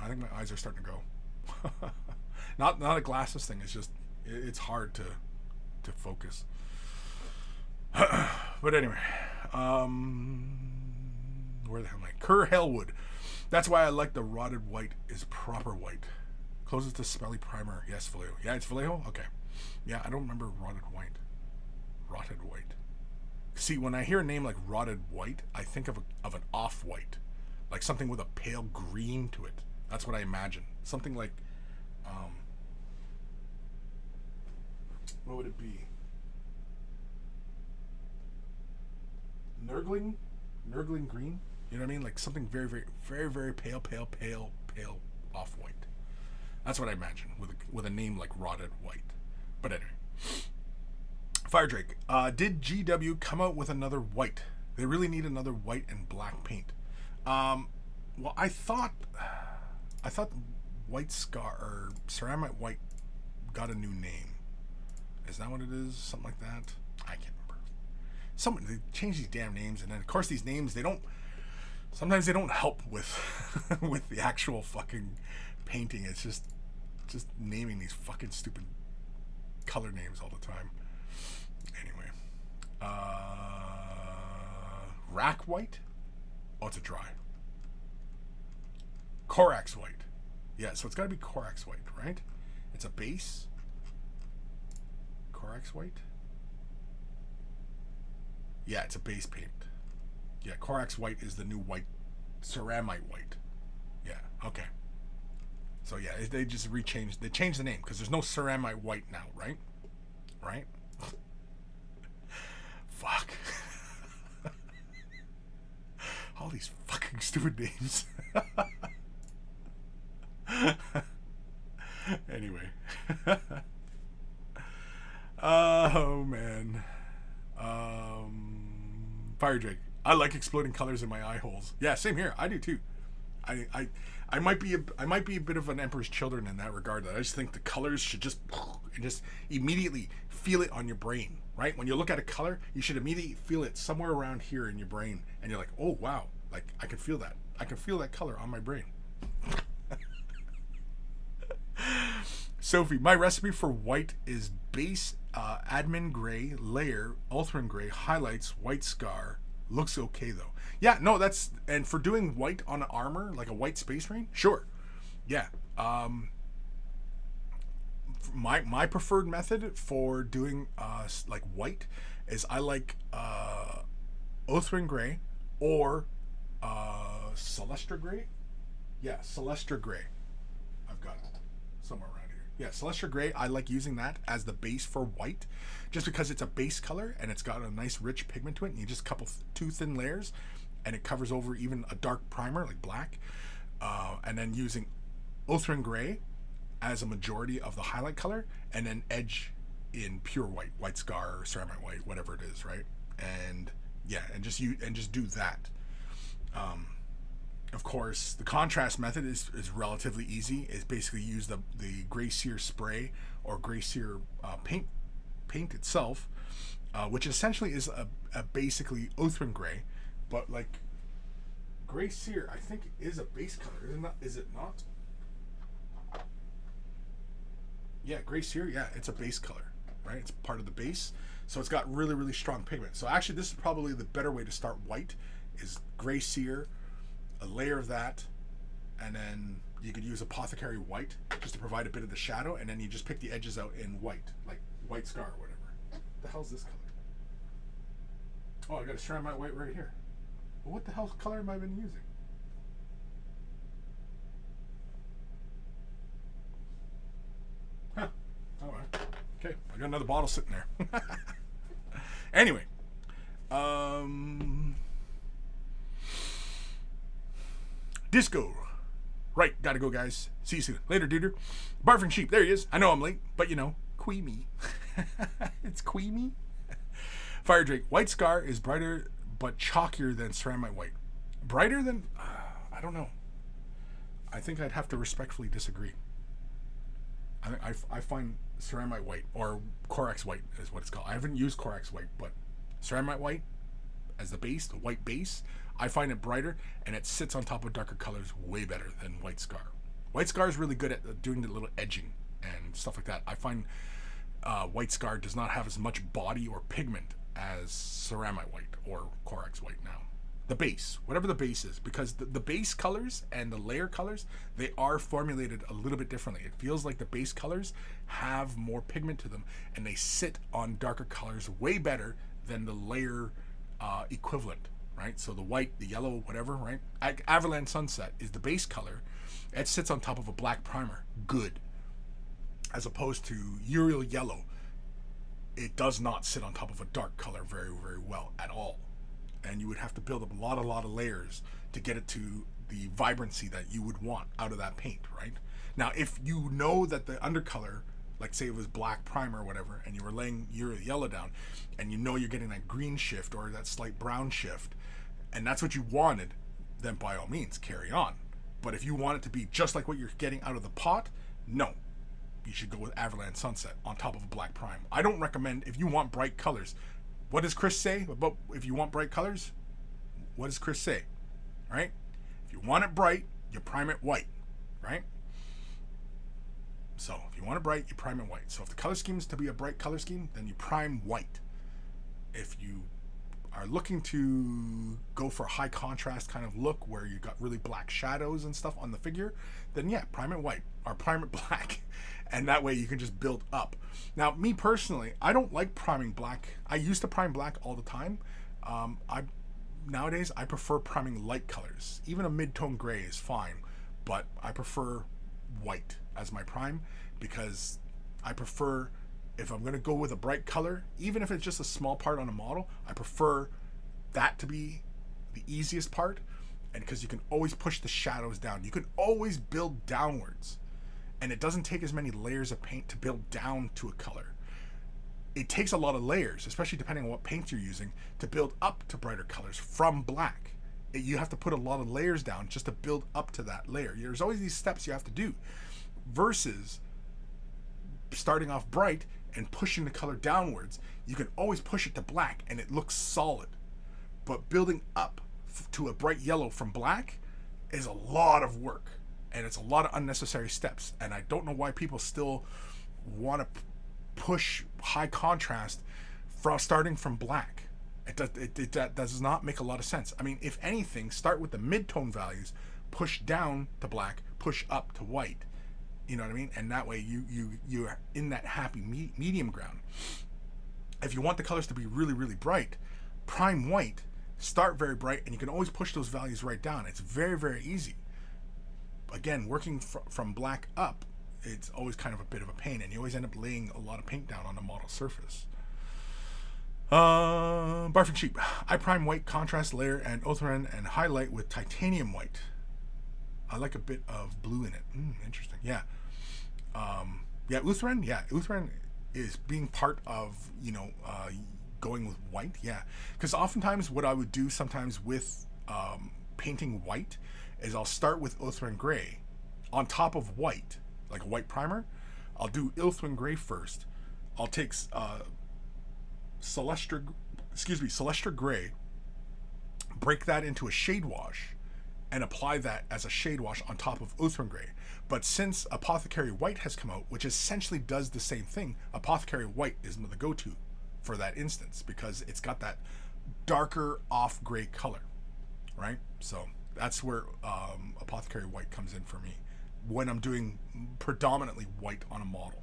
I think my eyes are starting to go. Not a glasses thing. It's just it's hard to focus. But anyway, where the hell am I? Kerr Halewood. That's why I like the rotted white is proper white. Closest to smelly primer. Yes, Vallejo. Yeah, it's Vallejo? Okay. Yeah, I don't remember rotted white. Rotted white. See, when I hear a name like rotted white, I think of an off-white. Like something with a pale green to it. That's what I imagine. Something like, what would it be? Nurgling green? You know what I mean? Like something very, very, very, very pale off-white. That's what I imagine with a name like rotted white. But anyway. Fire Drake. Did GW come out with another white? They really need another white and black paint. Well, I thought white scar or ceramite white got a new name. Is that what it is? Something like that? I can't remember. They change these damn names, and then of course these names sometimes they don't help with with the actual fucking painting. It's just naming these fucking stupid color names all the time. Rack white. Oh, it's a dry. Codex white. Yeah, so it's got to be Codex white, right? It's a base. Codex white. Yeah, it's a base paint. Yeah, Codex white is the new white. Ceramite white. Yeah, okay. So yeah, they just rechanged. They changed the name because there's no ceramite white now, right? Right? Fuck. All these fucking stupid names. Anyway. Oh man. Fire Drake. I like exploding colors in my eye holes. Yeah, same here. I do too. I might be a bit of an Emperor's Children in that regard. I just think the colors should just immediately feel it on your brain, right? When you look at a color, you should immediately feel it somewhere around here in your brain, and you're like, oh wow, like I can feel that. I can feel that color on my brain. Sophie, my recipe for white is base admin gray, layer, Ultron gray, highlights, white scar. Looks okay though. Yeah, no, that's, and for doing white on armor, like a white space marine, sure. Yeah. My preferred method for doing like white is I like Othrin gray or Celestra gray. Yeah, Celestra gray. I've got it somewhere around here. Yeah, Celestra gray. I like using that as the base for white, just because it's a base color and it's got a nice rich pigment to it. And you just couple two thin layers, and it covers over even a dark primer like black. And then using Othrin gray as a majority of the highlight color, and then edge in pure white, white scar or ceramite white, whatever it is, right? And yeah, and just do that. Of course, the contrast method is relatively easy. It's basically use the Gray Sear spray or Gray Sear paint itself, which essentially is a basically Othrin gray, but like Gray Sear, I think is a base color, is it not? Yeah, Gray Sear, yeah, it's a base color, right? It's part of the base, so it's got really, really strong pigment. So actually, this is probably the better way to start white, is Gray Sear, a layer of that, and then you could use Apothecary white just to provide a bit of the shadow, and then you just pick the edges out in white, like white scar or whatever. What the hell's this color? Oh, I got a ceramite white right here. Well, what the hell color have I been using? Huh. All right. Okay, I got another bottle sitting there. Anyway, Disco. Right, gotta go, guys. See you soon. Later, dude. Barfing Sheep, there he is. I know I'm late, but you know, Queemy. It's Queemy. Fire Drake. White Scar is brighter but chalkier than ceramite white. Brighter than... I don't know. I think I'd have to respectfully disagree. I find ceramite white, or Codex white is what it's called. I haven't used Codex white, but ceramite white as the base, the white base, I find it brighter, and it sits on top of darker colors way better than White Scar. White Scar is really good at doing the little edging and stuff like that. I find White Scar does not have as much body or pigment as ceramite white or Codex white now. The base, whatever the base is, because the base colors and the layer colors, they are formulated a little bit differently. It feels like the base colors have more pigment to them, and they sit on darker colors way better than the layer equivalent, right? So the white, the yellow, whatever, right? Avalanche Sunset is the base color. It sits on top of a black primer. Good. As opposed to Uriel Yellow, it does not sit on top of a dark color very, very well at all. And you would have to build up a lot of layers to get it to the vibrancy that you would want out of that paint, right? Now, if you know that the undercolor, like say it was black primer or whatever, and you were laying your yellow down, and you know you're getting that green shift or that slight brown shift, and that's what you wanted, then by all means, carry on. But if you want it to be just like what you're getting out of the pot, no. You should go with Avalanche Sunset on top of a black prime. I don't recommend, if you want bright colors, what does Kris say about if you want bright colors? What does Kris say? Right? If you want it bright, you prime it white. Right? So if you want it bright, you prime it white. So if the color scheme is to be a bright color scheme, then you prime white. If you are looking to go for a high contrast kind of look where you got really black shadows and stuff on the figure, then yeah, prime it white or prime it black, and that way you can just build up. Now, me personally, I don't like priming black. I used to prime black all the time. Nowadays I prefer priming light colors. Even a mid-tone gray is fine, but I prefer white as my prime because I prefer, if I'm going to go with a bright color, even if it's just a small part on a model, I prefer that to be the easiest part, and because you can always push the shadows down. You can always build downwards, and it doesn't take as many layers of paint to build down to a color. It takes a lot of layers, especially depending on what paint you're using, to build up to brighter colors from black. You have to put a lot of layers down just to build up to that layer. There's always these steps you have to do, versus starting off bright and pushing the color downwards. You can always push it to black and it looks solid. But building up to a bright yellow from black is a lot of work, and it's a lot of unnecessary steps. And I don't know why people still want to push high contrast from starting from black. That does not make a lot of sense. I mean, if anything, start with the mid-tone values, push down to black, push up to white. You know what I mean? And that way you're in that happy medium ground. If you want the colors to be really, really bright, prime white, start very bright, and you can always push those values right down. It's very, very easy. Again, working from black up, it's always kind of a bit of a pain, and you always end up laying a lot of paint down on the model surface. Barfing Sheep. I prime white, contrast layer, and Othran and highlight with titanium white. I like a bit of blue in it. Interesting. Yeah. Uthran. Yeah, Uthran is being part of, going with white. Yeah. Because oftentimes what I would do sometimes with painting white is I'll start with Uthran gray on top of white, like a white primer. I'll do Uthran gray first. I'll take Celestra gray, break that into a shade wash, and apply that as a shade wash on top of Uthran gray. But since Apothecary White has come out, which essentially does the same thing, Apothecary White is the go-to for that instance because it's got that darker off gray color, right? So that's where Apothecary White comes in for me when I'm doing predominantly white on a model.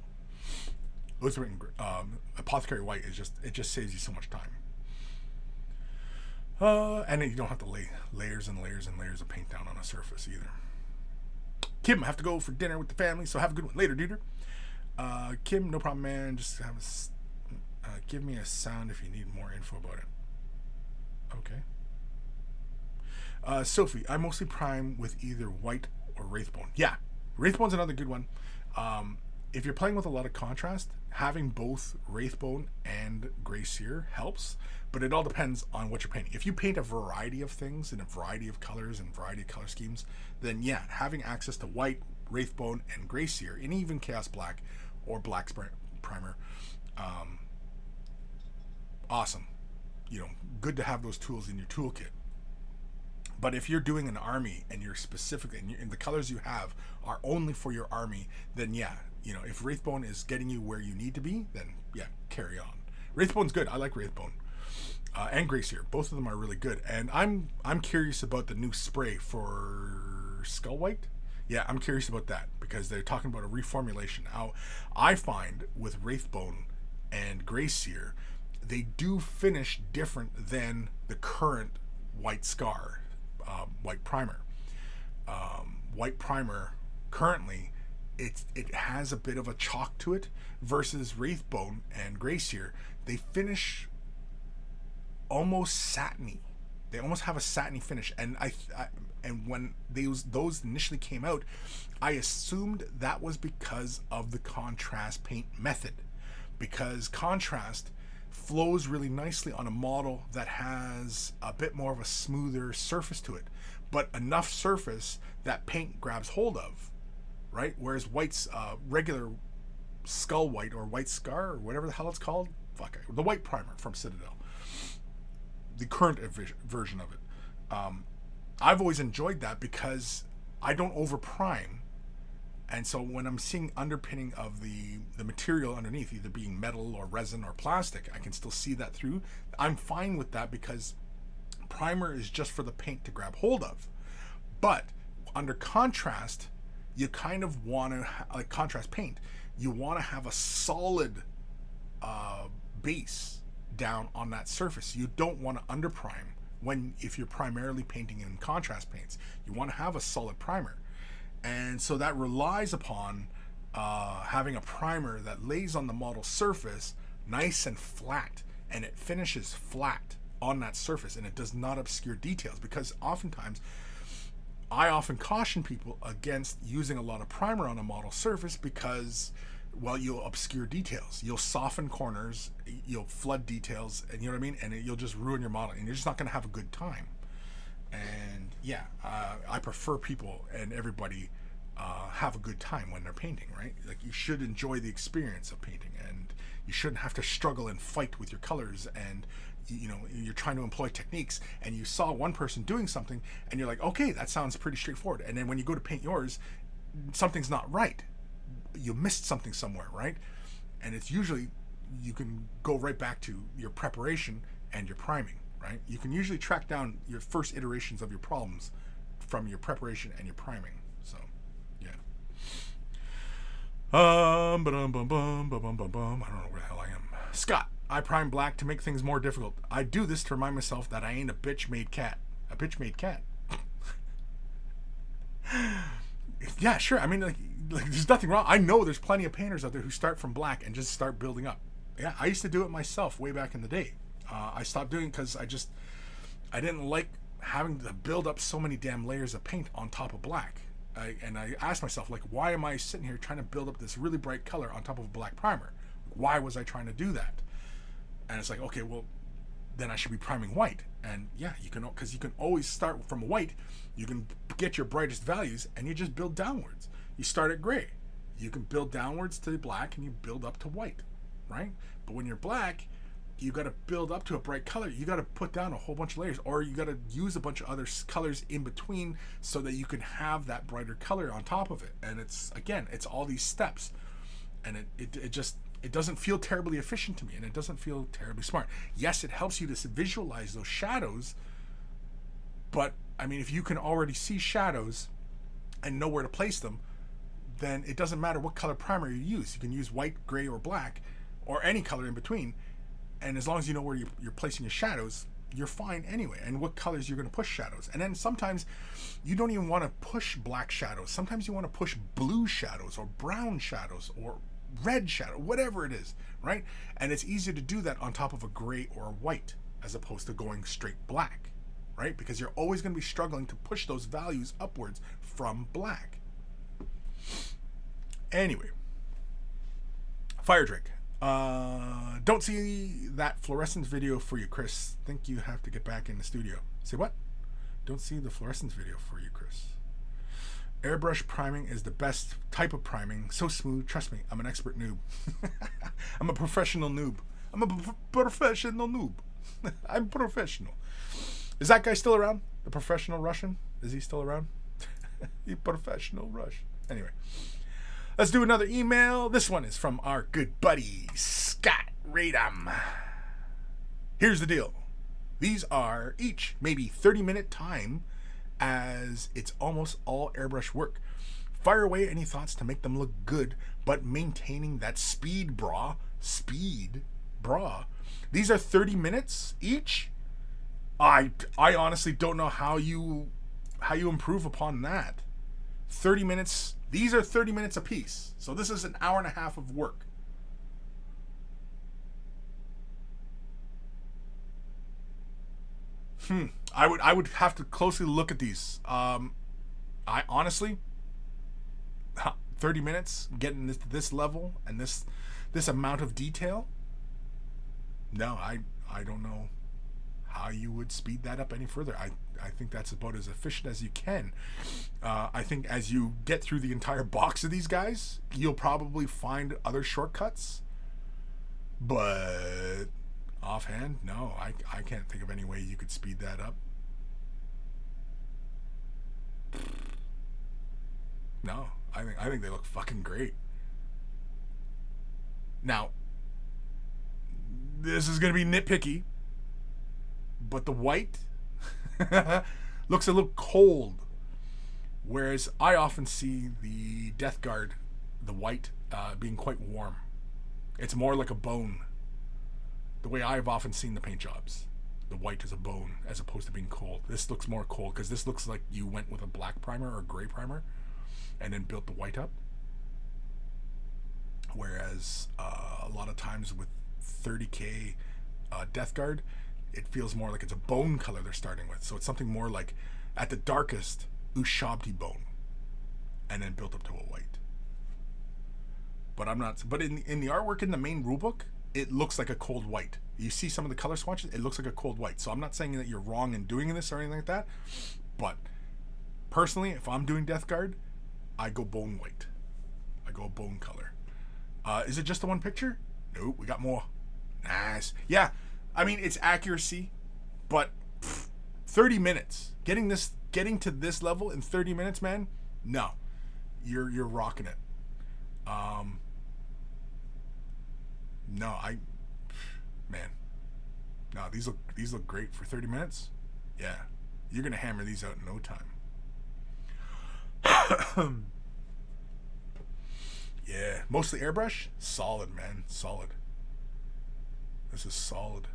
Apothecary White is just saves you so much time. And then you don't have to lay layers and layers and layers of paint down on a surface either. Kim, I have to go for dinner with the family, so have a good one later, dude. Kim, no problem, man. Just give me a sound if you need more info about it. Okay. Sophie, I mostly prime with either white or Wraithbone. Yeah, Wraithbone's another good one. If you're playing with a lot of contrast, having both Wraithbone and Grey Seer helps, but it all depends on what you're painting. If you paint a variety of things in a variety of colors and variety of color schemes, then yeah, having access to white, Wraithbone, and Grey Seer, and even Chaos Black or Black Primer, awesome. Good to have those tools in your toolkit. But if you're doing an army and you're specifically, and the colors you have are only for your army, then yeah, if Wraithbone is getting you where you need to be, then yeah, carry on. Wraithbone's good. I like Wraithbone. And Grey Seer. Both of them are really good. And I'm curious about the new spray for Skull White. Yeah, I'm curious about that because they're talking about a reformulation. Now, I find with Wraithbone and Grey Seer, they do finish different than the current White Scar, White Primer. White Primer currently, it has a bit of a chalk to it versus Wraithbone and Grey Seer. They finish almost satiny. They almost have a satiny finish, and and when those initially came out, I assumed that was because of the contrast paint method, because contrast flows really nicely on a model that has a bit more of a smoother surface to it, but enough surface that paint grabs hold of, right? Whereas white's regular Skull White or White Scar or whatever the hell it's called, the White Primer from Citadel, the current version of it, I've always enjoyed that because I don't over prime And so when I'm seeing underpinning of the material underneath, either being metal or resin or plastic, I can still see that through. I'm fine with that because primer is just for the paint to grab hold of. But under contrast, you kind of want to, like contrast paint, you want to have a solid base down on that surface. You don't want to underprime if you're primarily painting in contrast paints. You want to have a solid primer. And so that relies upon having a primer that lays on the model surface nice and flat, and it finishes flat on that surface, and it does not obscure details, because oftentimes I often caution people against using a lot of primer on a model surface because, well, you'll obscure details, you'll soften corners, you'll flood details, and you know what I mean, and you'll just ruin your model, and you're just not going to have a good time. And yeah, I prefer people and everybody have a good time when they're painting, right? Like, you should enjoy the experience of painting, and you shouldn't have to struggle and fight with your colors, and you know, you're trying to employ techniques, and you saw one person doing something and you're like, okay, that sounds pretty straightforward, and then when you go to paint yours, something's not right, you missed something somewhere, right? And it's usually, you can go right back to your preparation and your priming, right? You can usually track down your first iterations of your problems from your preparation and your priming. So yeah. I don't know where the hell I am. Scott, I prime black to make things more difficult. I do this to remind myself that I ain't a bitch-made cat. A bitch-made cat. Yeah, sure. I mean, like there's nothing wrong. I know there's plenty of painters out there who start from black and just start building up. Yeah, I used to do it myself way back in the day. I stopped doing it because I didn't like having to build up so many damn layers of paint on top of black. And I asked myself, like, why am I sitting here trying to build up this really bright color on top of a black primer? Why was I trying to do that? And it's like, okay, well, then I should be priming white. And yeah, you can, because you can always start from white. You can get your brightest values and you just build downwards. You start at gray. You can build downwards to black and you build up to white, right? But when you're black, you got to build up to a bright color. You got to put down a whole bunch of layers, or you got to use a bunch of other colors in between so that you can have that brighter color on top of it. And it's, again, it's all these steps. And it doesn't feel terribly efficient to me, and it doesn't feel terribly smart. Yes, it helps you to visualize those shadows, but I mean, if you can already see shadows and know where to place them, then it doesn't matter what color primer you use. You can use white, gray, or black, or any color in between, and as long as you know where you're placing your shadows, you're fine anyway, and what colors you're going to push shadows. And then sometimes you don't even want to push black shadows. Sometimes you want to push blue shadows or brown shadows or red shadow, whatever it is, right? And it's easier to do that on top of a gray or a white as opposed to going straight black, right? Because you're always going to be struggling to push those values upwards from black. Anyway, Fire Drake. Don't see that fluorescence video for you, Kris. Think you have to get back in the studio. Say what? Don't see the fluorescence video for you, Kris. Airbrush priming is the best type of priming. So smooth. Trust me, I'm an expert noob. I'm a professional noob. I'm a professional noob. I'm professional. Is that guy still around? The professional Russian? Is he still around? You professional Rush. Anyway, let's do another email. This one is from our good buddy, Scott Radam. Here's the deal. These are each maybe 30-minute time, as it's almost all airbrush work. Fire away any thoughts to make them look good, but maintaining that speed, Brah. Speed, Brah. These are 30 minutes each. I honestly don't know how you improve upon that. 30 minutes. These are 30 minutes a piece. So this is an hour and a half of work. I would have to closely look at these. I honestly, 30 minutes getting this level and this amount of detail. No, I don't know how you would speed that up any further. I think that's about as efficient as you can. I think as you get through the entire box of these guys, you'll probably find other shortcuts. But offhand, no, I can't think of any way you could speed that up. No, I think they look fucking great. Now, this is going to be nitpicky, but the white looks a little cold, whereas I often see the Death Guard, the white, being quite warm. It's more like a bone. The way I've often seen the paint jobs, the white is a bone as opposed to being cold. This looks more cold because this looks like you went with a black primer or gray primer and then built the white up. Whereas a lot of times with 30K Death Guard, it feels more like it's a bone color they're starting with. So it's something more like, at the darkest, Ushabti bone, and then built up to a white. But I'm not. But in the artwork in the main rulebook, it looks like a cold white. You see some of the color swatches, it looks like a cold white. So I'm not saying that you're wrong in doing this or anything like that. But personally, if I'm doing Death Guard, I go bone white. I go bone color. Is it just the one picture? Nope, we got more. Nice. Yeah, I mean, it's accuracy, but 30 minutes. Getting to this level in 30 minutes, man? No. You're rocking it. No, these look great for 30 minutes. Yeah. You're going to hammer these out in no time. Yeah, mostly airbrush. Solid, man. Solid. This is solid.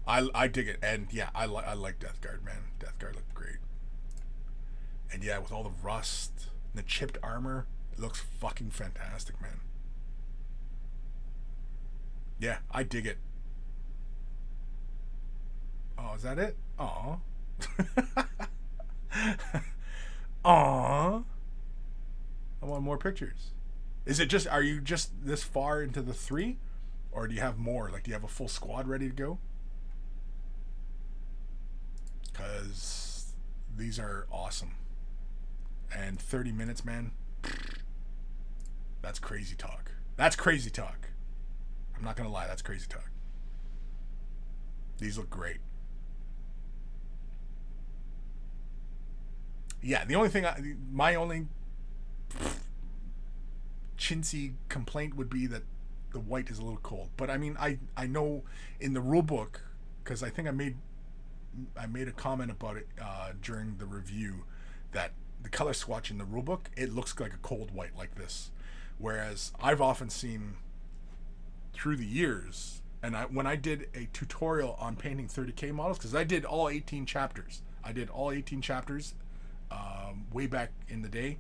I dig it, and yeah, I like Death Guard, man. Death Guard looked great, and yeah, with all the rust and the chipped armor, it looks fucking fantastic, man. Yeah, I dig it. Oh, is that it? Aw. Aw. I want more pictures. Are you just this far into the 3? Or do you have more? Like, do you have a full squad ready to go? Because these are awesome. And 30 minutes, man. That's crazy talk. That's crazy talk. I'm not going to lie. That's crazy talk. These look great. Yeah, the only thing, my only chintzy complaint would be that the white is a little cold. But I mean, I know in the rule book, because I think I made a comment about it during the review, that the color swatch in the rule book, it looks like a cold white like this. Whereas I've often seen through the years, and when I did a tutorial on painting 30K models, because I did all 18 chapters. I did all 18 chapters way back in the day.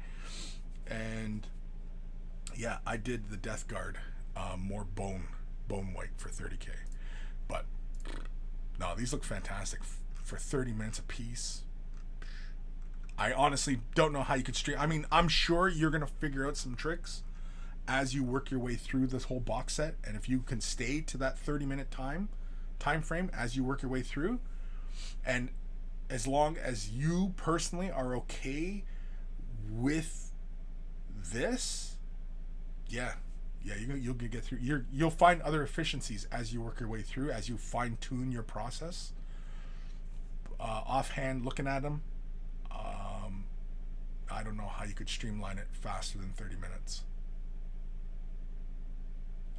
And yeah, I did the Death Guard more bone white for 30K. But no, these look fantastic for 30 minutes a piece. I honestly don't know how you could stream. I mean, I'm sure you're gonna figure out some tricks as you work your way through this whole box set, and if you can stay to that 30-minute time frame as you work your way through, and as long as you personally are okay with this, you'll get through. You'll find other efficiencies as you work your way through, as you fine tune your process. Offhand, looking at them, I don't know how you could streamline it faster than 30 minutes.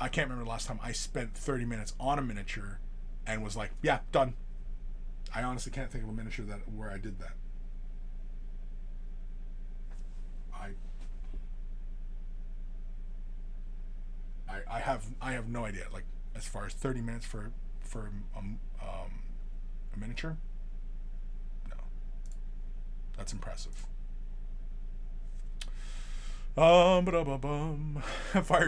I can't remember the last time I spent 30 minutes on a miniature and was like, yeah, done. I honestly can't think of a miniature where I did that. I have no idea. Like, as far as 30 minutes for a miniature, no, that's impressive. Fire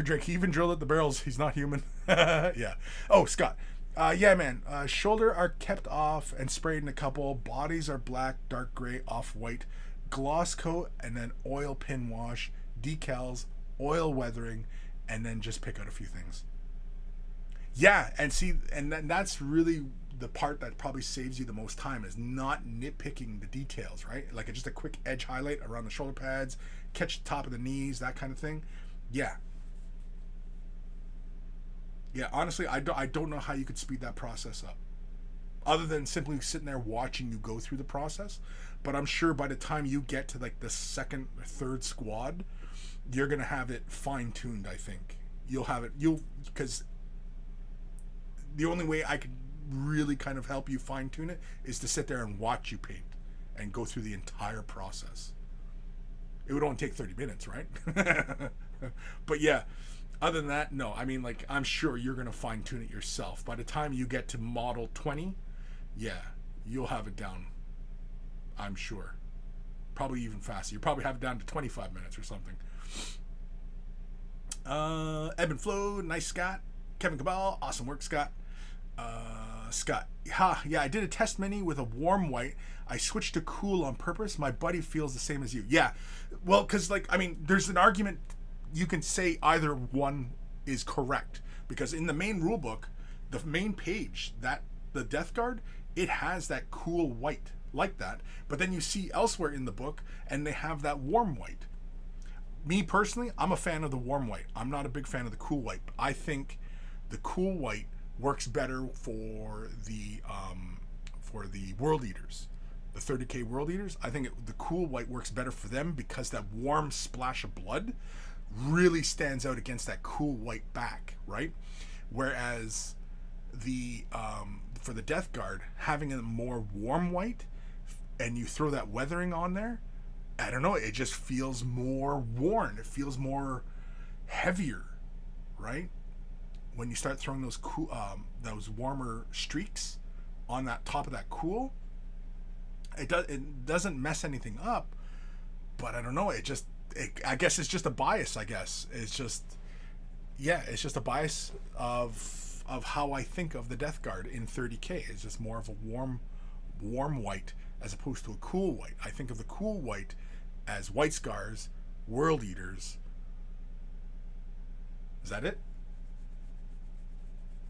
Drake. He even drilled at the barrels. He's not human. Yeah. Oh, Scott. Yeah, man. Shoulder are kept off and sprayed in a couple. Bodies are black, dark gray, off-white. Gloss coat, and then oil pin wash, decals, oil weathering, and then just pick out a few things. Yeah, and see, and that's really the part that probably saves you the most time, is not nitpicking the details, right? Like just a quick edge highlight around the shoulder pads, catch the top of the knees, that kind of thing. Yeah. Yeah, honestly, I don't know how you could speed that process up. other than simply sitting there watching you go through the process. But I'm sure by the time you get to like the second or third squad, you're gonna have it fine-tuned. I think you'll have it, because the only way I could really kind of help you fine-tune it is to sit there and watch you paint and go through the entire process. It would only take 30 minutes, right? But yeah, other than that, no. I mean, like, I'm sure you're going to fine-tune it yourself. By the time you get to model 20, yeah, you'll have it down, I'm sure. Probably even faster. You'll probably have it down to 25 minutes or something. Evan Belleau, nice Scott. Kevin Cabal, awesome work, Scott. Scott, yeah, I did a test mini with a warm white. I switched to cool on purpose. My buddy feels the same as you. Yeah, well, because, like, I mean, there's an argument you can say either one is correct, because in the main rulebook, the main page, that the Death Guard, it has that cool white like that, but then you see elsewhere in the book and they have that warm white. Me personally, I'm a fan of the warm white. I'm not a big fan of the cool white. I think the cool white works better for the World Eaters, the 30k World Eaters. I think the cool white works better for them because that warm splash of blood really stands out against that cool white back, right? Whereas the for the Death Guard, having a more warm white and you throw that weathering on there, I don't know, it just feels more worn. It feels more heavier, right? When you start throwing those cool, those warmer streaks on that top of that cool, it doesn't mess anything up, but I don't know. I guess it's just a bias. I guess it's just a bias of how I think of the Death Guard in 30k. It's just more of a warm white as opposed to a cool white. I think of the cool white as White Scars, World Eaters. Is that it?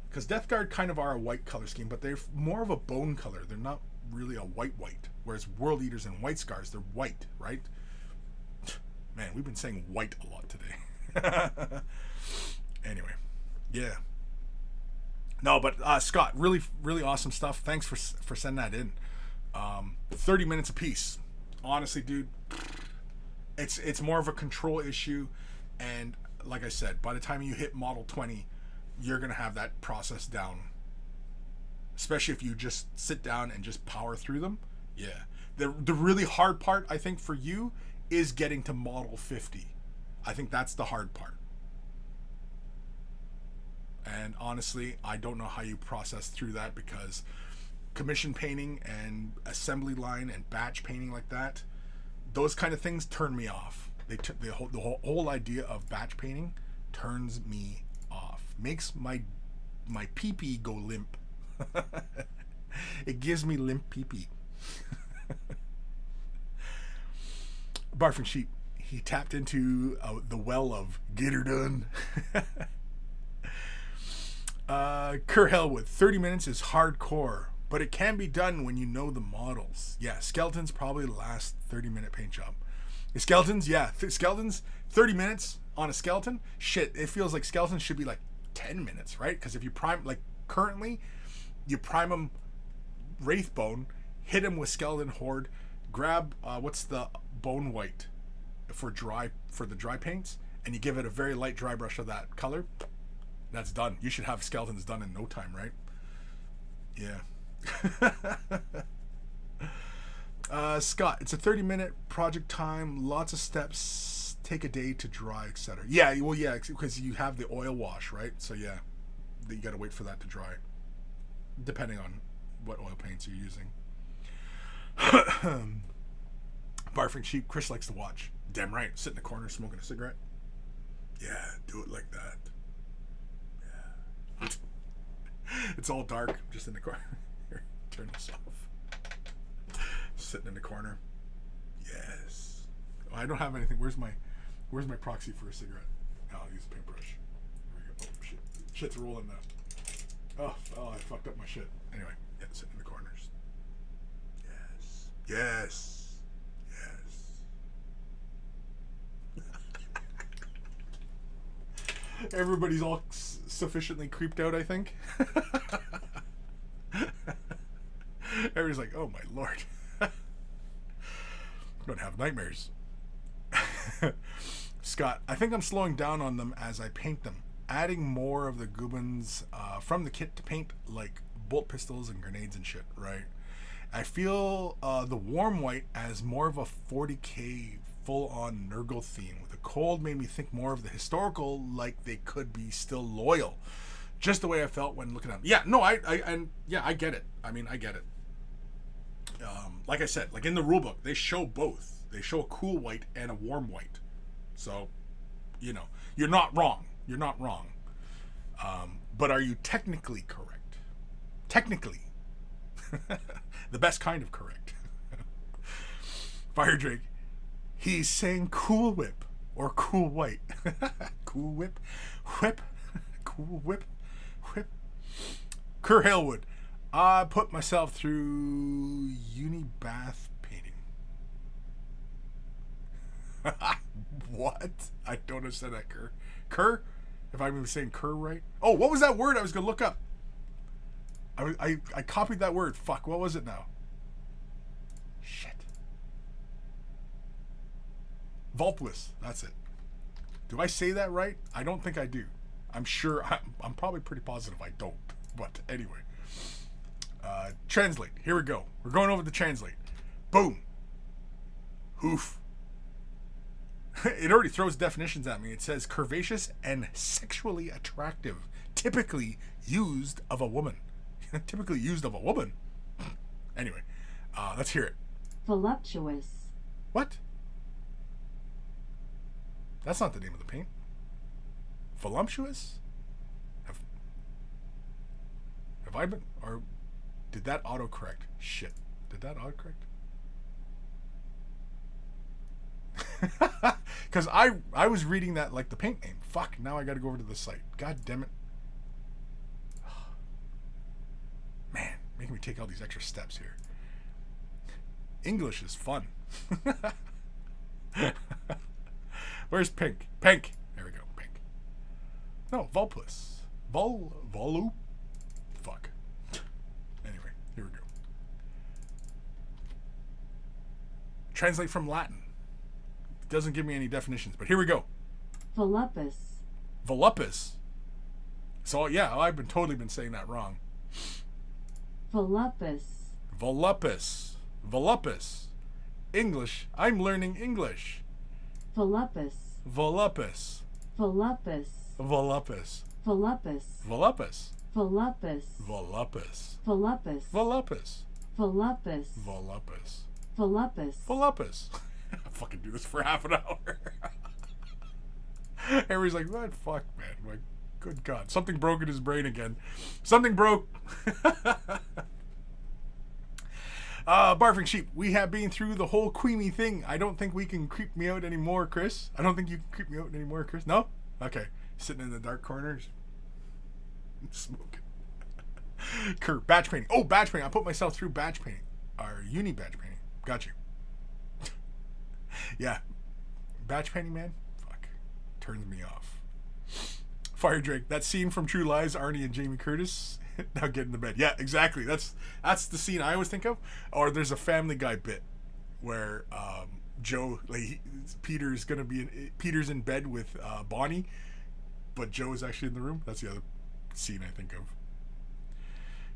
Because Death Guard kind of are a white color scheme, but they're more of a bone color. They're not really a white. Whereas World Eaters and White Scars, they're white, right? Man, we've been saying white a lot today. Anyway, yeah. No, but Scott, really, really awesome stuff. Thanks for sending that in. 30 minutes a piece. Honestly, dude, it's more of a control issue, and like I said, by the time you hit model 20, you're gonna have that process down. Especially if you just sit down and just power through them. Yeah. The really hard part, I think, for you is getting to model 50. I think that's the hard part. And honestly, I don't know how you process through that, because commission painting and assembly line and batch painting like that, those kind of things turn me off. The whole idea of batch painting turns me off. Makes my pee-pee go limp. It gives me limp pee-pee. Barfing Sheep, he tapped into the well of get her done. Kerr Hellwood, 30 minutes is hardcore, but it can be done when you know the models. Yeah, skeletons probably the last 30-minute paint job. The skeletons, yeah, skeletons, 30 minutes on a skeleton. Shit, it feels like skeletons should be like 10 minutes, right? Because if you prime, like currently, you prime them Wraithbone, hit him with Skeleton Horde, grab what's the bone white for the dry paints, and you give it a very light dry brush of that color. That's done. You should have skeletons done in no time, right? Yeah. Scott, it's a 30-minute project time, lots of steps, take a day to dry, etc. Yeah, well, yeah, because you have the oil wash, right? So yeah, you got to wait for that to dry, depending on what oil paints you're using. Barfing Sheep, Kris likes to watch. Damn right, sit in the corner smoking a cigarette. Yeah, do it like that. Yeah. It's all dark, just in the corner. Here, turn this off. Sitting in the corner. Yes. Oh, I don't have anything. Where's my proxy for a cigarette? Oh, I'll use a paintbrush. There we go. Oh, shit. Shit's rolling now. Oh, I fucked up my shit. Anyway, yeah, sitting in the corners. Yes. Yes. Yes. Everybody's all sufficiently creeped out, I think. Everybody's like, oh my lord. I'm going to have nightmares. Scott, I think I'm slowing down on them as I paint them. Adding more of the Goobins from the kit to paint, like bolt pistols and grenades and shit, right? I feel the warm white as more of a 40k full-on Nurgle theme. The cold made me think more of the historical, like they could be still loyal. Just the way I felt when looking at them. Yeah, no, I get it. I mean, I get it. Like I said, like in the rulebook, they show both. They show a cool white and a warm white. So, you know, you're not wrong. You're not wrong. But are you technically correct? Technically. The best kind of correct. Fire Drake. He's saying cool whip or cool white. Cool whip. Whip. Cool whip. Whip. Kerr Halewood. I put myself through uni bath painting. What? I don't understand that, Kerr. Kerr? If I'm even saying Kerr right? Oh, what was that word I was going to look up? I copied that word. Fuck, what was it now? Shit. Volpless. That's it. Do I say that right? I don't think I do. I'm sure. I'm probably pretty positive I don't. But anyway. Translate. Here we go. We're going over the translate. Boom. Hoof. It already throws definitions at me. It says curvaceous and sexually attractive. Typically used of a woman. Typically used of a woman. Anyway. Let's hear it. Voluptuous. What? That's not the name of the paint. Voluptuous? Have I been... Or did that autocorrect? Shit. Did that autocorrect? Because I was reading that like the paint name. Fuck, now I gotta go over to the site. God damn it. Man, making me take all these extra steps here. English is fun. Where's Pink? Pink. There we go. Pink. No, Volpless. Volu? Fuck. Anyway, here we go. Translate from Latin. It doesn't give me any definitions, but here we go. Volupus. Volupus. So, yeah, I've totally been saying that wrong. Volupus. Volupus. Volupus. English. I'm learning English. Volupus. Volupus. Volupus. Volupus. Volupus. Volupus. Volupus. Volupus. Volupus. Volupus. Volupus. Volupus. Volupus. Volupus. I'll fucking do this for half an hour. Everybody's like, what? Fuck, man. Like, good God. Something broke in his brain again. Something broke. Barfing Sheep, we have been through the whole Queemy thing. I don't think we can creep me out anymore, Kris. I don't think you can creep me out anymore, Kris. No? Okay. Sitting in the dark corners. Smoking. Kerr, batch painting. Oh, batch painting. I put myself through batch painting. Or uni batch painting. Got you. Yeah. Batch painting, man? Fuck. Turns me off. Fire Drake. That scene from True Lies, Arnie and Jamie Curtis. Now get in the bed. Yeah, exactly. That's the scene I always think of. Or there's a Family Guy bit where Joe, like Peter's in bed with Bonnie, but Joe is actually in the room. That's the other scene I think of.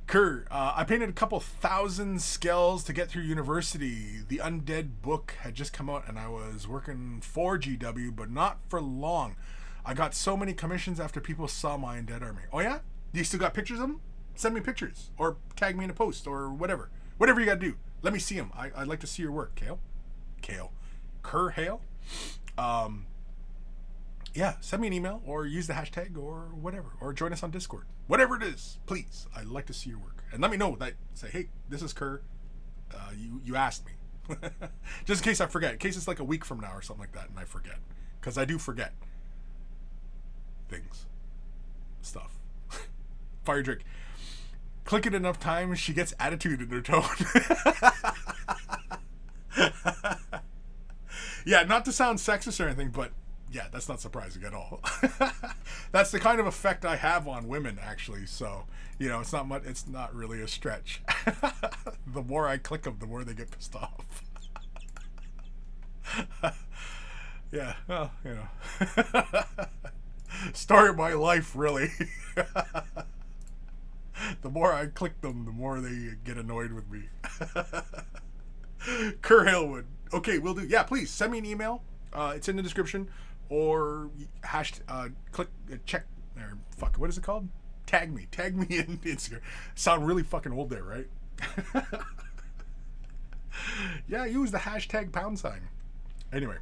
Kerr, I painted a couple thousand skells to get through university. The Undead book had just come out and I was working for GW, but not for long. I got so many commissions after people saw my Undead army. Oh yeah? You still got pictures of them? Send me pictures or tag me in a post or whatever. Whatever you gotta do. Let me see them. I'd like to see your work, Kale. Kerr Hale. Yeah, send me an email or use the hashtag or whatever. Or join us on Discord. Whatever it is, please. I'd like to see your work. And let me know that. Say, hey, this is Kerr. You asked me. Just in case I forget. In case it's like a week from now or something like that and I forget. Because I do forget things. Stuff. Fire Drake. Click it enough times, she gets attitude in her tone. Yeah, not to sound sexist or anything, but yeah, that's not surprising at all. That's the kind of effect I have on women, actually. So, it's not much. It's not really a stretch. The more I click them, the more they get pissed off. Yeah, well, story of my life, really. The more I click them, the more they get annoyed with me. Kerr Halewood. Okay, we'll do. Yeah, please send me an email. It's in the description, or click check or fuck. What is it called? Tag me in Instagram. Sound really fucking old there, right? Yeah, use the hashtag #. Anyway,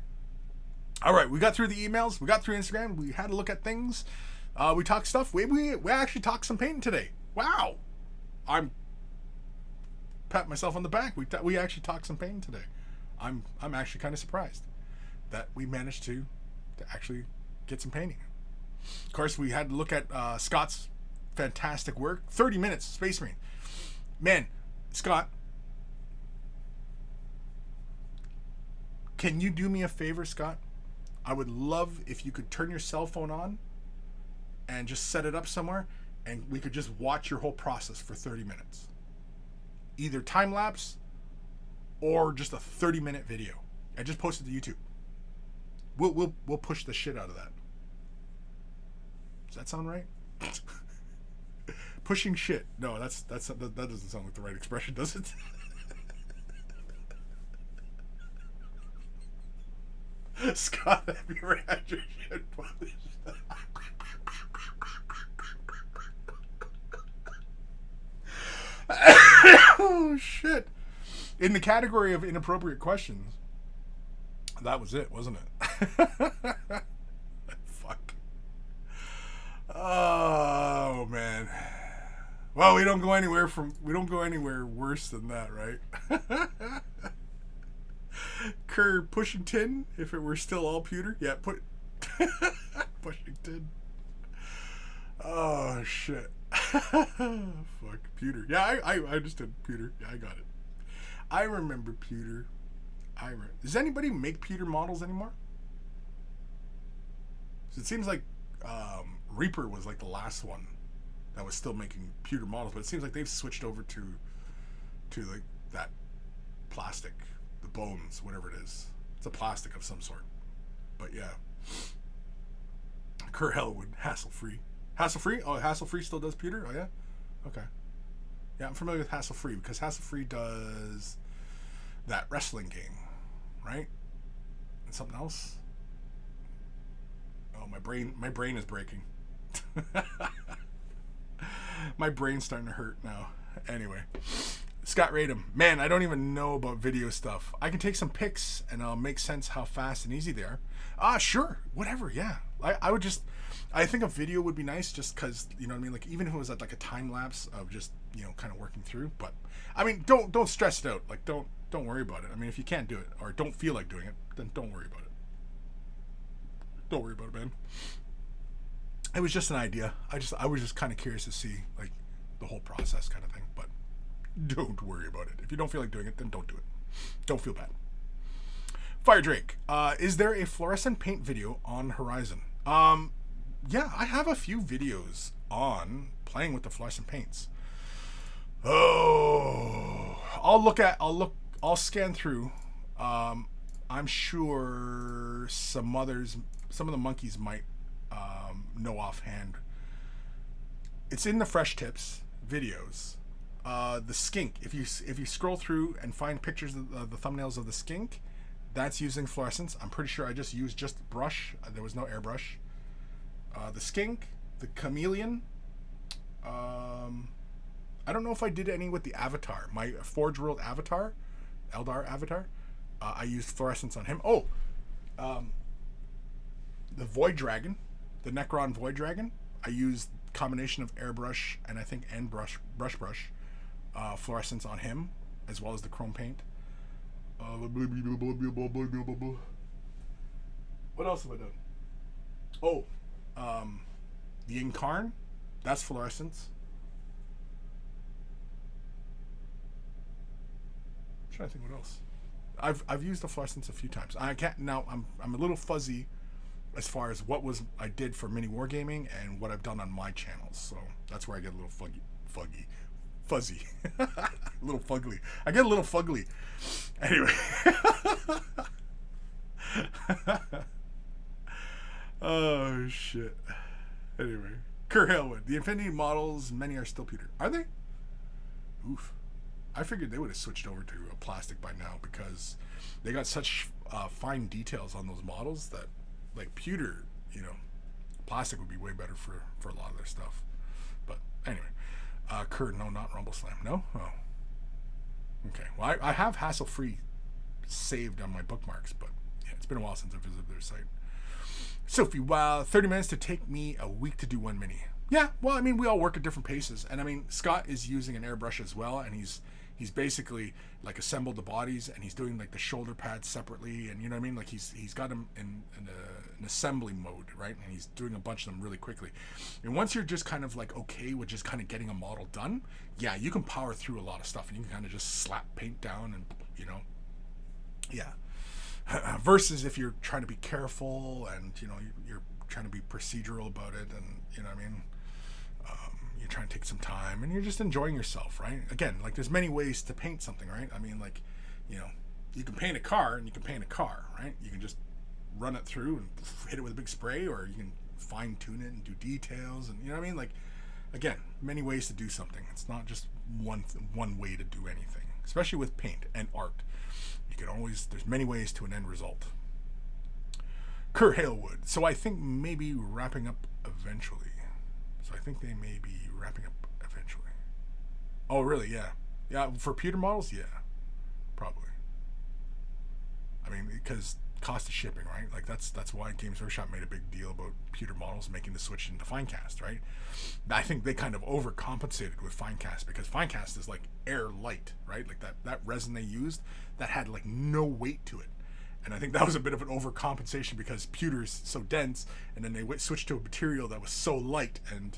all right, we got through the emails. We got through Instagram. We had a look at things. We talked stuff. We actually talked some painting today. Wow, I'm pat myself on the back. We actually talked some painting today. I'm actually kind of surprised that we managed to actually get some painting. Of course, we had to look at Scott's fantastic work. 30 minutes, Space Marine. Man, Scott, can you do me a favor, Scott? I would love if you could turn your cell phone on and just set it up somewhere, and we could just watch your whole process for 30 minutes. Either time lapse or just a 30-minute video. I just posted to YouTube. We'll push the shit out of that. Does that sound right? Pushing shit. No, that doesn't sound like the right expression, does it? Scott, have you ever had your shit pushed? Oh shit. In the category of inappropriate questions, that was it, wasn't it? Fuck. Oh man. Well, we don't go anywhere worse than that, right? Kerr pushing tin if it were still all pewter. Yeah, pushing tin. Oh shit. Fuck pewter. Yeah, I understood pewter. Yeah, I got it. I remember pewter. Does anybody make pewter models anymore? So it seems like Reaper was like the last one that was still making pewter models, but it seems like they've switched over to like that plastic, the bones, whatever it is. It's a plastic of some sort. But yeah. Kerr Halewood, hassle-free. Hassle-free? Oh, hassle-free still does pewter? Oh yeah? Okay. Yeah, I'm familiar with hassle-free because hassle-free does that wrestling game, right? And something else? Oh, my brain is breaking. My brain's starting to hurt now. Anyway, Scott Radom. Man, I don't even know about video stuff. I can take some pics and I'll make sense how fast and easy they are. Sure. Whatever, yeah. I think a video would be nice just because, you know what I mean? Like, even if it was like a time lapse of just, kind of working through. But, I mean, don't stress it out. Like, don't worry about it. I mean, if you can't do it or don't feel like doing it, then don't worry about it. Don't worry about it, man. It was just an idea. I was just kind of curious to see, like, the whole process kind of thing. But don't worry about it. If you don't feel like doing it, then don't do it. Don't feel bad. Fire Drake. Is there a fluorescent paint video on Horizon? Yeah, I have a few videos on playing with the fluorescent paints. Oh, I'll scan through. I'm sure some of the monkeys might know offhand. It's in the Fresh Tips videos. The skink. If you scroll through and find pictures of the thumbnails of the skink, that's using fluorescence. I'm pretty sure I just used brush. There was no airbrush. The skink, the chameleon. I don't know if I did any with the avatar. My Forge World avatar, Eldar avatar. I used fluorescence on him. The Void Dragon, the Necron Void Dragon. I used combination of airbrush and I think brush fluorescence on him, as well as the chrome paint. What else have I done? The Incarn, that's fluorescence. I'm trying to think what else. I've used the fluorescence a few times. I can't now. I'm a little fuzzy as far as what I did for mini wargaming and what I've done on my channels. So that's where I get a little fuzzy, a little fugly. I get a little fugly. Anyway. Oh shit. Anyway, Kurt Halewood. The Infinity models, many are still pewter. Are they? Oof. I figured they would have switched over to a plastic by now because they got such fine details on those models that, like, pewter, plastic would be way better for a lot of their stuff. But anyway, Kurt, no, not Rumble Slam. No? Oh. Okay. Well, I have hassle-free saved on my bookmarks, but yeah, it's been a while since I visited their site. Sophie, 30 minutes to take me a week to do one mini. Yeah, well, I mean, we all work at different paces. And I mean, Scott is using an airbrush as well, and he's basically like assembled the bodies, and he's doing like the shoulder pads separately, and you know what I mean? Like he's got them in an assembly mode, right? And he's doing a bunch of them really quickly. And once you're just kind of like okay with just kind of getting a model done, yeah, you can power through a lot of stuff, and you can kind of just slap paint down and, yeah. Versus if you're trying to be careful and, you're trying to be procedural about it, and, you know what I mean? You're trying to take some time and you're just enjoying yourself, right? Again, like there's many ways to paint something, right? I mean, like, you can paint a car and you can paint a car, right? You can just run it through and hit it with a big spray, or you can fine tune it and do details, and you know what I mean? Like, again, many ways to do something. It's not just one way to do anything, especially with paint and art. You can always, there's many ways to an end result. Kurt Halewood. So I think maybe wrapping up eventually. They may be wrapping up eventually. Oh, really? Yeah. Yeah, for pewter models? Yeah. Probably. I mean, because cost of shipping, right? Like, that's why Games Workshop made a big deal about pewter models making the switch into Finecast, right? I think they kind of overcompensated with Finecast, because Finecast is like air light, right? Like that resin they used, that had like no weight to it. And I think that was a bit of an overcompensation because pewter's so dense, and then they switched to a material that was so light, and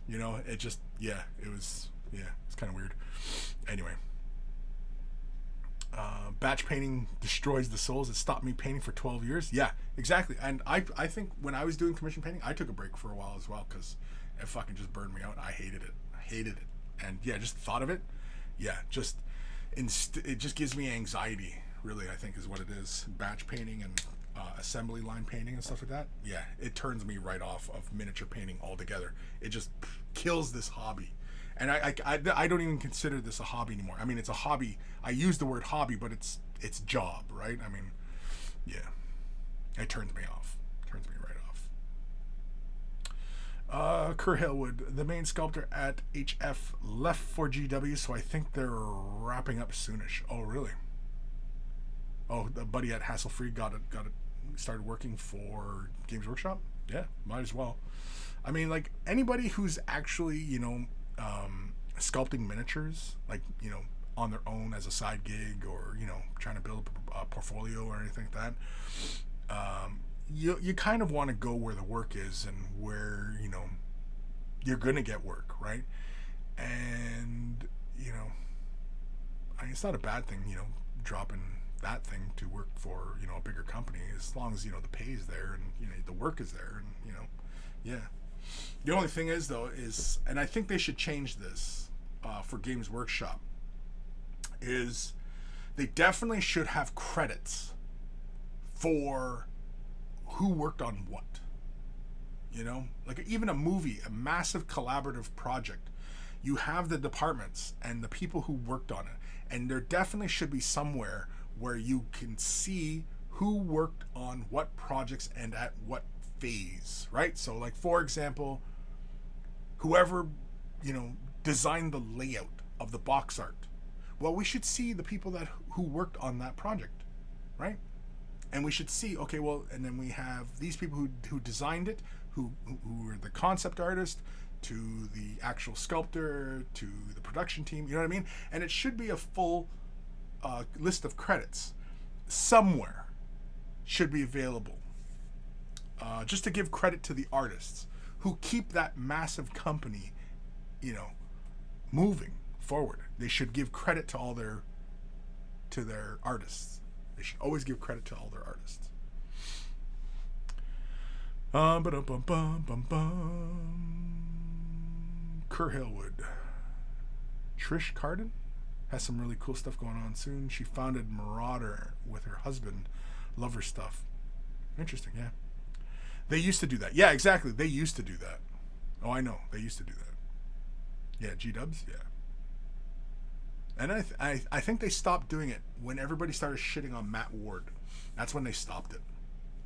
it just, it's kind of weird. Anyway, batch painting destroys the souls. It stopped me painting for 12 years. Yeah, exactly. And I think when I was doing commission painting, I took a break for a while as well, because it fucking just burned me out. I hated it. And yeah, just the thought of it, yeah, it just gives me anxiety, really, I think is what it is. Batch painting and assembly line painting and stuff like that, yeah, it turns me right off of miniature painting altogether. It just kills this hobby. And I don't even consider this a hobby anymore. I mean, it's a hobby. I use the word hobby, but it's job, right? I mean, yeah, it turns me off. Turns me right off. Kurt Halewood, the main sculptor at HF, left for GW, so I think they're wrapping up soonish. Oh, really? Oh, the buddy at Hassle Free got it started working for Games Workshop? Yeah, might as well. I mean, like, anybody who's actually, sculpting miniatures, like, on their own as a side gig, or, trying to build a portfolio or anything like that, you kind of want to go where the work is and where, you're going to get work, right? And, I mean, it's not a bad thing, dropping that thing to work for, a bigger company, as long as, the pay is there and, the work is there, and, yeah. The only thing is, though, and I think they should change this for Games Workshop, is they definitely should have credits for who worked on what. Like even a movie, a massive collaborative project, you have the departments and the people who worked on it, and there definitely should be somewhere where you can see who worked on what projects and at what phase, right? So, like, for example, whoever, designed the layout of the box art, well, we should see the people who worked on that project, right? And we should see, okay, well, and then we have these people who designed it, who were the concept artist, to the actual sculptor, to the production team, you know what I mean? And it should be a full list of credits somewhere should be available, just to give credit to the artists who keep that massive company, moving forward. They should give credit to their artists. They should always give credit to all their artists. Kerr Hillwood. Trish Carden has some really cool stuff going on soon. She founded Marauder with her husband. Love her stuff. Interesting, yeah. They used to do that. Yeah, exactly. They used to do that. Oh, I know. They used to do that. Yeah, G-dubs, yeah. And I think they stopped doing it when everybody started shitting on Matt Ward. That's when they stopped it.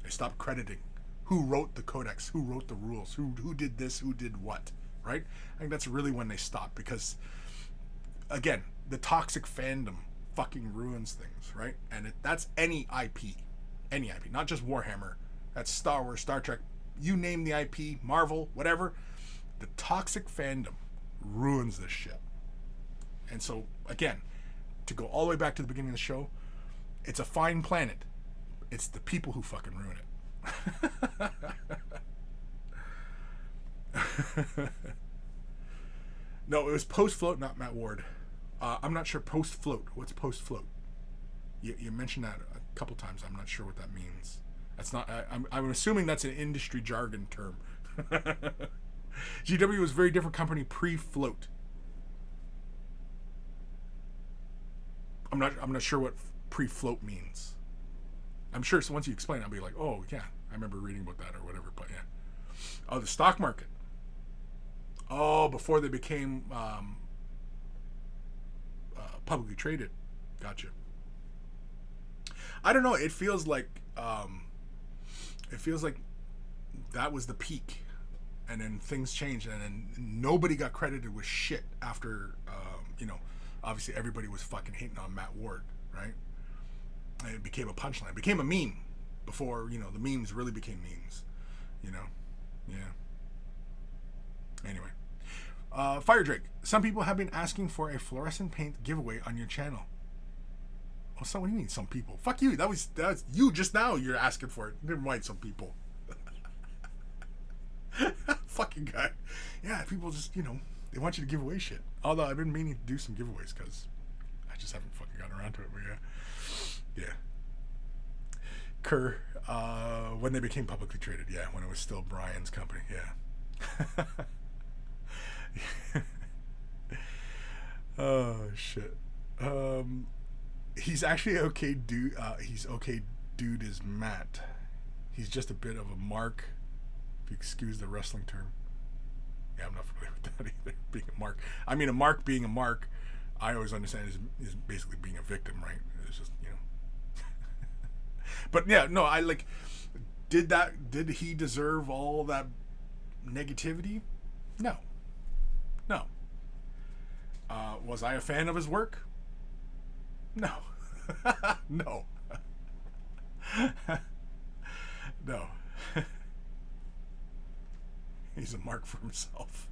They stopped crediting who wrote the Codex, who wrote the rules, who did this, who did what, right? I think that's really when they stopped because, again, the toxic fandom fucking ruins things, right? And that's any IP, not just Warhammer. That's Star Wars, Star Trek, you name the IP, Marvel, whatever. The toxic fandom ruins this shit. And so, again, to go all the way back to the beginning of the show, it's a fine planet. It's the people who fucking ruin it. No, it was post-float, not Matt Ward. I'm not sure post-float. What's post-float? You mentioned that a couple times. I'm not sure what that means. That's not. I'm assuming that's an industry jargon term. GW was a very different company pre-float. I'm not sure what pre-float means. I'm sure so once you explain, I'll be like, oh yeah, I remember reading about that or whatever. But yeah, oh, the stock market. Oh, before they became publicly traded. Gotcha. I don't know. It feels like that was the peak, and then things changed, and then nobody got credited with shit after. Obviously everybody was fucking hating on Matt Ward, right? And it became a punchline. It became a meme before, the memes really became memes, Yeah. Anyway. Fire Drake. Some people have been asking for a fluorescent paint giveaway on your channel. Oh, so what do you mean some people? Fuck you. That was you just now you're asking for it. Never mind some people. Fucking guy. Yeah, people just, they want you to give away shit. Although I've been meaning to do some giveaways because I just haven't fucking gotten around to it. But yeah. Kerr, when they became publicly traded, yeah, when it was still Brian's company, yeah. Oh shit. He's actually okay, dude. He's okay, dude. Is Matt? He's just a bit of a mark, if you excuse the wrestling term. Yeah, I'm not familiar with that either. Being a mark. I mean, a mark being a mark, I always understand is basically being a victim, right? It's just, But yeah, no, I like. Did he deserve all that negativity? No. Was I a fan of his work? No. No. No. He's a mark for himself.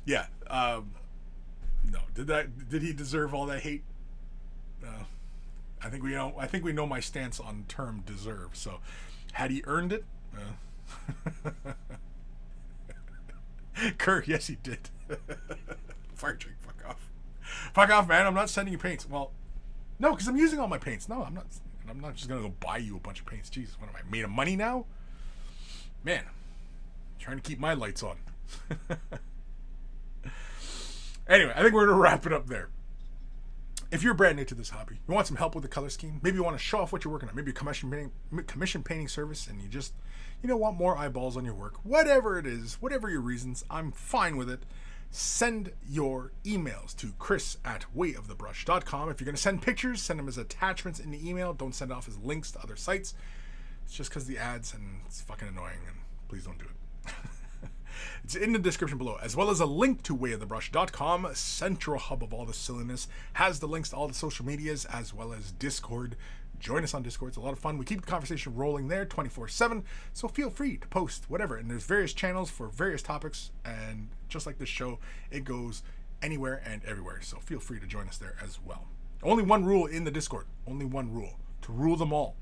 Yeah. No. Did he deserve all that hate? I think we know my stance on the term deserve. So, had he earned it? Kerr, yes, he did. Fire drink, fuck off. Fuck off, man. I'm not sending you paints. Well, no, because I'm using all my paints. No, I'm not. I'm not just gonna go buy you a bunch of paints. Jesus, what am I, made of money now? Man, I'm trying to keep my lights on. Anyway, I think we're gonna wrap it up there. If you're brand new to this hobby, you want some help with the color scheme, maybe you want to show off what you're working on, maybe a commission painting service, and you just, want more eyeballs on your work, whatever it is, whatever your reasons, I'm fine with it. Send your emails to Kris@wayofthebrush.com. If you're going to send pictures, send them as attachments in the email. Don't send it off as links to other sites. It's just because the ads, and it's fucking annoying, and please don't do it. It's in the description below, as well as a link to wayofthebrush.com, central hub of all the silliness. Has the links to all the social medias, as well as Discord. Join us on Discord. It's a lot of fun. We keep the conversation rolling there 24/7, so feel free to post whatever. And there's various channels for various topics, and just like this show, it goes anywhere and everywhere. So feel free to join us there as well. Only one rule in the Discord. Only one rule. To rule them all.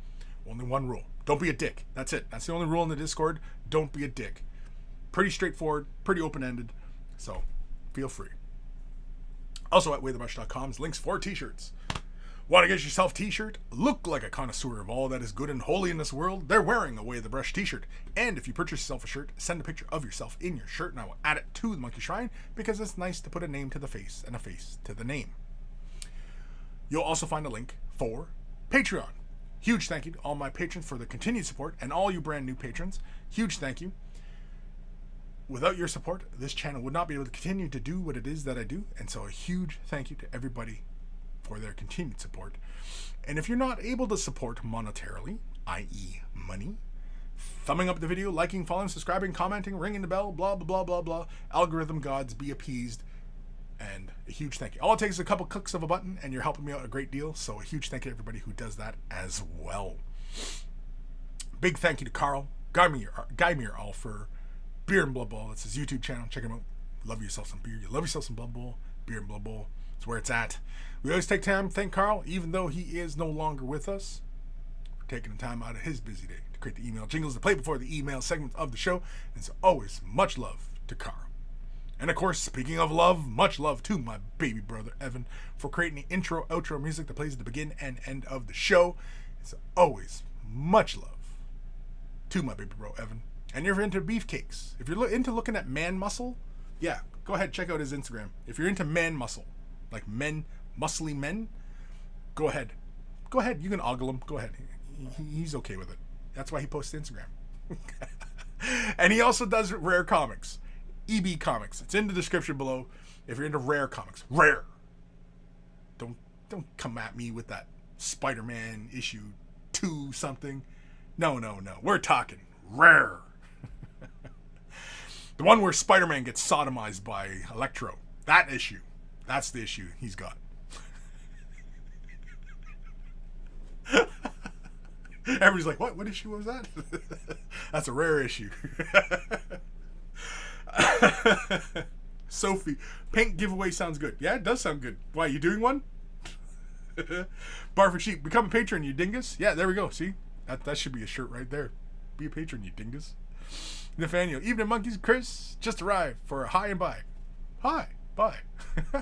Only one rule. Don't be a dick. That's it. That's the only rule in the Discord. Don't be a dick. Pretty straightforward, pretty open-ended, so feel free. Also at wayofthebrush.com's links for t-shirts. Want to get yourself a t-shirt? Look like a connoisseur of all that is good and holy in this world? They're wearing a Way of the Brush t-shirt. And if you purchase yourself a shirt, send a picture of yourself in your shirt and I will add it to the Monkey Shrine because it's nice to put a name to the face and a face to the name. You'll also find a link for Patreon. Huge thank you to all my patrons for the continued support and all you brand new patrons. Huge thank you. Without your support, this channel would not be able to continue to do what it is that I do. And so a huge thank you to everybody for their continued support. And if you're not able to support monetarily, i.e. money, thumbing up the video, liking, following, subscribing, commenting, ringing the bell, blah, blah, blah, blah, blah, algorithm gods be appeased, and a huge thank you. All it takes is a couple clicks of a button and you're helping me out a great deal. So a huge thank you to everybody who does that as well. Big thank you to Carl Guymere for Beer and Blood Bowl. That's his YouTube channel. Check him out. Love yourself some beer. You love yourself some Blood Bowl. Beer and Blood Bowl. It's where it's at. We always take time to thank Carl, even though he is no longer with us, for taking the time out of his busy day to create the email jingles to play before the email segment of the show. And so always much love to Carl. And of course, speaking of love, much love to my baby brother Evan for creating the intro, outro music that plays at the begin and end of the show. It's always much love to my baby bro Evan. And if you're into beefcakes, if you're into looking at man muscle, yeah, go ahead, check out his Instagram. If you're into man muscle, like men, muscly men, go ahead. Go ahead, you can ogle him. Go ahead. He's okay with it. That's why he posts Instagram. And he also does rare comics. EB Comics. It's in the description below if you're into rare comics. Rare. Don't come at me with that Spider-Man issue 2 something. No. We're talking rare. The one where Spider-Man gets sodomized by Electro. That issue. That's the issue he's got. Everybody's like, what issue was that? That's a rare issue. Sophie, pink giveaway sounds good. Yeah, it does sound good. Why, you doing one? Bar for Sheep, become a patron, you dingus. Yeah, there we go. See? That should be a shirt right there. Be a patron, you dingus. Nathaniel, Evening Monkeys, Kris, just arrived for a hi and bye. Hi, bye.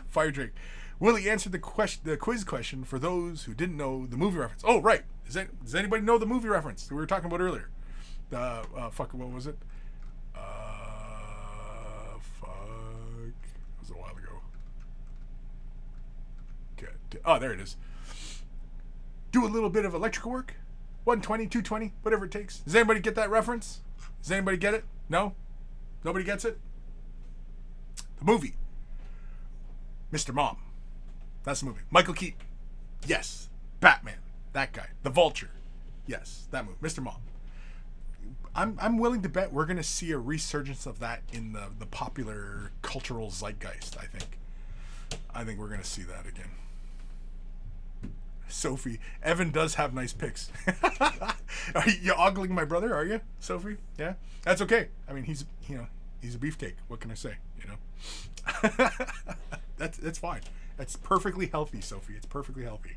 Fire Drake. Willie answered the quiz question for those who didn't know the movie reference. Oh, right. Does anybody know the movie reference that we were talking about earlier? What was it? It was a while ago. Okay. Oh, there it is. Do a little bit of electrical work. 120, 220, whatever it takes. Does anybody get that reference? Does anybody get it? No? Nobody gets it? The movie. Mr. Mom. That's the movie. Michael Keaton. Yes. Batman. That guy. The Vulture. Yes. That movie. Mr. Mom. I'm willing to bet we're going to see a resurgence of that in the popular cultural zeitgeist, I think. I think we're going to see that again. Sophie. Evan does have nice pics. Are you ogling my brother, are you, Sophie? Yeah? That's okay. I mean, he's a beefcake. What can I say, That's fine. That's perfectly healthy, Sophie. It's perfectly healthy.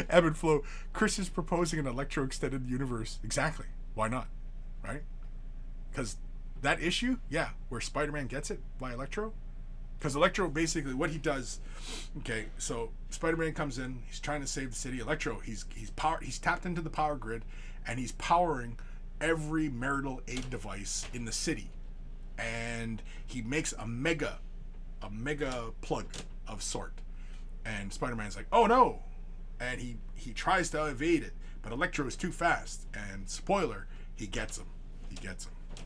Ebb and Flow. Kris is proposing an Electro extended universe. Exactly. Why not? Right? Because that issue, yeah, where Spider-Man gets it by Electro. Because Electro, basically, what he does, okay, so Spider-Man comes in, he's trying to save the city. Electro, he's tapped into the power grid, and he's powering every marital aid device in the city. And he makes a mega plug of sort. And Spider-Man's like, oh no! And he tries to evade it, but Electro is too fast. And spoiler, he gets him.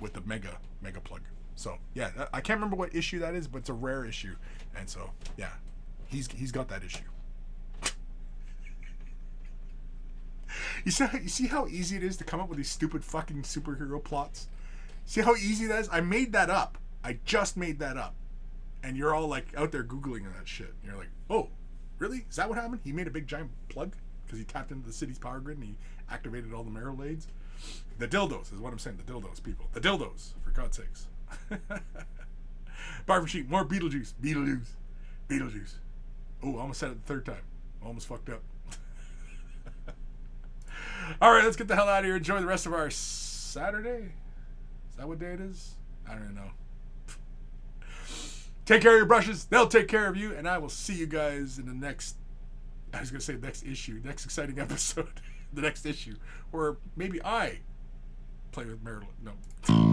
With the mega plug. So yeah, I can't remember what issue that is, but it's a rare issue. And so yeah, he's got that issue. You see how easy it is to come up with these stupid fucking superhero plots? See how easy that is? I made that up. I just made that up. And you're all like out there Googling that shit. And you're like, oh, really? Is that what happened? He made a big giant plug because he tapped into the city's power grid and he activated all the marital aids? The dildos is what I'm saying. The dildos, people. The dildos, for God's sakes. Bar for Sheep. More Beetlejuice. Oh, I almost said it the third time. Almost fucked up. All right, let's get the hell out of here. Enjoy the rest of our Saturday. Is that what day it is? I don't even know. Take care of your brushes. They'll take care of you. And I will see you guys in the next I was going to say next issue, next exciting episode, the next issue, where maybe I play with Marilyn. No.